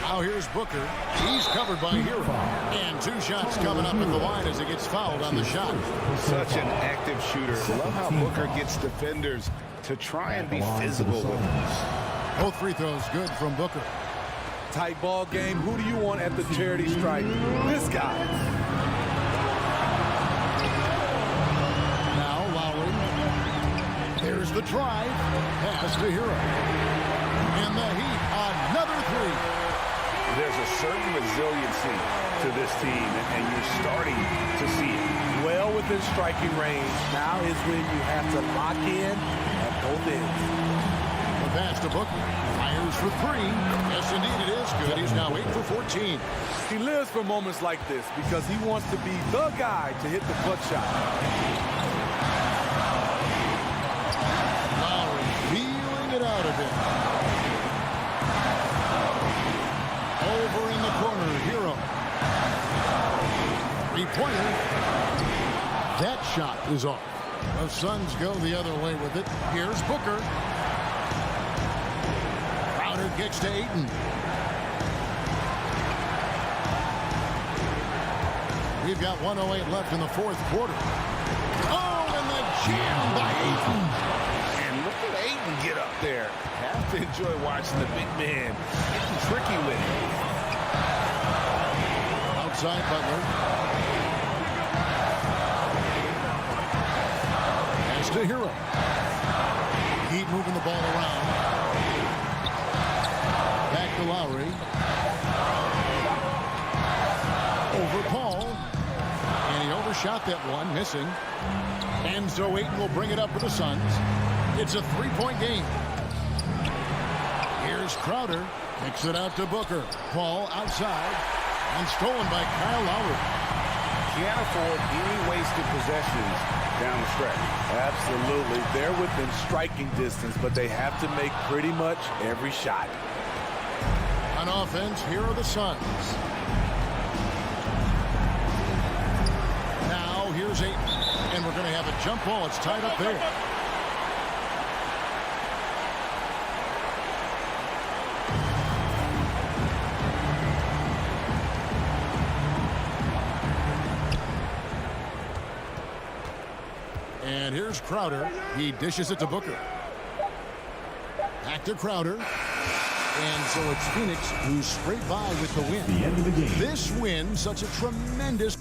A: Now here's Booker. He's covered by Hero. And 2 shots coming up at the line as he gets fouled on the shot.
C: Such an active shooter. Love how Booker gets defenders to try and be physical with him.
A: Both free throws good from Booker.
G: Tight ball game. Who do you want at the charity stripe? This guy.
A: Now Lowry. There's the drive. Pass to Hero. And the Heat, another 3.
C: There's a certain resiliency to this team, and you're starting to see it.
G: Well within striking range. Now is when you have to lock in at both ends.
A: The pass to Booker. Fires for 3. Yes, indeed it is good. He's now 8 for 14.
G: He lives for moments like this because he wants to be the guy to hit the clutch shot.
A: Lowry feeling it out a bit. Over in the corner, Hero. 3-pointer. That shot is off. The Suns go the other way with it. Here's Booker. Crowder kicks to Ayton. We've got 1:08 left in the 4th quarter. Oh, and the jam by Ayton.
C: And look at Ayton get up there. Have to enjoy watching the big man getting tricky with it.
A: Outside Butler. Pass to Hero. Heat moving the ball around. Back to Lowry. Over Paul. And he overshot that one, missing. And so Ayton will bring it up for the Suns. It's a 3-point game. Here's Crowder. Kicks it out to Booker. Paul outside. And stolen by Kyle Lowry.
C: Can't afford any wasted possessions down the stretch.
G: Absolutely. They're within striking distance, but they have to make pretty much every shot.
A: On offense, here are the Suns. Now, here's Ayton. And we're going to have a jump ball. It's tied up there. And here's Crowder. He dishes it to Booker. Back to Crowder. And so it's Phoenix who's straight by with the win.
D: The end of the game.
A: This win, such a tremendous...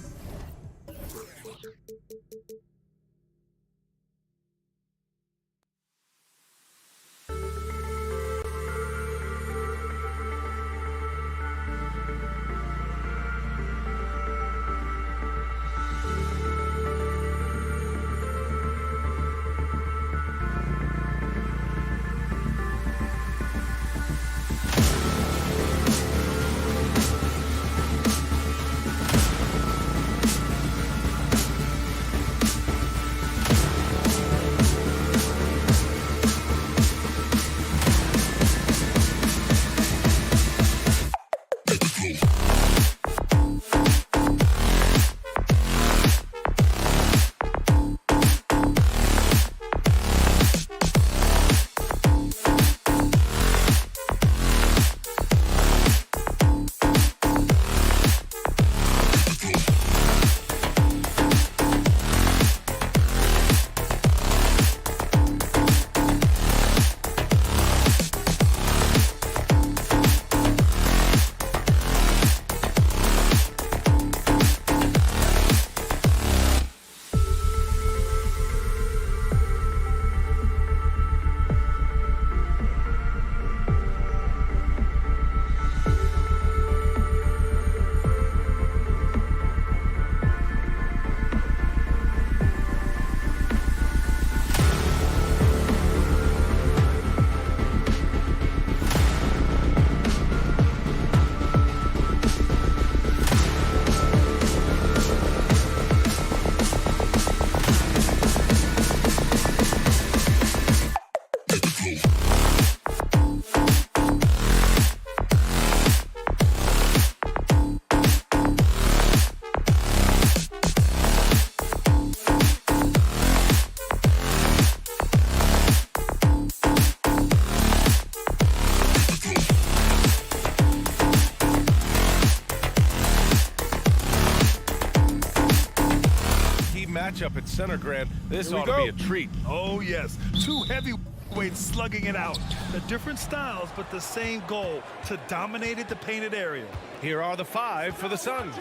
F: matchup at center, Grant. This ought to be a treat.
H: Oh, yes. Two heavyweights slugging it out. The different styles, but the same goal, to dominate the painted area.
F: Here are the 5 for the Suns.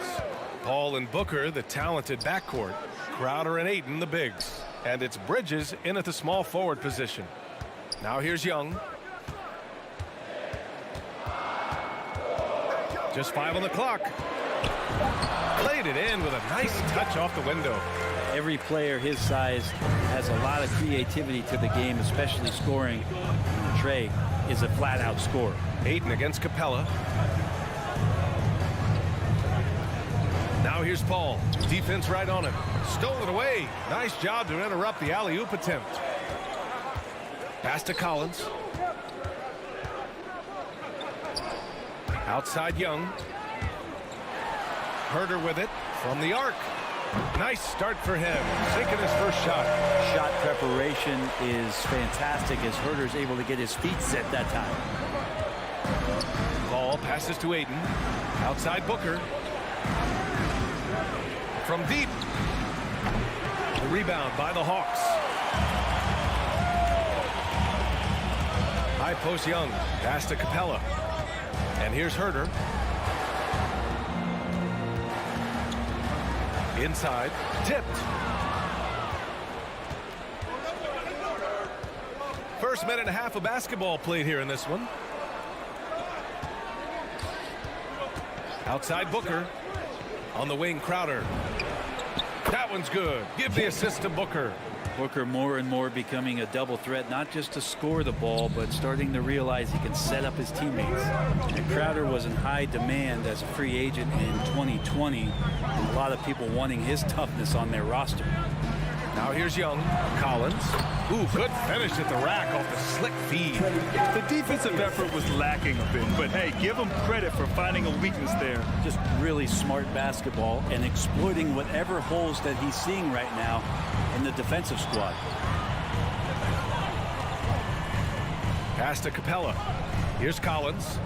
F: Paul and Booker, the talented backcourt. Crowder and Ayton, the bigs. And it's Bridges in at the small forward position. Now here's Young. Just 5 on the clock. Played it in with a nice touch off the window.
I: Every player his size has a lot of creativity to the game, especially scoring. Trey is a flat-out scorer.
F: Ayton against Capella. Now here's Paul. Defense right on him. Stole it away. Nice job to interrupt the alley-oop attempt. Pass to Collins. Outside Young. Herder with it from the arc. Nice start for him. Sinking his first shot.
I: Shot preparation is fantastic as Herder's able to get his feet set that time.
F: Ball passes to Ayton. Outside Booker. From deep. The rebound by the Hawks. High post Young. Pass to Capella. And here's Herder. Inside. Tipped. First minute and a half of basketball played here in this one. Outside Booker. On the wing, Crowder. That one's good. Give the assist to Booker.
I: Booker more and more becoming a double threat, not just to score the ball, but starting to realize he can set up his teammates. And Crowder was in high demand as a free agent in 2020. And a lot of people wanting his toughness on their roster.
F: Now here's Young. Collins. Ooh, good finish at the rack off the slick feed.
H: The defensive effort was lacking a bit, but hey, give him credit for finding a weakness there.
I: Just really smart basketball and exploiting whatever holes that he's seeing right now in the defensive squad.
F: Pass to Capella. Here's Collins.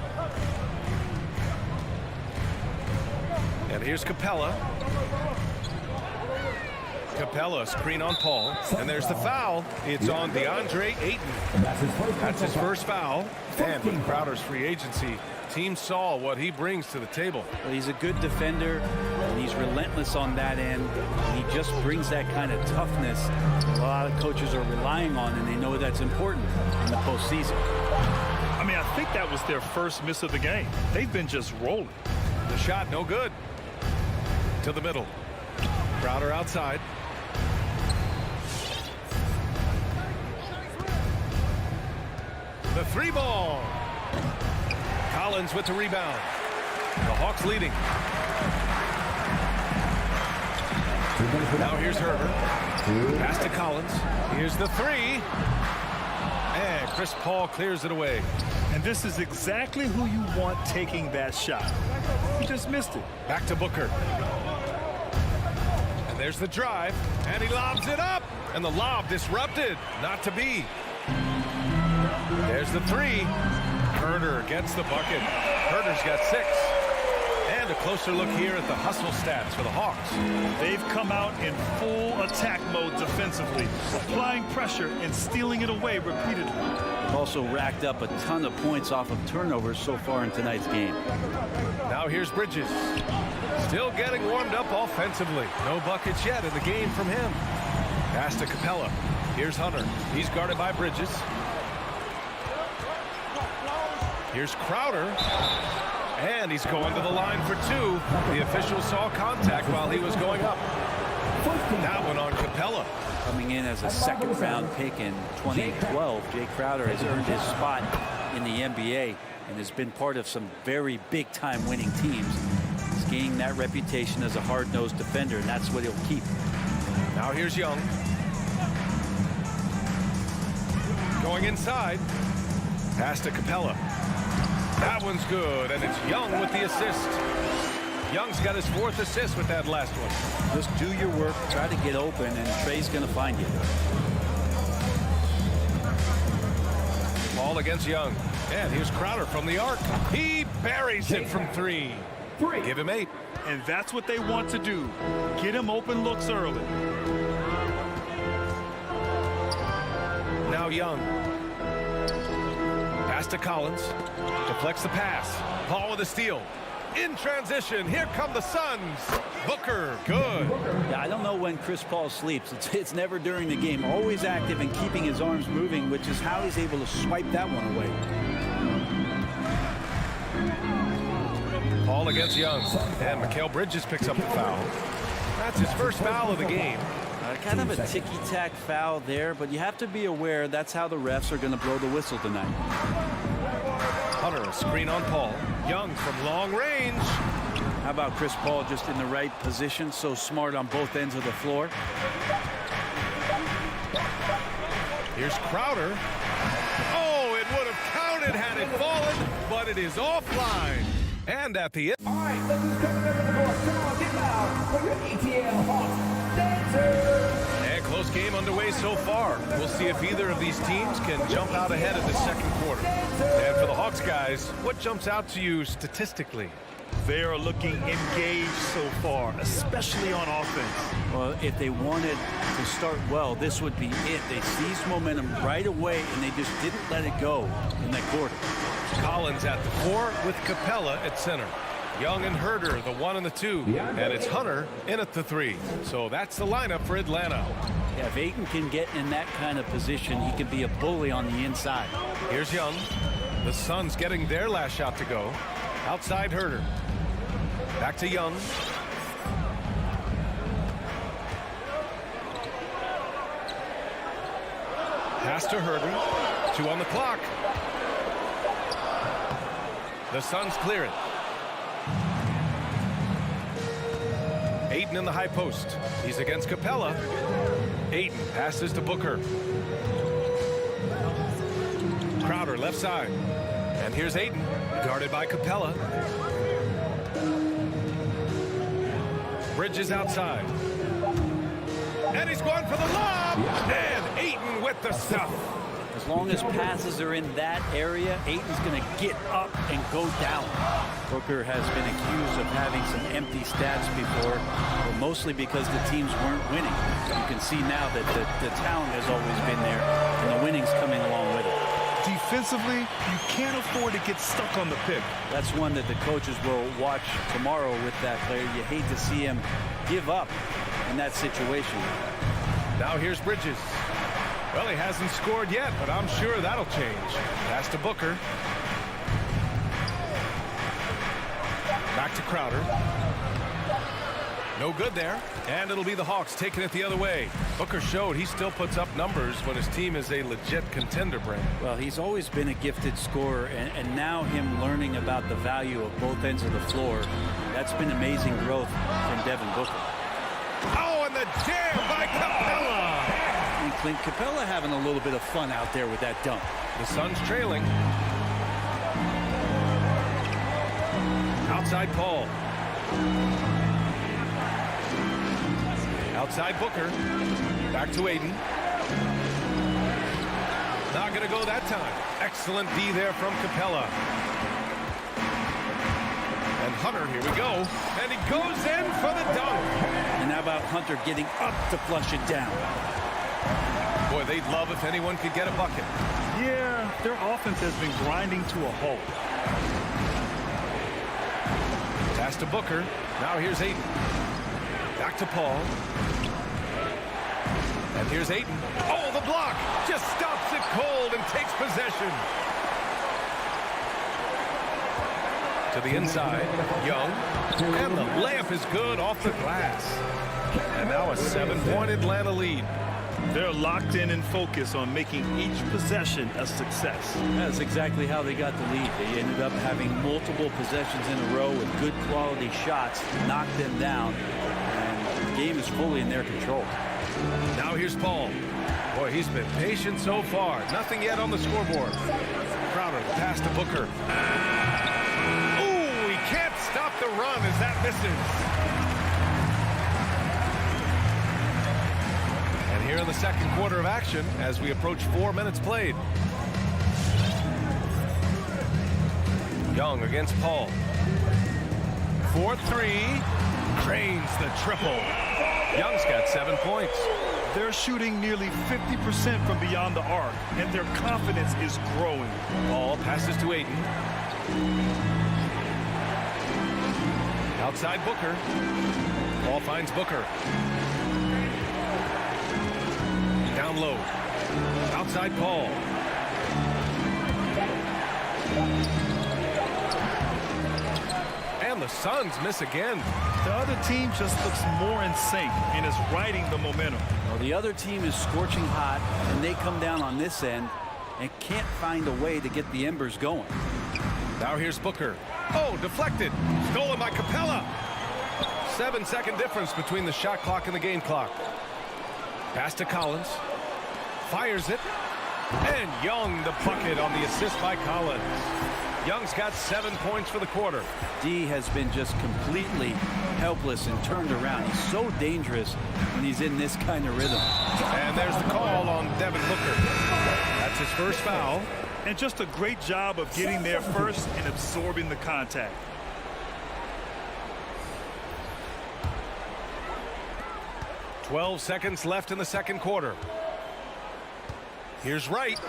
F: And here's Capella. Capella screen on Paul, and there's the foul. It's on DeAndre Ayton. That's his first foul. And with Crowder's free agency, team saw what he brings to the table.
I: Well, he's a good defender, and he's relentless on that end. He just brings that kind of toughness that a lot of coaches are relying on, and they know that's important in the postseason.
H: I mean, I think that was their first miss of the game. They've been just rolling.
F: The shot no good. To the middle. Crowder outside. The 3 ball. Collins with the rebound. The Hawks leading. Now here's Herder. Pass to Collins. Here's the 3. And Chris Paul clears it away.
H: And this is exactly who you want taking that shot. He just missed it.
F: Back to Booker. And there's the drive. And he lobs it up. And the lob disrupted. Not to be. There's the 3. Herder gets the bucket. Herder's got 6. And a closer look here at the hustle stats for the Hawks.
H: They've come out in full attack mode defensively, applying pressure and stealing it away repeatedly.
I: They've also racked up a ton of points off of turnovers so far in tonight's game.
F: Now here's Bridges. Still getting warmed up offensively. No buckets yet in the game from him. Pass to Capella. Here's Hunter. He's guarded by Bridges. Here's Crowder. And he's going to the line for 2. The official saw contact while he was going up. That one on Capella.
I: Coming in as a second-round pick in 2012, Jay Crowder has earned his spot in the NBA and has been part of some very big-time winning teams. He's gaining that reputation as a hard-nosed defender, and that's what he'll keep.
F: Now here's Young. Going inside. Pass to Capella. That one's good, and it's Young with the assist. Young's got his 4th assist with that last one.
I: Just do your work, try to get open, and Trey's going to find you.
F: Ball against Young. And here's Crowder from the arc. He buries it from 3. Give him 8.
H: and that's what they want to do. Get him open looks early.
F: Now Young. Pass to Collins. Deflects the pass. Paul with a steal. In transition, here come the Suns. Booker, good.
I: Yeah, I don't know when Chris Paul sleeps. It's never during the game. Always active and keeping his arms moving, which is how he's able to swipe that one away.
F: Paul against Young. And Mikal Bridges picks up the foul. That's his first foul of the game.
I: Kind of a ticky-tack foul there, but you have to be aware that's how the refs are going to blow the whistle tonight.
F: Hunter, a screen on Paul. Young from long range.
I: How about Chris Paul just in the right position, so smart on both ends of the floor.
F: Here's Crowder. Oh, it would have counted had it fallen, but it is offline. And at the end.
D: All right, look who's coming over the court. Come on, get loud for your ATL Hawks dancers.
F: And close game underway so far. We'll see if either of these teams can jump out ahead of the second quarter. And for the Hawks guys, what jumps out to you statistically?
H: They are looking engaged so far, especially on offense.
I: Well, if they wanted to start well, this would be it. They seized momentum right away, and they just didn't let it go in that quarter.
F: Collins at the 4 with Capella at center. Young and Herder, the 1 and the 2. And it's Hunter in at the 3. So that's the lineup for Atlanta.
I: Yeah, if Ayton can get in that kind of position, he can be a bully on the inside.
F: Here's Young. The Suns getting their last shot to go. Outside Herder. Back to Young. Pass to Herder. 2 on the clock. The Suns clear it. Ayton in the high post. He's against Capella. Ayton passes to Booker. Crowder left side. And here's Ayton, guarded by Capella. Bridges outside. And he's going for the lob. And Ayton with the stuff.
I: As long as passes are in that area, Ayton's going to get up and go down. Booker has been accused of having some empty stats before, but mostly because the teams weren't winning. You can see now that the talent has always been there, and the winning's coming along with it.
H: Defensively, you can't afford to get stuck on the pick.
I: That's one that the coaches will watch tomorrow with that player. You hate to see him give up in that situation.
F: Now here's Bridges. Well, he hasn't scored yet, but I'm sure that'll change. Pass to Booker. Back to Crowder. No good there. And it'll be the Hawks taking it the other way. Booker showed he still puts up numbers when his team is a legit contender, Brent.
I: Well, he's always been a gifted scorer, and now him learning about the value of both ends of the floor, that's been amazing growth from Devin Booker.
F: Oh, and the jam by Capella!
I: And Clint Capella having a little bit of fun out there with that dunk.
F: The Suns trailing. Outside Paul. Outside Booker. Back to Ayton. Not going to go that time. Excellent D there from Capella. And Hunter, here we go. And he goes in for the dunk.
I: And how about Hunter getting up to flush it down?
F: Boy, they'd love if anyone could get a bucket.
H: Yeah, their offense has been grinding to a halt.
F: Pass to Booker. Now here's Ayton. Back to Paul. And here's Ayton. Oh, the block! Just stops it cold and takes possession. To the inside, Young. And the layup is good off the glass. And now a 7-point Atlanta lead.
H: They're locked in and focused on making each possession a success.
I: That's exactly how they got the lead. They ended up having multiple possessions in a row with good quality shots, knocked them down, and the game is fully in their control.
F: Now here's Paul. Boy, he's been patient so far. Nothing yet on the scoreboard. Crowder, pass to Booker. Ooh, he can't stop the run as that misses. Here in the second quarter of action as we approach 4 minutes played. Young against Paul. for three. Drains the triple. Young's got 7 points.
H: They're shooting nearly 50% from beyond the arc, and their confidence is growing.
F: Ball passes to Aiden. Outside Booker. Ball finds Booker. Down low. Outside Paul. And the Suns miss again.
H: The other team just looks more in sync and is riding the momentum.
I: Well, the other team is scorching hot, and they come down on this end and can't find a way to get the embers going.
F: Now here's Booker. Oh, deflected. Stolen by Capella. 7-second difference between the shot clock and the game clock. Pass to Collins. Fires it. And Young the bucket on the assist by Collins. Young's got 7 points for the quarter.
I: D has been just completely helpless and turned around. He's so dangerous when he's in this kind of rhythm.
F: And there's the call on Devin Booker. That's his first foul.
H: And just a great job of getting there first and absorbing the contact.
F: "12 seconds left in the second quarter. Here's Wright.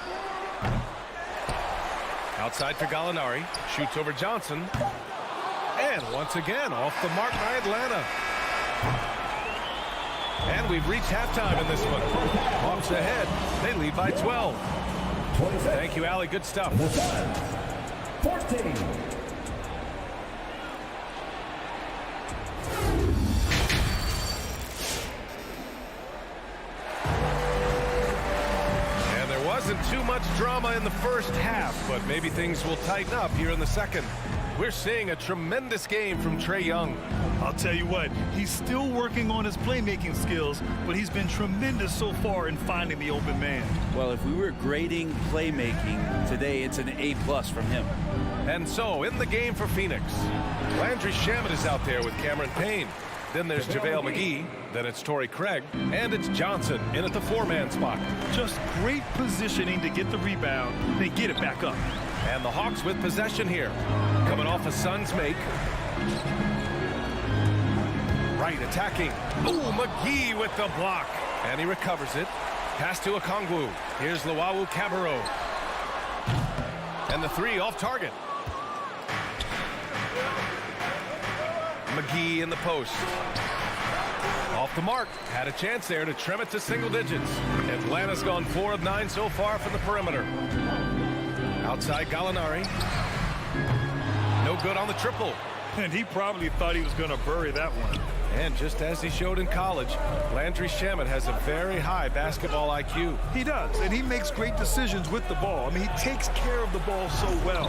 F: Outside for Gallinari. Shoots over Johnson. And once again, off the mark by Atlanta. And we've reached halftime in this one. Hawks ahead. They lead by 12. Thank you, Allie. Good stuff.
D: 14.
F: Wasn't too much drama in the first half, but maybe things will tighten up here in the second. We're seeing a tremendous game from Trae Young.
H: I'll tell you what, he's still working on his playmaking skills, but he's been tremendous so far in finding the open man.
I: Well, if we were grading playmaking today, it's an A+ from him.
F: And so, in the game for Phoenix, Landry Shamet is out there with Cameron Payne. Then there's JaVale McGee. Then it's Torrey Craig. And it's Johnson in at the 4-man spot.
H: Just great positioning to get the rebound, then get it back up.
F: And the Hawks with possession here. Coming off a Suns make. Wright attacking. Ooh, McGee with the block. And he recovers it. Pass to Okongwu. Here's Luau Cabarro. And the three off target. McGee in the post. Off the mark. Had a chance there to trim it to single digits. Atlanta's gone 4 of 9 so far from the perimeter. Outside Gallinari. No good on the triple.
H: And he probably thought he was going to bury that one.
F: And just as he showed in college, Landry Shamet has a very high basketball IQ.
H: He does, and he makes great decisions with the ball. I mean, he takes care of the ball so well.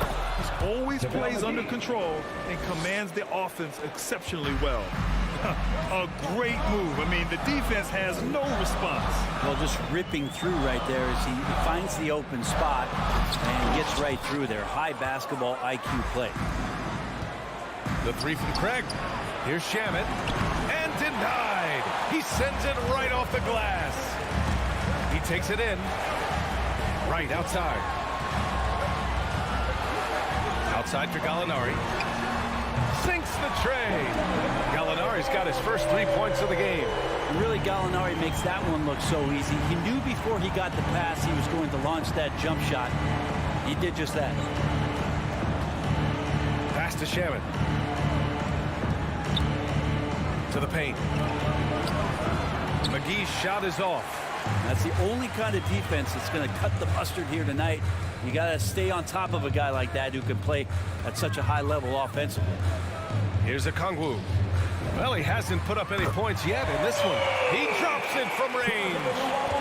H: He always plays under control and commands the offense exceptionally well. A great move. I mean, the defense has no response.
I: Well, just ripping through right there as he finds the open spot and gets right through there. High basketball IQ play.
F: The three from Craig. Here's Shamet. And denied. He sends it right off the glass. He takes it in. Right outside. Outside for Gallinari. Sinks the tray. Gallinari's got his first 3 points of the game.
I: Really, Gallinari makes that one look so easy. He knew before he got the pass he was going to launch that jump shot. He did just that.
F: Pass to Shamet. To the paint. McGee's shot is off.
I: That's the only kind of defense that's going to cut the mustard here tonight. You got to stay on top of a guy like that who can play at such a high level offensively.
F: Here's Okongwu. Well, he hasn't put up any points yet in this one. He drops it from range.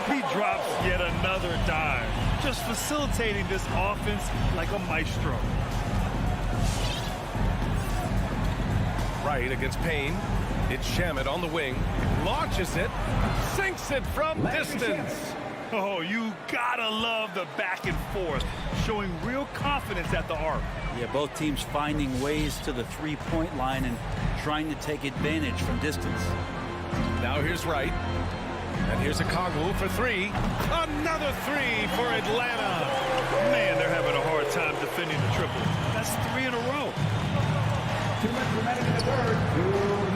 H: He drops yet another dime, just facilitating this offense like a maestro.
F: Right against Payne. It's Shamet on the wing. Launches it. Sinks it from distance.
H: Oh, you gotta love the back and forth, showing real confidence at the arc.
I: Yeah, both teams finding ways to the three-point line and trying to take advantage from distance.
F: Now here's Wright. And here's Okongwu for three. Another three for Atlanta.
H: Man, they're having a hard time defending the triple. That's 3 in a row.
D: 2 minutes remaining in the third. 2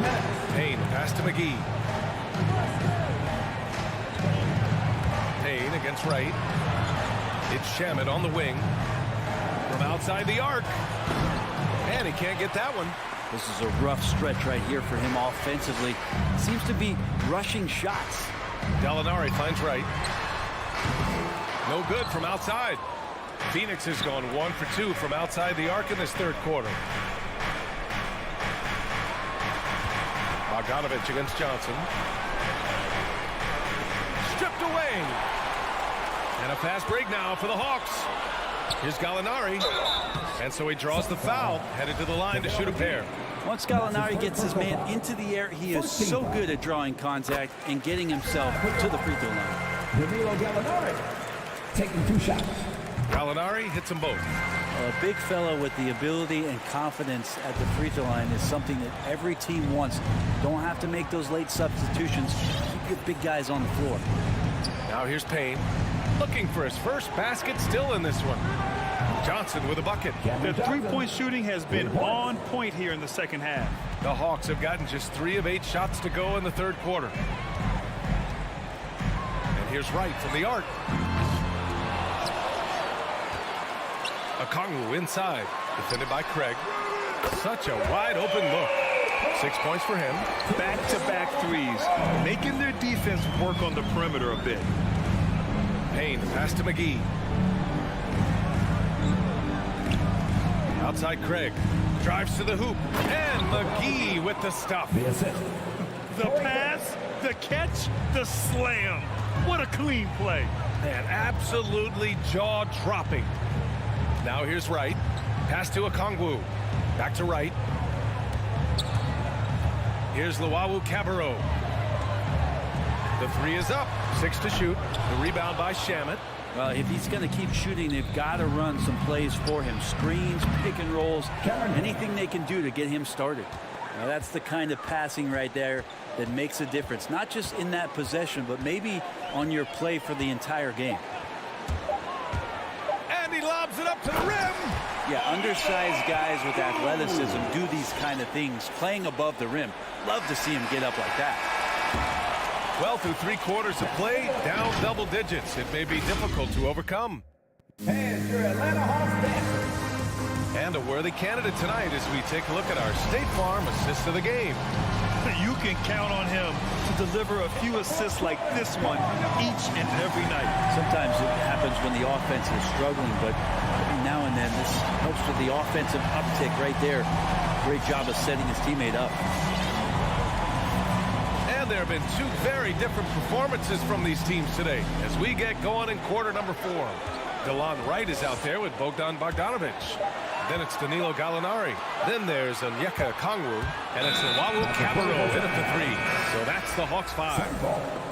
D: minutes.
F: Payne, pass to McGee. Payne against Wright. It's Shamet on the wing. From outside the arc. And he can't get that one.
I: This is a rough stretch right here for him offensively. Seems to be rushing shots.
F: Gallinari finds Wright. No good from outside. Phoenix has gone 1 for 2 from outside the arc in this third quarter. Bogdanovich against Johnson. Stripped away. And a fast break now for the Hawks. Here's Gallinari. And so he draws the foul, headed to the line to shoot a pair.
I: Once Gallinari gets his man into the air, he is so good at drawing contact and getting himself to the free throw line.
D: Danilo Gallinari taking 2 shots.
F: Gallinari hits them both.
I: A big fellow with the ability and confidence at the free throw line is something that every team wants. Don't have to make those late substitutions. Keep your big guys on the floor.
F: Now here's Payne. Looking for his first basket, still in this one. Johnson with a bucket.
H: The three-point shooting has been on point here in the second half.
F: The Hawks have gotten just 3 of 8 shots to go in the third quarter. And here's Wright from the arc. Okongwu inside, defended by Craig. Such a wide open look. 6 points for him.
H: Back-to-back threes, making their defense work on the perimeter a bit.
F: Payne, pass to McGee. Outside Craig, drives to the hoop, and McGee with the stuff.
D: The assist.
H: The pass, the catch, the slam. What a clean play.
F: And absolutely jaw-dropping. Now here's Wright. Pass to Okongwu. Back to Wright. Here's Luwawu Cabarrot. The 3 is up. 6 to shoot. The rebound by Shamet.
I: Well, if he's going to keep shooting, they've got to run some plays for him. Screens, pick and rolls, anything they can do to get him started. Now, that's the kind of passing right there that makes a difference. Not just in that possession, but maybe on your play for the entire game.
F: And he lobs it up to the rim.
I: Yeah, undersized guys with athleticism do these kind of things, playing above the rim. Love to see him get up like that.
F: Well, through 3 quarters of play, down double digits. It may be difficult to overcome.
D: And your Atlanta Hawks Dancers.
F: And a worthy candidate tonight as we take a look at our State Farm assist of the game.
H: You can count on him to deliver a few assists like this one each and every night.
I: Sometimes it happens when the offense is struggling, but every now and then this helps with the offensive uptick right there. Great job of setting his teammate up.
F: And there have been 2 very different performances from these teams today as we get going in quarter number 4. DeLon Wright is out there with Bogdan Bogdanovich. Then it's Danilo Gallinari. Then there's Onyeka Okongwu. And it's Luwawu Cabarrot in at the 3. So that's the Hawks 5.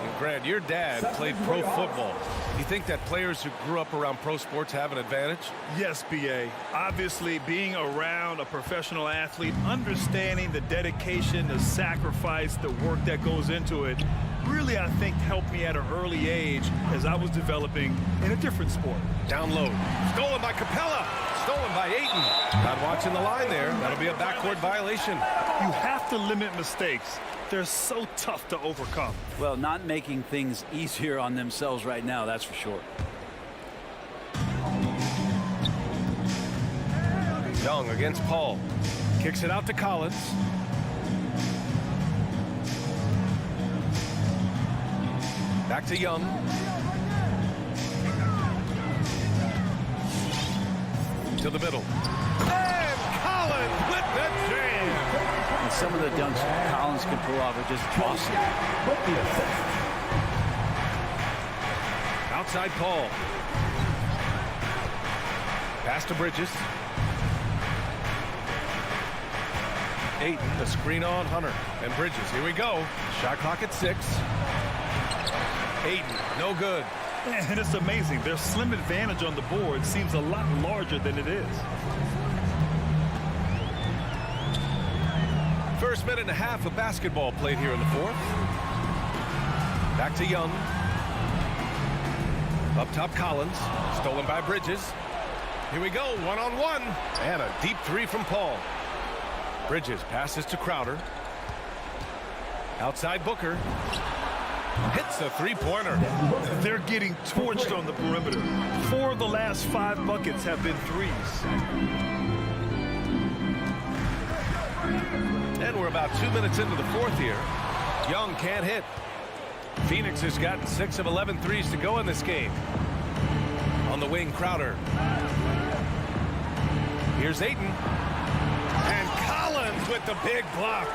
F: And Grant, your dad played pro football. You think that players who grew up around pro sports have an advantage?
H: Yes, B.A. Obviously, being around a professional athlete, understanding the dedication, the sacrifice, the work that goes into it, really, I think, helped me at an early age as I was developing in a different sport.
F: Down low. Stolen by Capella. Stolen by Ayton. Not watching the line there. That'll be a backcourt violation.
H: You have to limit mistakes. They're so tough to overcome.
I: Well, not making things easier on themselves right now, that's for sure.
F: Young against Paul. Kicks it out to Collins. Back to Young. To the middle. And Collins with the jam.
I: And some of the dunks Collins can pull off are just awesome.
F: Outside Paul. Pass to Bridges. Ayton, the screen on Hunter. And Bridges, here we go. Shot clock at 6. Ayton, no good.
H: And it's amazing. Their slim advantage on the board seems a lot larger than it is.
F: First minute and a half of basketball played here in the 4th. Back to Young. Up top Collins. Stolen by Bridges. Here we go, 1-on-1. And a deep 3 from Paul. Bridges passes to Crowder. Outside Booker. Hits a three-pointer.
H: They're getting torched on the perimeter. 4 of the last 5 buckets have been threes.
F: And we're about 2 minutes into the fourth here. Young can't hit. Phoenix has gotten 6 of 11 threes to go in this game. On the wing, Crowder. Here's Ayton. And Collins with the big block.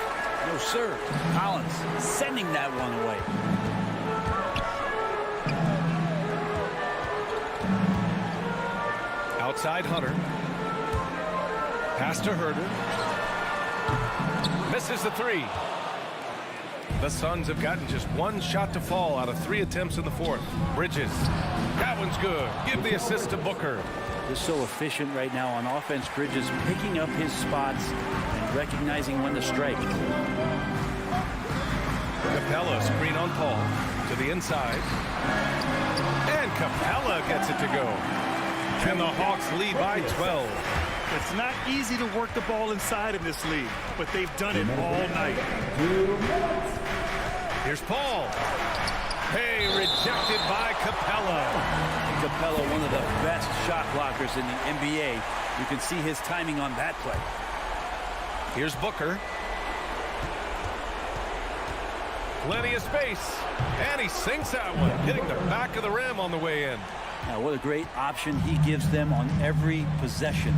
I: No, sir. Collins sending that one away.
F: Outside Hunter. Pass to Herder. Misses the three. The Suns have gotten just 1 shot to fall out of 3 attempts in the fourth. Bridges. That one's good. Give the assist to Booker.
I: They're so efficient right now on offense. Bridges picking up his spots and recognizing when to strike.
F: Capella screen on Paul to the inside. And Capella gets it to go. And the Hawks lead by 12.
H: It's not easy to work the ball inside in this league, but they've done it all night.
F: Here's Paul. Hey, rejected by Capella.
I: Capella, one of the best shot blockers in the NBA. You can see his timing on that play.
F: Here's Booker. Plenty of space. And he sinks that one, hitting the back of the rim on the way in.
I: Now, what a great option he gives them on every possession.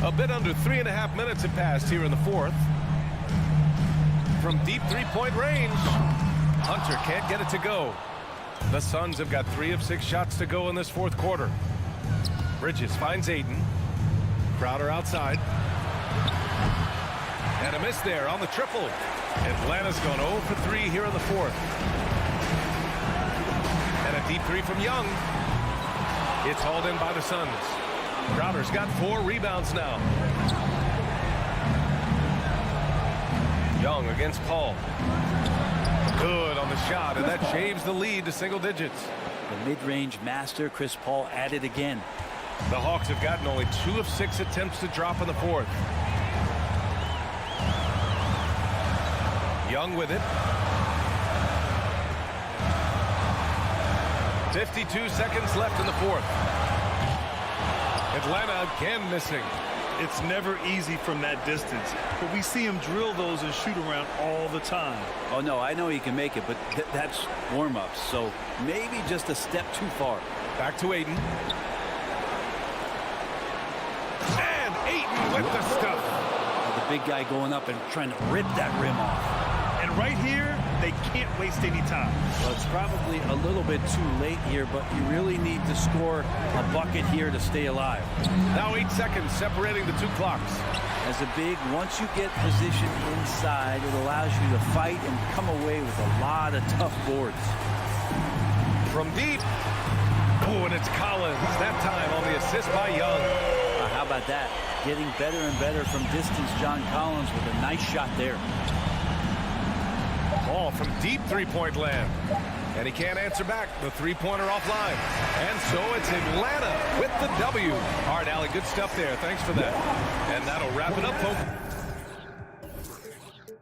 F: A bit under 3.5 minutes have passed here in the fourth. From deep three-point range, Hunter can't get it to go. The Suns have got 3 of 6 shots to go in this fourth quarter. Bridges finds Ayton. Crowder outside. And a miss there on the triple. Atlanta's gone 0 for 3 here in the fourth. And a deep 3 from Young. It's hauled in by the Suns. Crowder's got 4 rebounds now. Young against Paul. Good on the shot, and that shaves the lead to single digits.
I: The mid-range master, Chris Paul, at it again.
F: The Hawks have gotten only 2 of 6 attempts to drop in the fourth. Young with it. 52 seconds left in the fourth. Atlanta again missing.
H: It's never easy from that distance, but we see him drill those and shoot around all the time.
I: Oh, no, I know he can make it, but that's warm-ups, so maybe just a step too far.
F: Back to Ayton. And Ayton with the stuff.
I: The big guy going up and trying to rip that rim off.
H: And right here, they can't waste any time.
I: Well, it's probably a little bit too late here, but you really need to score a bucket here to stay alive.
F: Now 8 seconds separating the 2 clocks.
I: As a big, once you get positioned inside, it allows you to fight and come away with a lot of tough boards.
F: From deep. Oh, and it's Collins. That time on the assist by Young.
I: How about that? Getting better and better from distance, John Collins, with a nice shot there.
F: Ball from deep three-point land. And he can't answer back. The three-pointer offline. And so it's Atlanta with the W. All right, Allie, good stuff there. Thanks for that. And that'll wrap it up, folks.